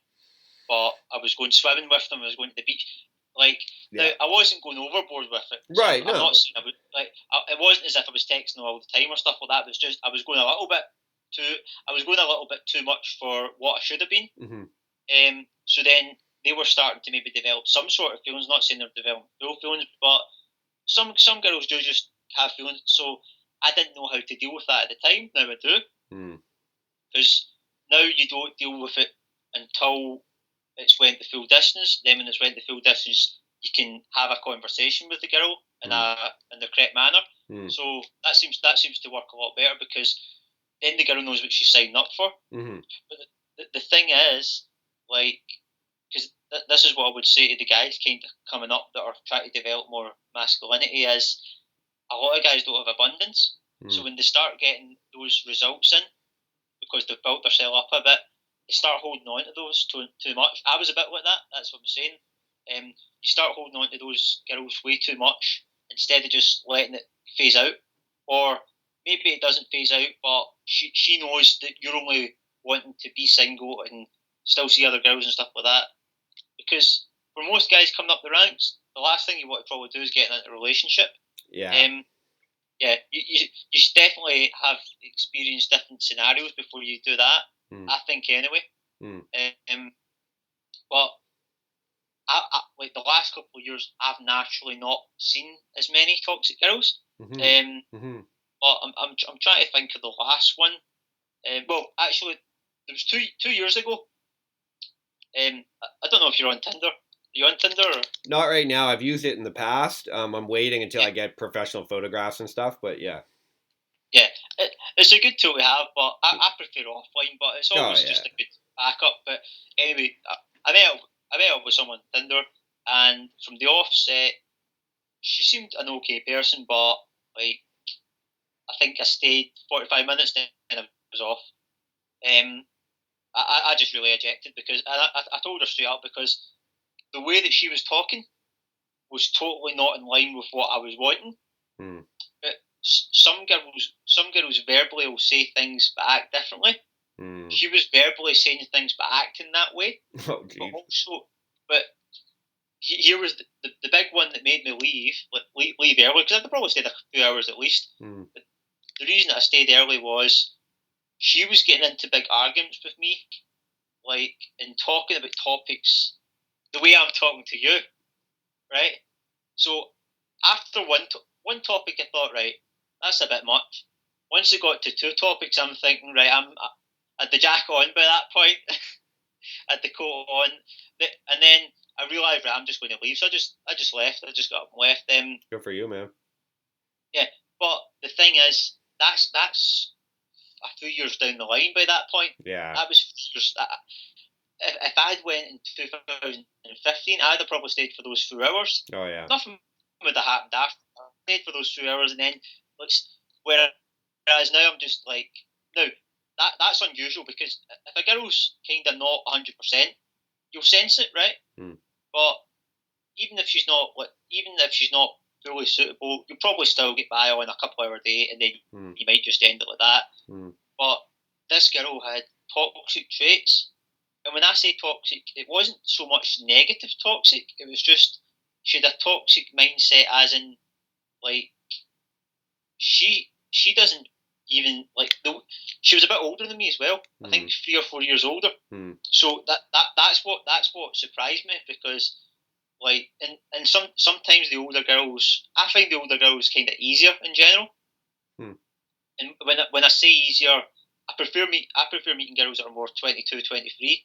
But I was going swimming with them. I was going to the beach. Like, now, I wasn't going overboard with it. So right. I'm not saying it wasn't as if I was texting all the time or stuff like that. It was just I was going a little bit too much for what I should have been. So then they were starting to maybe develop some sort of feelings. Not saying they're developing full feelings, but some girls do just have feelings. So I didn't know how to deal with that at the time. Now I do, because now you don't deal with it until it's went the full distance. Then when it's went the full distance, you can have a conversation with the girl in the correct manner. So that seems to work a lot better, because then the girl knows what she's signing up for. But the thing is, like, because this is what I would say to the guys kind of coming up that are trying to develop more masculinity, is a lot of guys don't have abundance. So when they start getting those results in, because they've built themselves up a bit, they start holding on to those too much. I was a bit like that. That's what I'm saying. You start holding on to those girls way too much instead of just letting it phase out. Or maybe it doesn't phase out, but she knows that you're only wanting to be single and still see other girls and stuff like that. Because for most guys coming up the ranks, the last thing you want to probably do is get into a relationship. Yeah. Yeah, you should definitely have experienced different scenarios before you do that. I think anyway. But like the last couple of years, I've naturally not seen as many toxic girls. But I'm trying to think of the last one. Well, actually, there was 2 years ago. I don't know if you're on Tinder. Are you on Tinder? Or? Not right now. I've used it in the past. I'm waiting until I get professional photographs and stuff. But yeah. Yeah, it's a good tool to have, but I prefer offline. But it's always just a good backup. But anyway, I met up with someone on Tinder, and from the offset, she seemed an okay person, but like I think I stayed 45 minutes, then I was off. I just really ejected, because I told her straight up, because the way that she was talking was totally not in line with what I was wanting. But some girls verbally will say things but act differently. She was verbally saying things but acting that way. Oh, geez. But here was the big one that made me leave early, because I'd probably stayed a few hours at least. But the reason I stayed early was she was getting into big arguments with me, like, and talking about topics the way I'm talking to you, right? So after one topic, I thought, right, that's a bit much. Once I got to 2 topics, I'm thinking, right, I had the jack on by that point, I had the coat on, and then I realised, right, I'm just going to leave. So I just left. I just got up and left. Good for you, man. Yeah, but the thing is, that's a few years down the line by that point. Yeah. That was years. If I'd went in 2015, I'd have probably stayed for those 4 hours. Oh yeah. Nothing would have happened after. I stayed for those 2 hours, and then Whereas now I'm just like, no, that's unusual because if a girl's kind of not 100%, you'll sense it, right? But even if she's not fully suitable, you'll probably still get by on a couple hour date, and then you might just end it like that. But this girl had toxic traits, and when I say toxic, it wasn't so much negative toxic. It was just she had a toxic mindset, as in like she doesn't even like she was a bit older than me as well. I think 3 or 4 years older. So that's what surprised me, because like and sometimes the older girls, I find the older girls kind of easier in general. And when I say easier, I prefer meeting girls that are more 22, 23.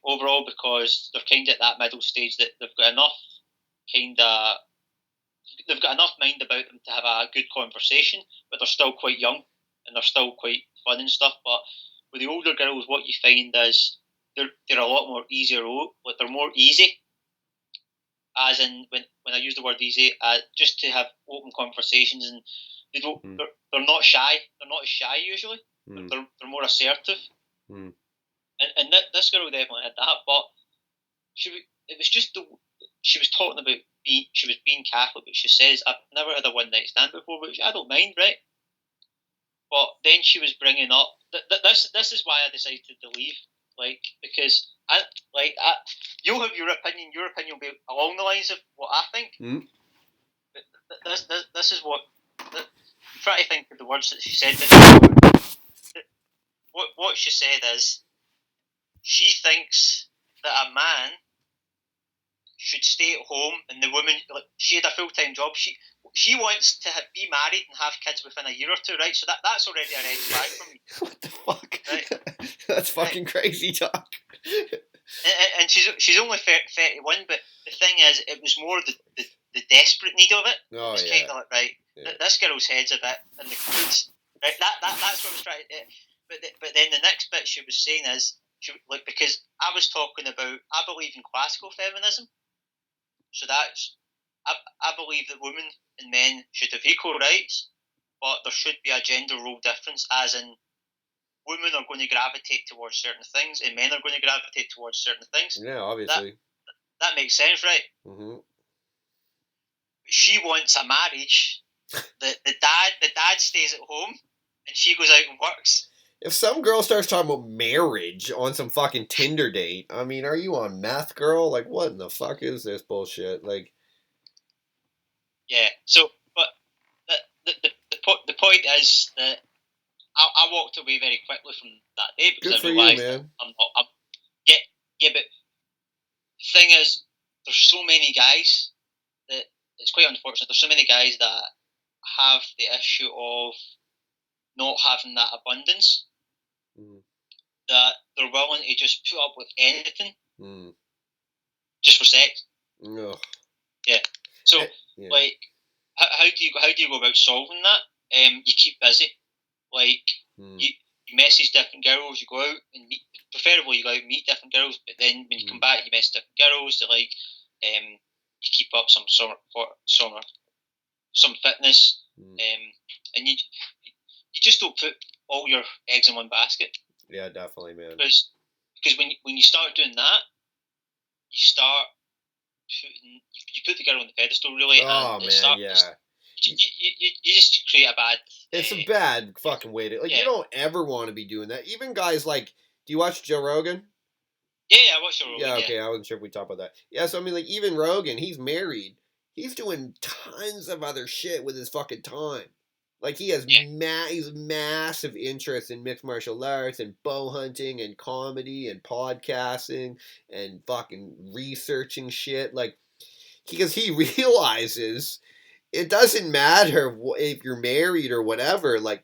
Overall, because they're kind of at that middle stage that they've got enough mind about them to have a good conversation, but they're still quite young and they're still quite fun and stuff. But with the older girls, what you find is they're a lot more easier. Like they're more easy, as in when I use the word easy, just to have open conversations, and they don't. They're not shy. They're not as shy usually. They're more assertive. And this girl definitely had that, but it was just she was talking about she was being Catholic, but she says, I've never had a one night stand before, which I don't mind, right? But then she was bringing up this is why I decided to leave, like, because you'll have your opinion. Your opinion will be along the lines of what I think. But this is what try to think of the words that she said. What she said is, she thinks that a man should stay at home, and the woman, like, she had a full-time job. She wants to be married and have kids within a year or two, right? So that's already a red flag for me. What the fuck? Right? That's fucking crazy talk. And she's only 31, but the thing is, it was more the desperate need of it. Oh, it's kind of like, right, this girl's head's a bit in the clouds. Right? That's what I was trying to. But then the next bit she was saying is, because I was talking about, I believe in classical feminism. So I believe that women and men should have equal rights, but there should be a gender role difference, as in women are going to gravitate towards certain things and men are going to gravitate towards certain things. Yeah, obviously. That makes sense, right? She wants a marriage. The dad stays at home and she goes out and works. If some girl starts talking about marriage on some fucking Tinder date, I mean, are you on meth, girl? Like, what in the fuck is this bullshit? Like, yeah. So, but the point is that I walked away very quickly from that day because I realised that I'm not. Yeah, but the thing is, there's so many guys that it's quite unfortunate. There's so many guys that have the issue of not having that abundance, that they're willing to just put up with anything just for sex. Yeah. So, like, how do you go about solving that? You keep busy. Like, you message different girls. You go out and meet. Preferably, you go out and meet different girls. But then when you come back, you mess different girls. To like, you keep up some fitness, and you just don't put all your eggs in one basket. Yeah, definitely, man. Because when you start doing that, you start putting you put the girl on the pedestal, really. Oh, man, yeah. You just create a bad. It's a bad fucking way to. Like, you don't ever want to be doing that. Even guys like, do you watch Joe Rogan? Yeah, I watch Joe Rogan. Yeah, okay, I wasn't sure if we talked about that. Yeah, so I mean, like, even Rogan, he's married. He's doing tons of other shit with his fucking time. Like, he has he's massive interest in mixed martial arts and bow hunting and comedy and podcasting and fucking researching shit. Like, because he realizes it doesn't matter if you're married or whatever. Like,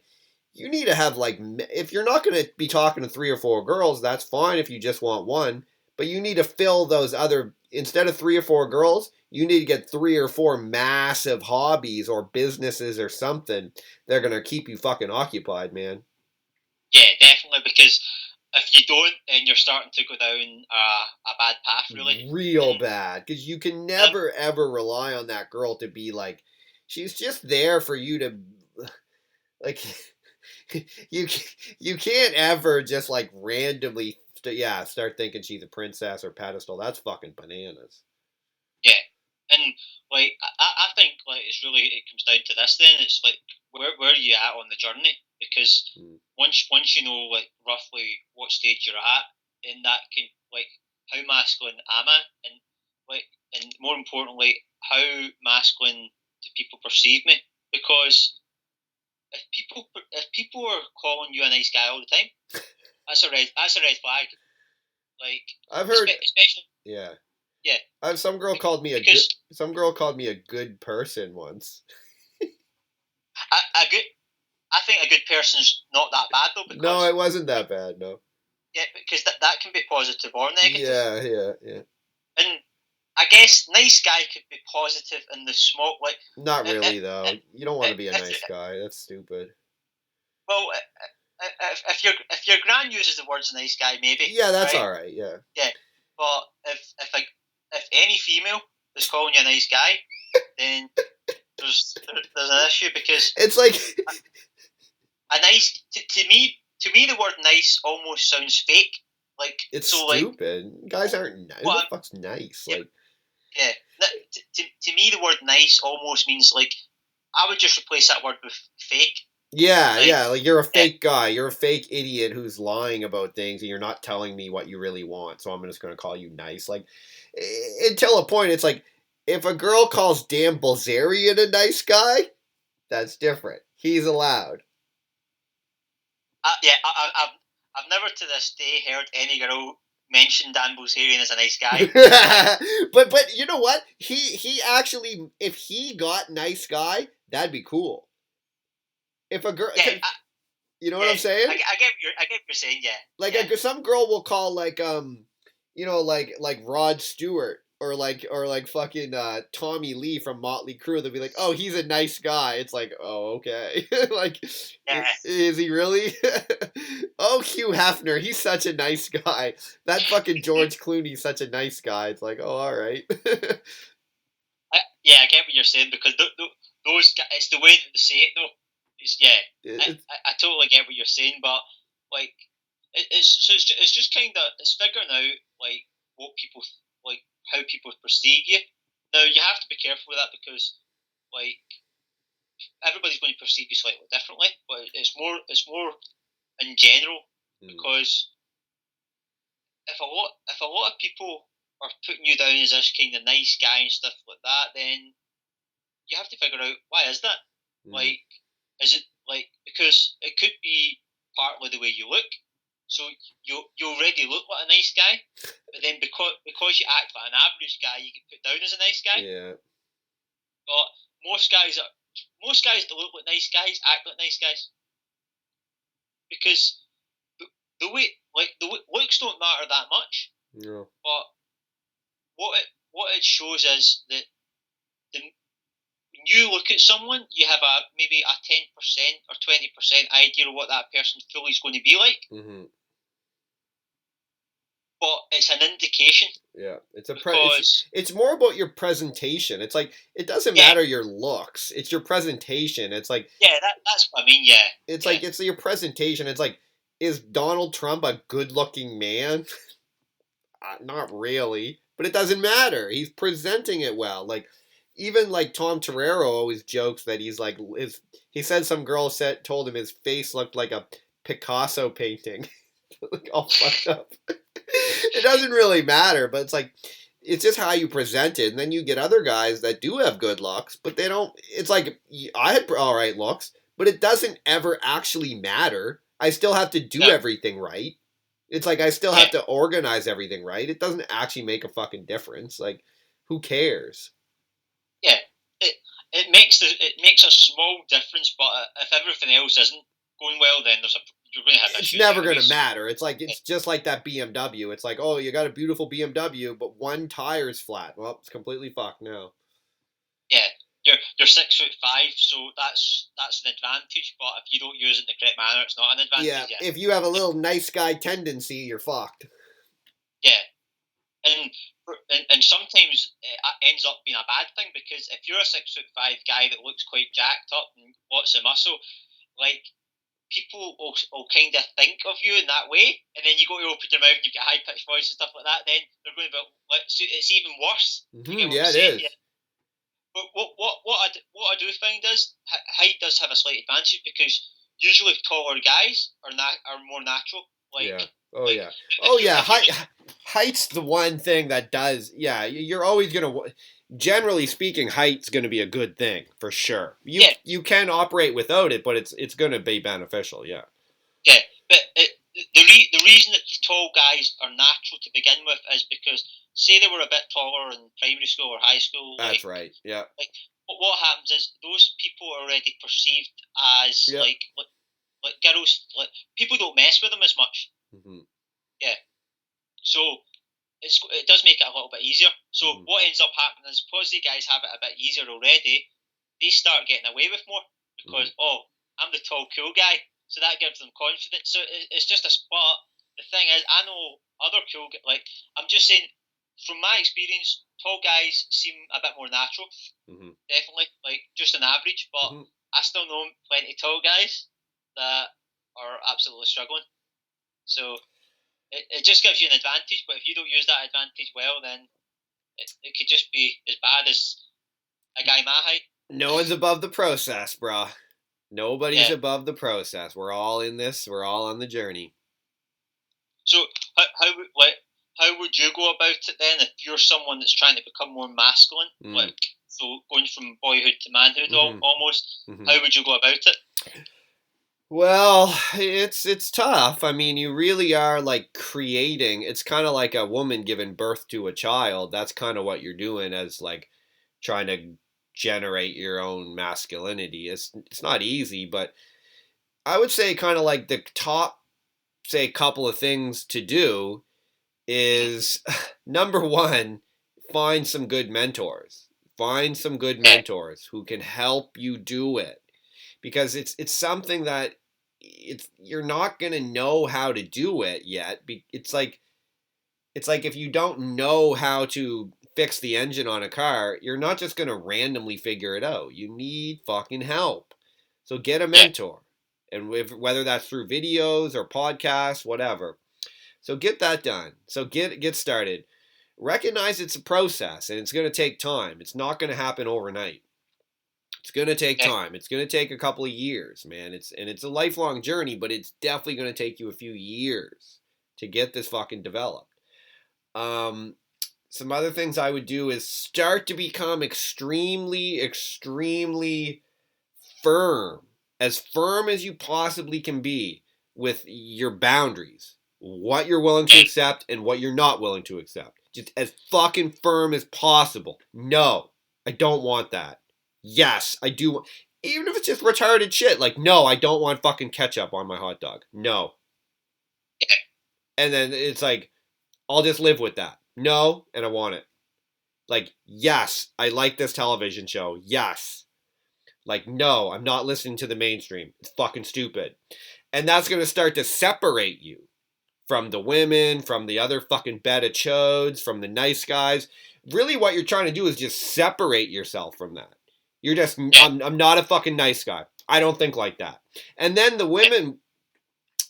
you need to have, like, if you're not going to be talking to 3 or 4 girls, that's fine if you just want one. But you need to fill those other, instead of 3 or 4 girls, you need to get 3 or 4 massive hobbies or businesses or something. They're going to keep you fucking occupied, man. Yeah, definitely, because if you don't, then you're starting to go down a bad path, really. Real bad, because you can never, ever rely on that girl to be like, she's just there for you to, Like you you can't ever just like randomly start thinking she's a princess or pedestal. That's fucking bananas. Yeah, and like I think like it comes down to this. Then it's like where are you at on the journey? Because once you know like roughly what stage you're at, and that can like how masculine am I, and like and more importantly, how masculine do people perceive me? Because if people are calling you a nice guy all the time, that's a red flag. Like I've heard, especially yeah. yeah. Some girl called me a good person once. A good. I think a good person's not that bad though because no, it wasn't that bad. No. yeah, because that can be positive or negative. Yeah. And I guess nice guy could be positive in the small like. Not really though. If, You don't want to be a if, nice guy. That's stupid. well, if your gran uses the words nice guy, maybe yeah, that's right? all right. Yeah. Yeah, but if any female is calling you a nice guy, then there's an issue because it's like a nice to me the word nice almost sounds fake. Like it's so stupid. Guys aren't nice. Who the fuck's nice? Yeah, like yeah. To me the word nice almost means like I would just replace that word with fake. Yeah, like you're a fake guy. You're a fake idiot who's lying about things and you're not telling me what you really want. So I'm just going to call you nice. Like until a point it's like if a girl calls Dan Bilzerian a nice guy, that's different. He's allowed. I've never to this day heard any girl mention Dan Bilzerian as a nice guy. but you know what? He actually, if he got nice guy, that'd be cool. If a girl, you know what I'm saying? I get what you're saying. Yeah. Like some girl will call like like Rod Stewart or like fucking Tommy Lee from Motley Crue. They'll be like, oh, he's a nice guy. It's like, oh, okay. like, is he really? oh, Hugh Hefner, he's such a nice guy. That fucking George Clooney's such a nice guy. It's like, oh, all right. I get what you're saying because those guys, it's the way that they say it though. I totally get what you're saying, but like it's just kind of it's figuring out like what people like how people perceive you. Now you have to be careful with that because like everybody's going to perceive you slightly differently, but it's more in general because if a lot of people are putting you down as this kind of nice guy and stuff like that, then you have to figure out why is that? Like, is it like because it could be partly the way you look. So you already look like a nice guy, but then because you act like an average guy, you get put down as a nice guy. Yeah. But most guys that look like nice guys act like nice guys because the looks don't matter that much. No. But what it shows is that when you look at someone, you have maybe a 10% or 20% idea of what that person fully is going to be like. Mm-hmm. But it's an indication. Yeah, it's more about your presentation. It's like it doesn't matter your looks; it's your presentation. It's like that's what I mean. Yeah, it's like it's your presentation. It's like is Donald Trump a good-looking man? Not really, but it doesn't matter. He's presenting it well. Like even like Tom Torero always jokes that he's like he said some girl told him his face looked like a Picasso painting, like all fucked up. It doesn't really matter, but it's like it's just how you present it. And then you get other guys that do have good looks, but they don't. It's like I had all right looks, but it doesn't ever actually matter. I still have to do everything right. It's like I still have to organize everything right. It doesn't actually make a fucking difference. Like, who cares? Yeah, it makes a small difference, but if everything else isn't going well, then you're going to have issues. It's never going to matter. It's like it's just like that BMW. It's like, oh, you got a beautiful BMW, but one tire's flat. Well, it's completely fucked now. Yeah, you're 6'5", so that's an advantage. But if you don't use it in the correct manner, it's not an advantage. Yeah, if you have a little nice guy tendency, you're fucked. Yeah, and sometimes it ends up being a bad thing because if you're a 6'5" guy that looks quite jacked up and lots of muscle, like people will kind of think of you in that way, and then you go to open your mouth and you've got high pitched voice and stuff like that. Then they're going to be like, it's even worse. You get what Yeah, I'm it saying? is. Yeah. But what I do find is height does have a slight advantage because usually taller guys are more natural. Yeah. Like Oh like yeah. Oh yeah. if you're Height's the one thing that does. Yeah, you're always gonna. Generally speaking, height's gonna be a good thing for sure. yeah You can operate without it, but it's gonna be beneficial. Yeah. yeah, but the reason that the tall guys are natural to begin with is because say they were a bit taller in primary school or high school, That's right. Yeah. like what happens is those people are already perceived as Yep. like girls, like people don't mess with them as much. Mm-hmm. Yeah, so it does make it a little bit easier. So what ends up happening is because the guys have it a bit easier already, they start getting away with more because I'm the tall cool guy, so that gives them confidence. So it's just a spot. The thing is, I know other cool like I'm just saying from my experience, tall guys seem a bit more natural. Definitely, like just an average, but I still know plenty of tall guys that are absolutely struggling. So it just gives you an advantage, but if you don't use that advantage well, then it could just be as bad as a guy my height. No one's above the process, bruh. Nobody's above the process. We're all in this. We're all on the journey. So how would you go about it then if you're someone that's trying to become more masculine, like so going from boyhood to manhood almost? How would you go about it? Well, it's tough. I mean, you really are like creating. It's kind of like a woman giving birth to a child. That's kind of what you're doing as like trying to generate your own masculinity. It's not easy, but I would say kind of like the top say couple of things to do is number one, find some good mentors. Find some good mentors who can help you do it. Because it's something that you're not going to know how to do it yet. It's like if you don't know how to fix the engine on a car, you're not just going to randomly figure it out. You need fucking help. So get a mentor. And whether that's through videos or podcasts, whatever. So get that done. So get started. Recognize it's a process and it's going to take time. It's not going to happen overnight. It's going to take time. It's going to take a couple of years, man. It's a lifelong journey, but it's definitely going to take you a few years to get this fucking developed. Some other things I would do is start to become extremely, extremely firm as you possibly can be with your boundaries, what you're willing to accept and what you're not willing to accept. Just as fucking firm as possible. No, I don't want that. Yes, I do. Even if it's just retarded shit. Like, no, I don't want fucking ketchup on my hot dog. No. And then it's like, I'll just live with that. No, and I want it. Like, yes, I like this television show. Yes. Like, no, I'm not listening to the mainstream. It's fucking stupid. And that's going to start to separate you from the women, from the other fucking beta chodes, from the nice guys. Really what you're trying to do is just separate yourself from that. You're just, I'm not a fucking nice guy. I don't think like that. And then the women,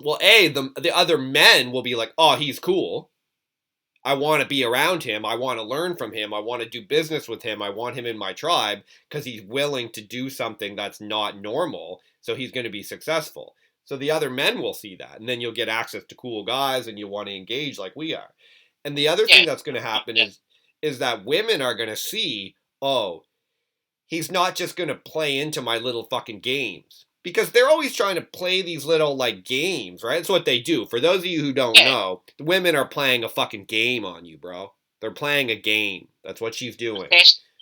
well, the other men will be like, oh, he's cool. I want to be around him. I want to learn from him. I want to do business with him. I want him in my tribe because he's willing to do something that's not normal. So he's going to be successful. So the other men will see that. And then you'll get access to cool guys and you'll want to engage like we are. And the other thing that's going to happen is that women are going to see, oh, he's not just going to play into my little fucking games. Because they're always trying to play these little, like, games, right? That's what they do. For those of you who don't know, the women are playing a fucking game on you, bro. They're playing a game. That's what she's doing.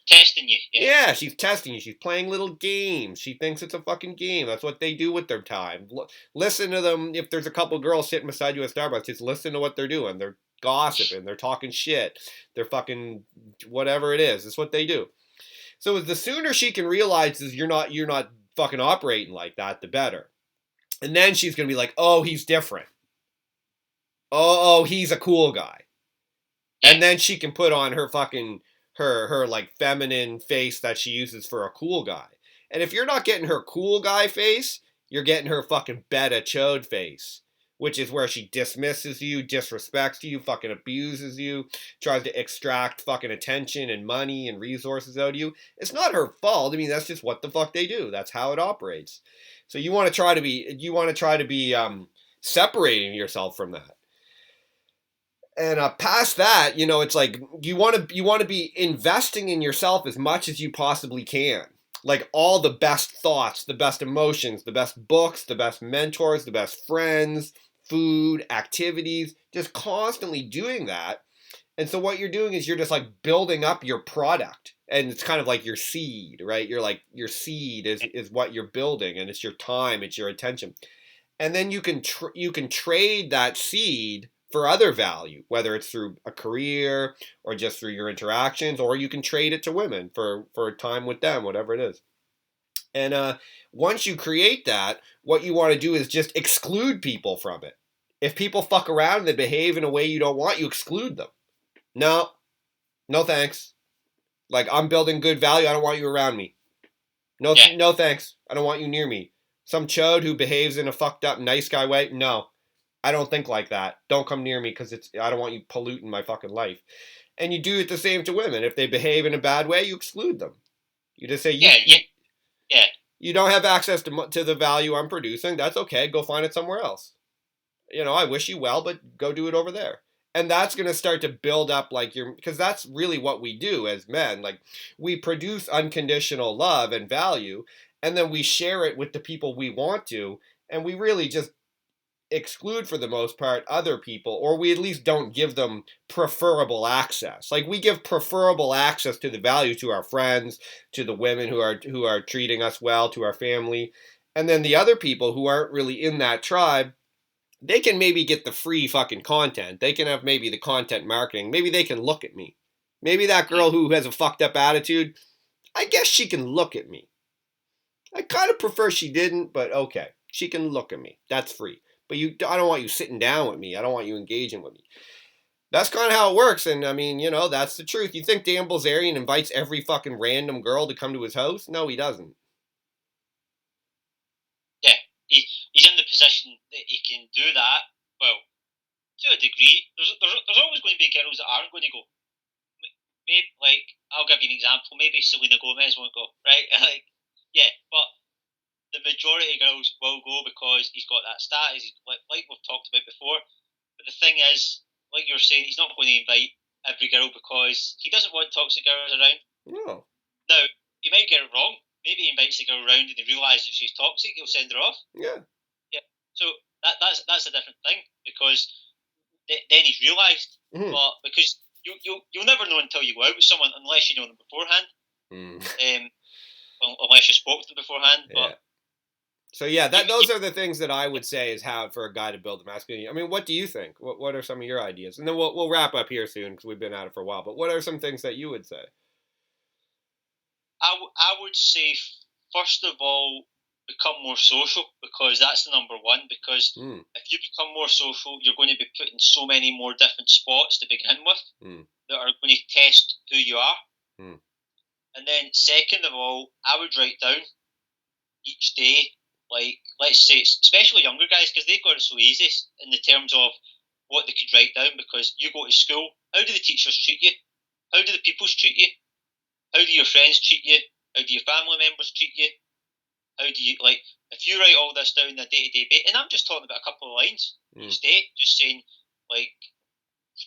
Testing you. Yeah, she's testing you. She's playing little games. She thinks it's a fucking game. That's what they do with their time. Listen to them. If there's a couple girls sitting beside you at Starbucks, just listen to what they're doing. They're gossiping. They're talking shit. They're fucking whatever it is. It's what they do. So the sooner she can realize is you're not fucking operating like that, the better. And then she's going to be like, oh, he's different. Oh, he's a cool guy. And then she can put on her fucking, her like feminine face that she uses for a cool guy. And if you're not getting her cool guy face, You're getting her fucking beta chode face, which is where she dismisses you, disrespects you, fucking abuses you, tries to extract fucking attention and money and resources out of you. It's not her fault. I mean, that's just what the fuck they do. That's how it operates. So you want to try to be separating yourself from that. And past that, it's like you want to be investing in yourself as much as you possibly can. Like all the best thoughts, the best emotions, the best books, the best mentors, the best friends, food, activities, just constantly doing that. And so what you're doing is you're just like building up your product. And it's kind of like your seed, right? You're like your seed is what you're building, and it's your time, it's your attention. And then you can trade that seed for other value, whether it's through a career or just through your interactions, or you can trade it to women for time with them, whatever it is. And once you create that, what you want to do is just exclude people from it. If people fuck around and they behave in a way you don't want, you exclude them. No, no thanks. Like, I'm building good value. I don't want you around me. No, no thanks. I don't want you near me. Some chode who behaves in a fucked up nice guy way, no. I don't think like that. Don't come near me because I don't want you polluting my fucking life. And you do it the same to women. If they behave in a bad way, you exclude them. You just say, you don't have access to the value I'm producing. That's okay. Go find it somewhere else. I wish you well, but go do it over there. And that's going to start to build up because that's really what we do as men. Like, we produce unconditional love and value, and then we share it with the people we want to, and we really just exclude, for the most part, other people, or we at least don't give them preferable access. Like, we give preferable access to the value to our friends, to the women who are treating us well, to our family, and then the other people who aren't really in that tribe, they can maybe get the free fucking content. They can have maybe the content marketing. Maybe they can look at me. Maybe that girl who has a fucked up attitude, I guess she can look at me. I kind of prefer she didn't, but okay. She can look at me. That's free. But I don't want you sitting down with me. I don't want you engaging with me. That's kind of how it works. And I mean, that's the truth. You think Dan Bilzerian invites every fucking random girl to come to his house? No, he doesn't. Yeah, he's in the position that he can do that. Well, to a degree, there's always going to be girls that aren't going to go. Maybe, like, I'll give you an example. Maybe Selena Gomez won't go, right? But the majority of girls will go because he's got that status, like we've talked about before. But the thing is, like you're saying, he's not going to invite every girl because he doesn't want toxic girls around. No. Now, he might get it wrong. Maybe he invites the girl around and he realises that she's toxic, he'll send her off. Yeah. Yeah. So that's a different thing, because then he's realised. But because you'll never know until you go out with someone unless you know them beforehand. Unless you spoke to them beforehand. Yeah. But so yeah, those are the things that I would say is how for a guy to build a masculinity. I mean, what do you think? What are some of your ideas? And then we'll wrap up here soon because we've been at it for a while. But what are some things that you would say? I would say, first of all, become more social, because that's the number one. Because if you become more social, you're going to be put in so many more different spots to begin with that are going to test who you are. And then, second of all, I would write down each day, like, let's say, especially younger guys, because they've got it so easy in the terms of what they could write down. Because you go to school, how do the teachers treat you? How do the pupils treat you? How do your friends treat you? How do your family members treat you? How do you, like, if you write all this down on a day-to-day basis, and I'm just talking about a couple of lines each day, just saying, like,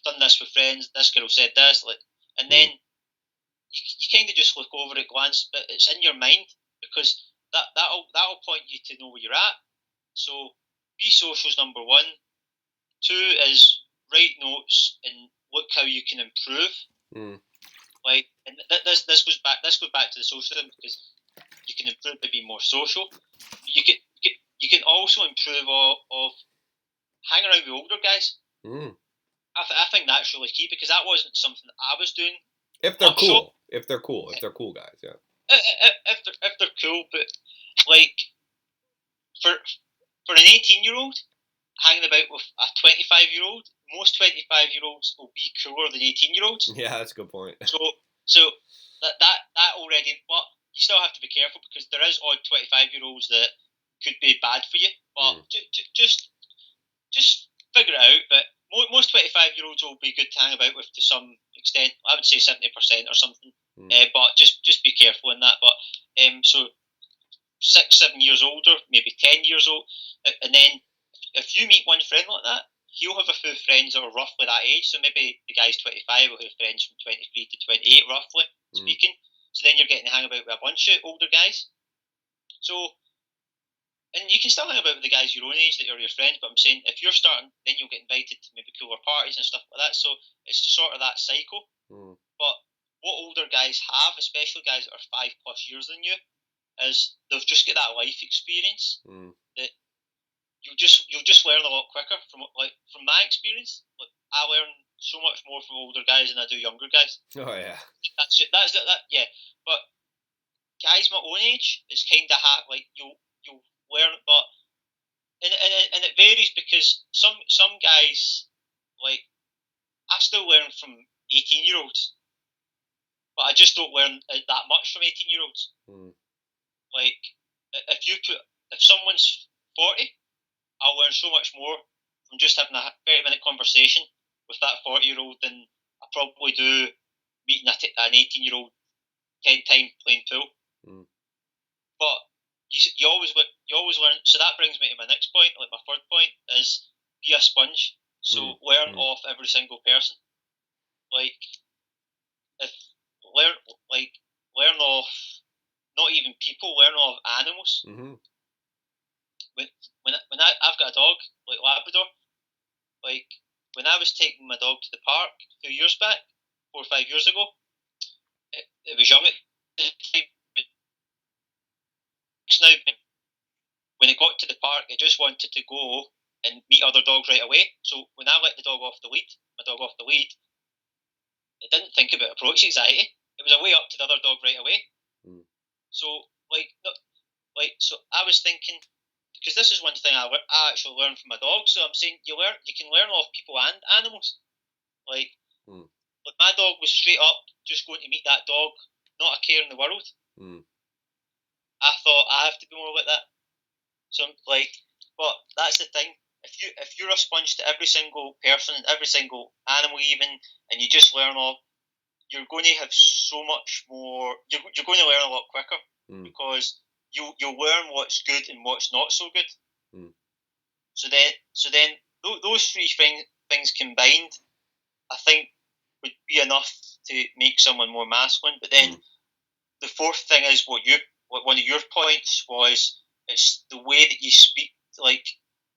done this with friends, this girl said this, like, and then you kind of just look over it, glance, but it's in your mind, because that'll point you to know where you're at. So, be social is number one. Two is write notes and look how you can improve. Like, and this goes back to the social thing, because you can improve by being more social. You can also improve of hang around with older guys. I think that's really key, because that wasn't something that I was doing. If they're cool, if they're cool guys, yeah. If they're cool, but like for an 18-year-old hanging about with a 25-year-old, most 25-year-olds will be cooler than 18-year-olds. Yeah, that's a good point. So that already, but you still have to be careful, because there is odd 25-year-olds that could be bad for you. But just figure it out. But most 25-year-olds will be good to hang about with to some extent. I would say 70% or something. But just be careful in that. But so 6, 7 years older, maybe 10 years old, and then if you meet one friend like that, he'll have a few friends that are roughly that age. So maybe the guy's 25 will have friends from 23 to 28, roughly speaking. So then you're getting to hang about with a bunch of older guys. So, and you can still hang about with the guys your own age that are your friends, but I'm saying if you're starting, then you'll get invited to maybe cooler parties and stuff like that. So it's sort of that cycle. But what older guys have, especially guys that are 5+ years than you, is they've just got that life experience that you'll just learn a lot quicker from my experience. Like I learn so much more from older guys than I do younger guys. Oh yeah, that's it. Yeah. But guys my own age, it's kind of like you'll learn, but and it varies because some guys, like, I still learn from 18-year-olds, but I just don't learn that much from 18-year-olds. Like if someone's 40, I'll learn so much more from just having a 30-minute conversation with that 40-year-old than I probably do meeting an 18-year-old 10 times playing pool. But you always learn. So that brings me to my next point. Like my third point is be a sponge. So learn off every single person. Like if learn off not even people. Learn off animals. When I've got a dog like Labrador. Like when I was taking my dog to the park a few years back, 4 or 5 years ago, it was young at the time. Now, when it got to the park, it just wanted to go and meet other dogs right away. So when I let my dog off the lead, it didn't think about approach anxiety. It was a way up to the other dog right away. So so I was thinking, because this is one thing I actually learned from my dog. So I'm saying you can learn off people and animals. Like my dog was straight up just going to meet that dog, not a care in the world. I thought I have to be more like that. So but that's the thing. If you're a sponge to every single person, every single animal, even, and you just learn all, you're going to have so much more. You're going to learn a lot quicker because you'll learn what's good and what's not so good. So then those three things combined, I think, would be enough to make someone more masculine. But then the fourth thing is what one of your points was. It's the way that you speak. Like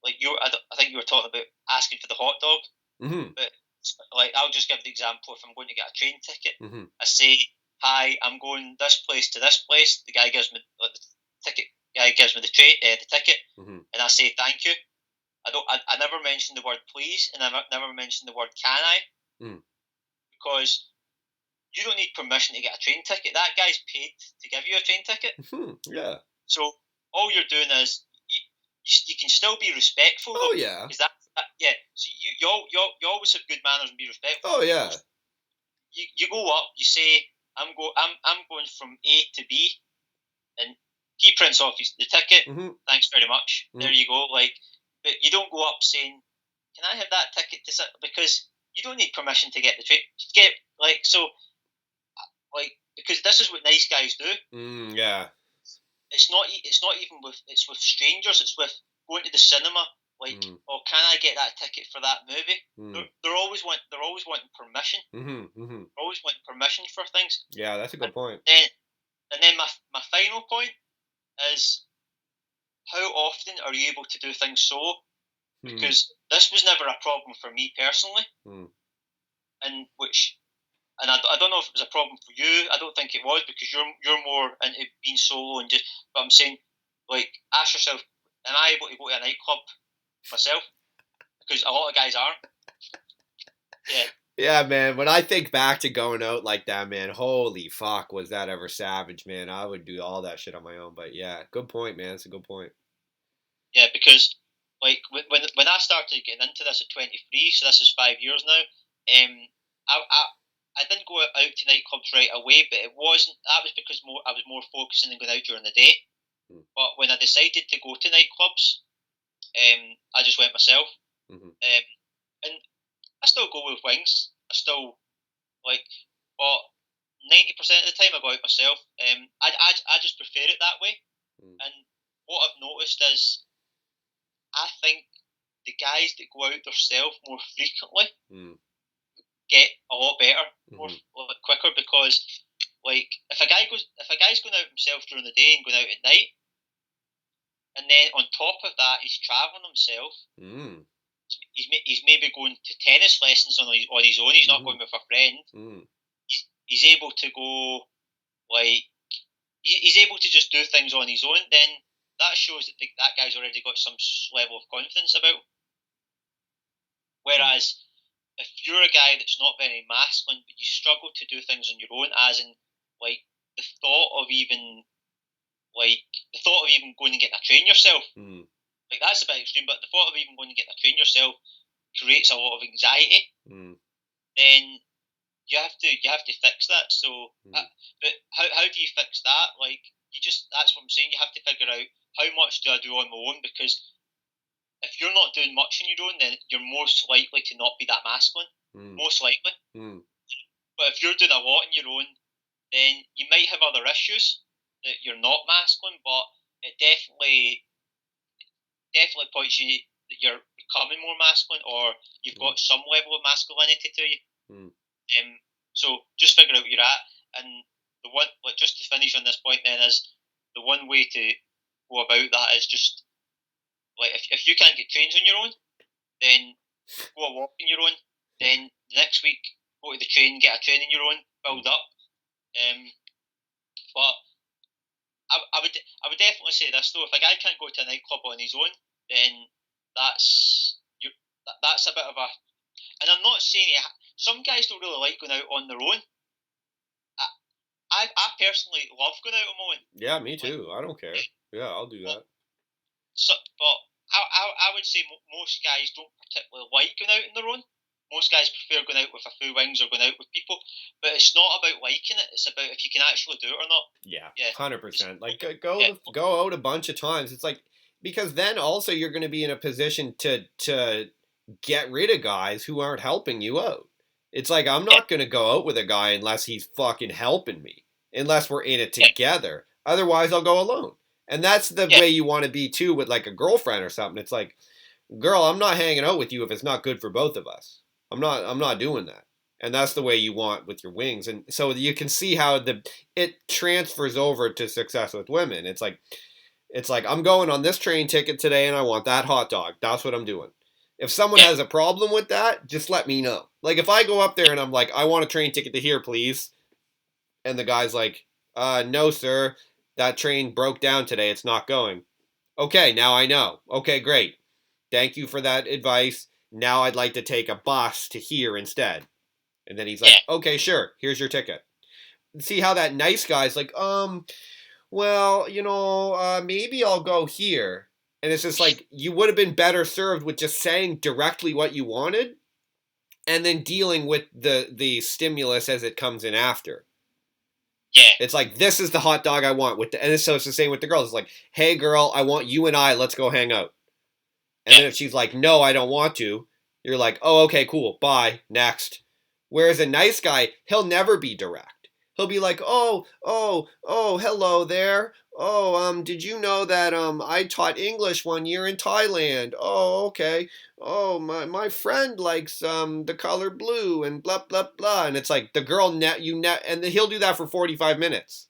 I think you were talking about asking for the hot dog. But like I'll just give the example. If I'm going to get a train ticket, I say, "Hi, I'm going this place to this place." The guy gives me the ticket. Guy gives me the ticket, and I say thank you. I never mention the word please, and I never mention the word can I, because you don't need permission to get a train ticket. That guy's paid to give you a train ticket. Yeah. So all you're doing is you can still be respectful. Oh though, yeah. Yeah. So you always have good manners and be respectful. Oh yeah. You go up. You say I'm going from A to B, and he prints off the ticket. Thanks very much. There you go. Like, but you don't go up saying, "Can I have that ticket to sit?" Because you don't need permission to get the train. Because this is what nice guys do. Yeah. It's not even with strangers. It's with going to the cinema. Like, oh, can I get that ticket for that movie? They're always wanting permission. They're always wanting permission for things. Yeah, that's a good point. And then my final point is, how often are you able to do things solo? Because this was never a problem for me personally, and I don't know if it was a problem for you. I don't think it was, because you're more into being solo and just. But I'm saying, like, ask yourself, am I able to go to a nightclub myself? Because a lot of guys aren't. Yeah. Yeah, man. When I think back to going out like that, man, holy fuck, was that ever savage, man? I would do all that shit on my own. But yeah, good point, man. It's a good point. Yeah, because like when I started getting into this at 23, so this is 5 years now. I didn't go out to nightclubs right away, but it wasn't. That was because I was more focusing on going out during the day. But when I decided to go to nightclubs, I just went myself. And I still go with wings. I still like, but 90% of the time I go out myself. I just prefer it that way. And what I've noticed is, I think the guys that go out themselves more frequently get a lot better, more quicker, because like if a guy's going out himself during the day and going out at night, and then on top of that he's travelling himself. He's maybe going to tennis lessons on his own. He's not going with a friend. He's able to go, like, he's able to just do things on his own. Then that shows that that guy's already got some level of confidence about. Whereas if you're a guy that's not very masculine, but you struggle to do things on your own, as in like the thought of even going and getting a train yourself, like that's a bit extreme. But the thought of even going and getting a train yourself creates a lot of anxiety. Then you have to fix that. So, but how do you fix that? Like, that's what I'm saying. You have to figure out, how much do I do on my own? Because if you're not doing much on your own, then you're most likely to not be that masculine. Most likely. But if you're doing a lot on your own, then you might have other issues that you're not masculine, but it definitely points you that you're becoming more masculine, or you've got some level of masculinity to you. So just figure out where you're at, and the one, like, just to finish on this point, then, is the one way to go about that is just, like, if you can't get trains on your own, then go a walk on your own. Then the next week, go to the train, get a train on your own, build up. But I would definitely say this though: if a guy can't go to a nightclub on his own, then that's a bit of a. And I'm not saying some guys don't really like going out on their own. I personally love going out on my own. Yeah, me too. Like, I don't care. Yeah, I'll do that. But I would say most guys don't particularly like going out on their own. Most guys prefer going out with a few wings or going out with people. But it's not about liking it. It's about if you can actually do it or not. Yeah, 100%. Like, go out a bunch of times. It's like, because then also you're going to be in a position to get rid of guys who aren't helping you out. It's like, I'm not going to go out with a guy unless he's fucking helping me. Unless we're in it together. Otherwise, I'll go alone. And that's the way you want to be too with like a girlfriend or something. It's like, girl, I'm not hanging out with you if it's not good for both of us. I'm not doing that. And that's the way you want with your wings. And so you can see how it transfers over to success with women. It's like I'm going on this train ticket today and I want that hot dog. That's what I'm doing. If someone has a problem with that, just let me know. Like, if I go up there and I'm like, I want a train ticket to here, please. And the guy's like, no, sir. That train broke down today. It's not going. Okay, now I know. Okay, great. Thank you for that advice. Now I'd like to take a bus to here instead. And then he's like, okay, sure. Here's your ticket. See how that nice guy's like, well, maybe I'll go here. And it's just like, you would have been better served with just saying directly what you wanted and then dealing with the stimulus as it comes in after. Yeah. It's like, this is the hot dog I want. And so it's the same with the girls. It's like, hey, girl, I want you and I. Let's go hang out. And then if she's like, no, I don't want to, you're like, oh, okay, cool. Bye. Next. Whereas a nice guy, he'll never be direct. He'll be like, oh, hello there. Oh, did you know that I taught English 1 year in Thailand? Oh, okay. Oh, my friend likes the color blue and blah blah blah. And it's like the girl and then he'll do that for 45 minutes.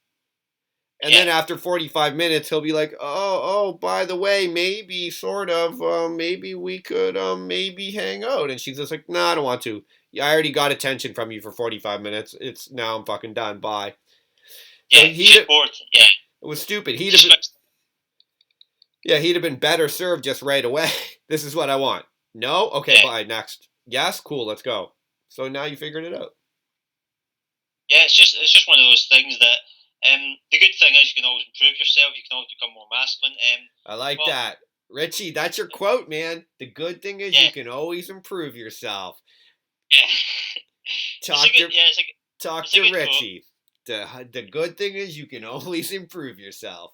And then after 45 minutes, he'll be like, oh, by the way, maybe, sort of, maybe we could, maybe hang out. And she's just like, no, I don't want to. Yeah, I already got attention from you for 45 minutes. Now I'm fucking done. Bye. Yeah, so bored. Yeah. It was stupid. He'd have been better served just right away. This is what I want. No? Okay, bye. Next. Yes? Cool, let's go. So now you figured it out. Yeah, it's just one of those things that, the good thing is you can always improve yourself. You can always become more masculine. I like that. Ritchie, that's your quote, man. The good thing is you can always improve yourself. Yeah. Talk to Ritchie. The good thing is you can always improve yourself.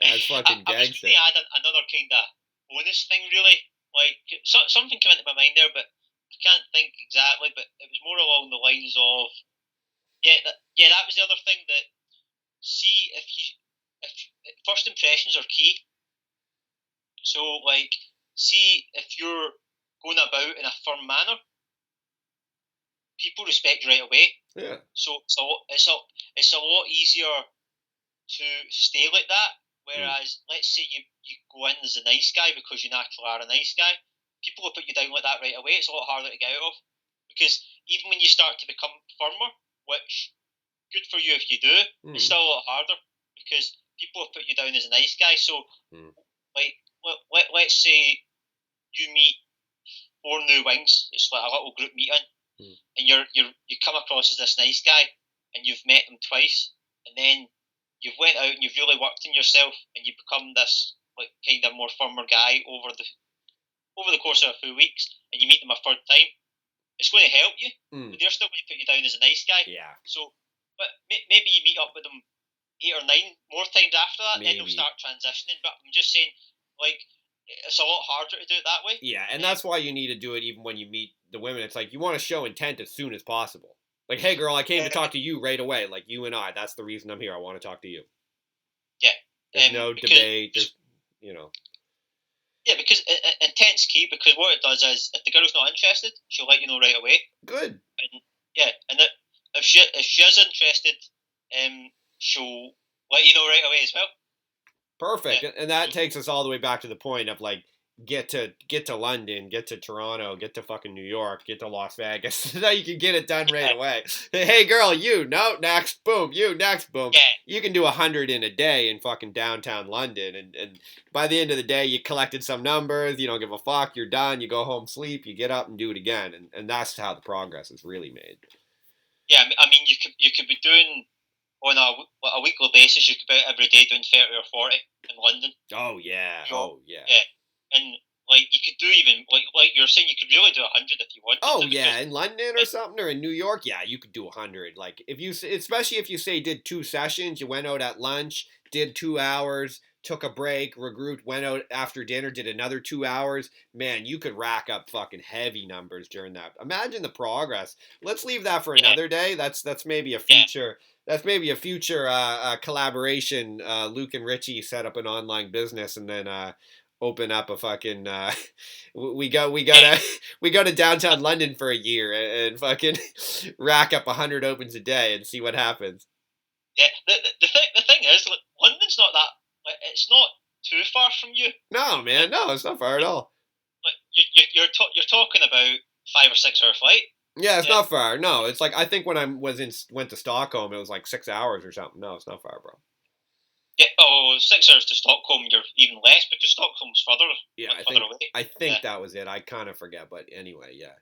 That's fucking I was gangster. going to add another kind of bonus thing, really. Like, something came into my mind there, but I can't think exactly. But it was more along the lines of, that was the other thing. That see if first impressions are key. So, like, see if you're going about in a firm manner, people respect you right away. Yeah. So it's a lot easier to stay like that. Whereas, let's say you go in as a nice guy because you naturally are a nice guy, people will put you down like that right away. It's a lot harder to get out of, because even when you start to become firmer, which good for you if you do, it's still a lot harder because people will put you down as a nice guy. So, like, let's say you meet 4 new wings. It's like a little group meeting, and you come across as this nice guy, and you've met them twice, and then you've went out and you've really worked on yourself, and you become this like kind of more firmer guy over the course of a few weeks, and you meet them a third time. It's going to help you, but they're still going to put you down as a nice guy. Yeah. So, but maybe you meet up with them 8 or 9 more times after that, then they'll start transitioning. But I'm just saying, like, it's a lot harder to do it that way. Yeah, and that's why you need to do it even when you meet the women. It's like you want to show intent as soon as possible. Like, hey, girl, I came to talk to you right away. Like, you and I. That's the reason I'm here. I want to talk to you. Yeah. There's no debate. There's, Yeah, because intent's key, because what it does is, if the girl's not interested, she'll let you know right away. Good. And if she is interested, she'll let you know right away as well. Perfect. Yeah. And that takes us all the way back to the point of, like, get to London, get to Toronto, get to fucking New York, get to Las Vegas, so that you can get it done right away. Hey, girl, next, boom, next, boom. Yeah. You can do 100 in a day in fucking downtown London, and by the end of the day, you collected some numbers, you don't give a fuck, you're done, you go home, sleep, you get up and do it again, and that's how the progress is really made. Yeah, I mean, you could be doing, on a weekly basis, you could be every day doing 30 or 40 in London. Oh, yeah. Yeah. And, like, you could do even, like you're saying, you could really do 100 if you wanted to. Oh, yeah, in London or something, or in New York, yeah, you could do 100. Like, especially if you say did 2 sessions, you went out at lunch, did 2 hours, took a break, regrouped, went out after dinner, did another 2 hours, man, you could rack up fucking heavy numbers during that. Imagine the progress. Let's leave that for another day. That's maybe a future. Yeah. That's maybe a future collaboration. Luke and Ritchie set up an online business, and then open up a fucking we go to downtown London for a year and fucking rack up 100 opens a day and see what happens. Yeah, the thing is, like, London's not that, like, it's not too far from you. No, man, no, it's not far at all. Like, you're talking about 5 or 6 hour flight. Yeah, it's not far. No, it's like, I think when I went to Stockholm, it was like 6 hours or something. No, it's not far, bro. Yeah, 6 hours to Stockholm, you're even less, because Stockholm's further. Yeah, further away. I think that was it. I kind of forget, but anyway, yeah.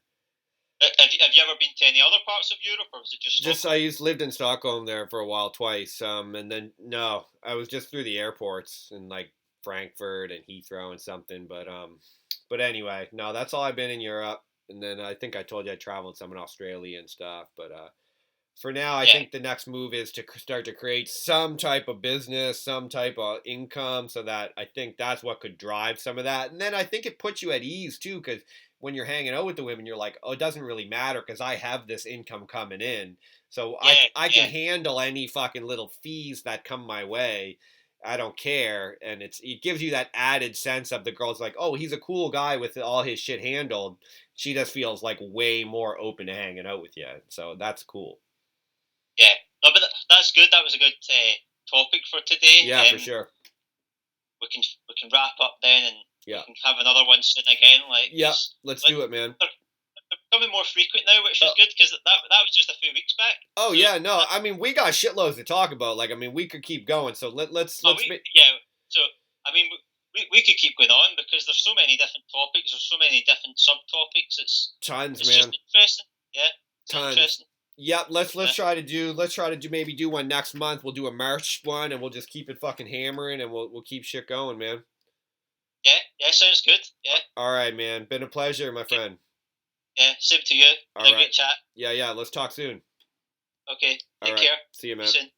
Have you ever been to any other parts of Europe, or was it just Stockholm? I lived in Stockholm there for a while twice, and then no, I was just through the airports in like Frankfurt and Heathrow and something, but anyway, no, that's all I've been in Europe, and then I think I told you I traveled some in Australia and stuff, but for now, I think the next move is to start to create some type of business, some type of income, so that I think that's what could drive some of that. And then I think it puts you at ease too, because when you're hanging out with the women, you're like, oh, it doesn't really matter because I have this income coming in. So I can handle any fucking little fees that come my way. I don't care. And it gives you that added sense of the girl's like, oh, he's a cool guy with all his shit handled. She just feels like way more open to hanging out with you. So that's cool. Yeah, no, but that's good. That was a good topic for today. Yeah, for sure. We can wrap up then, and we can have another one soon again. Like, let's do it, man. They're becoming more frequent now, which is good, because that was just a few weeks back. Oh, so, yeah, no, I mean, we got shitloads to talk about. Like, I mean, we could keep going. So let's. So I mean, we could keep going on, because there's so many different topics. There's so many different subtopics. It's tons, it's man. Just interesting. Yeah, tons. Interesting. Yep, let's try to do maybe do one next month. We'll do a March one, and we'll just keep it fucking hammering, and we'll keep shit going, man. Yeah, sounds good. Yeah. All right, man. Been a pleasure, my friend. Yeah, same to you. All right. Great chat. Yeah, let's talk soon. Okay. Take care. See you, man. See you soon.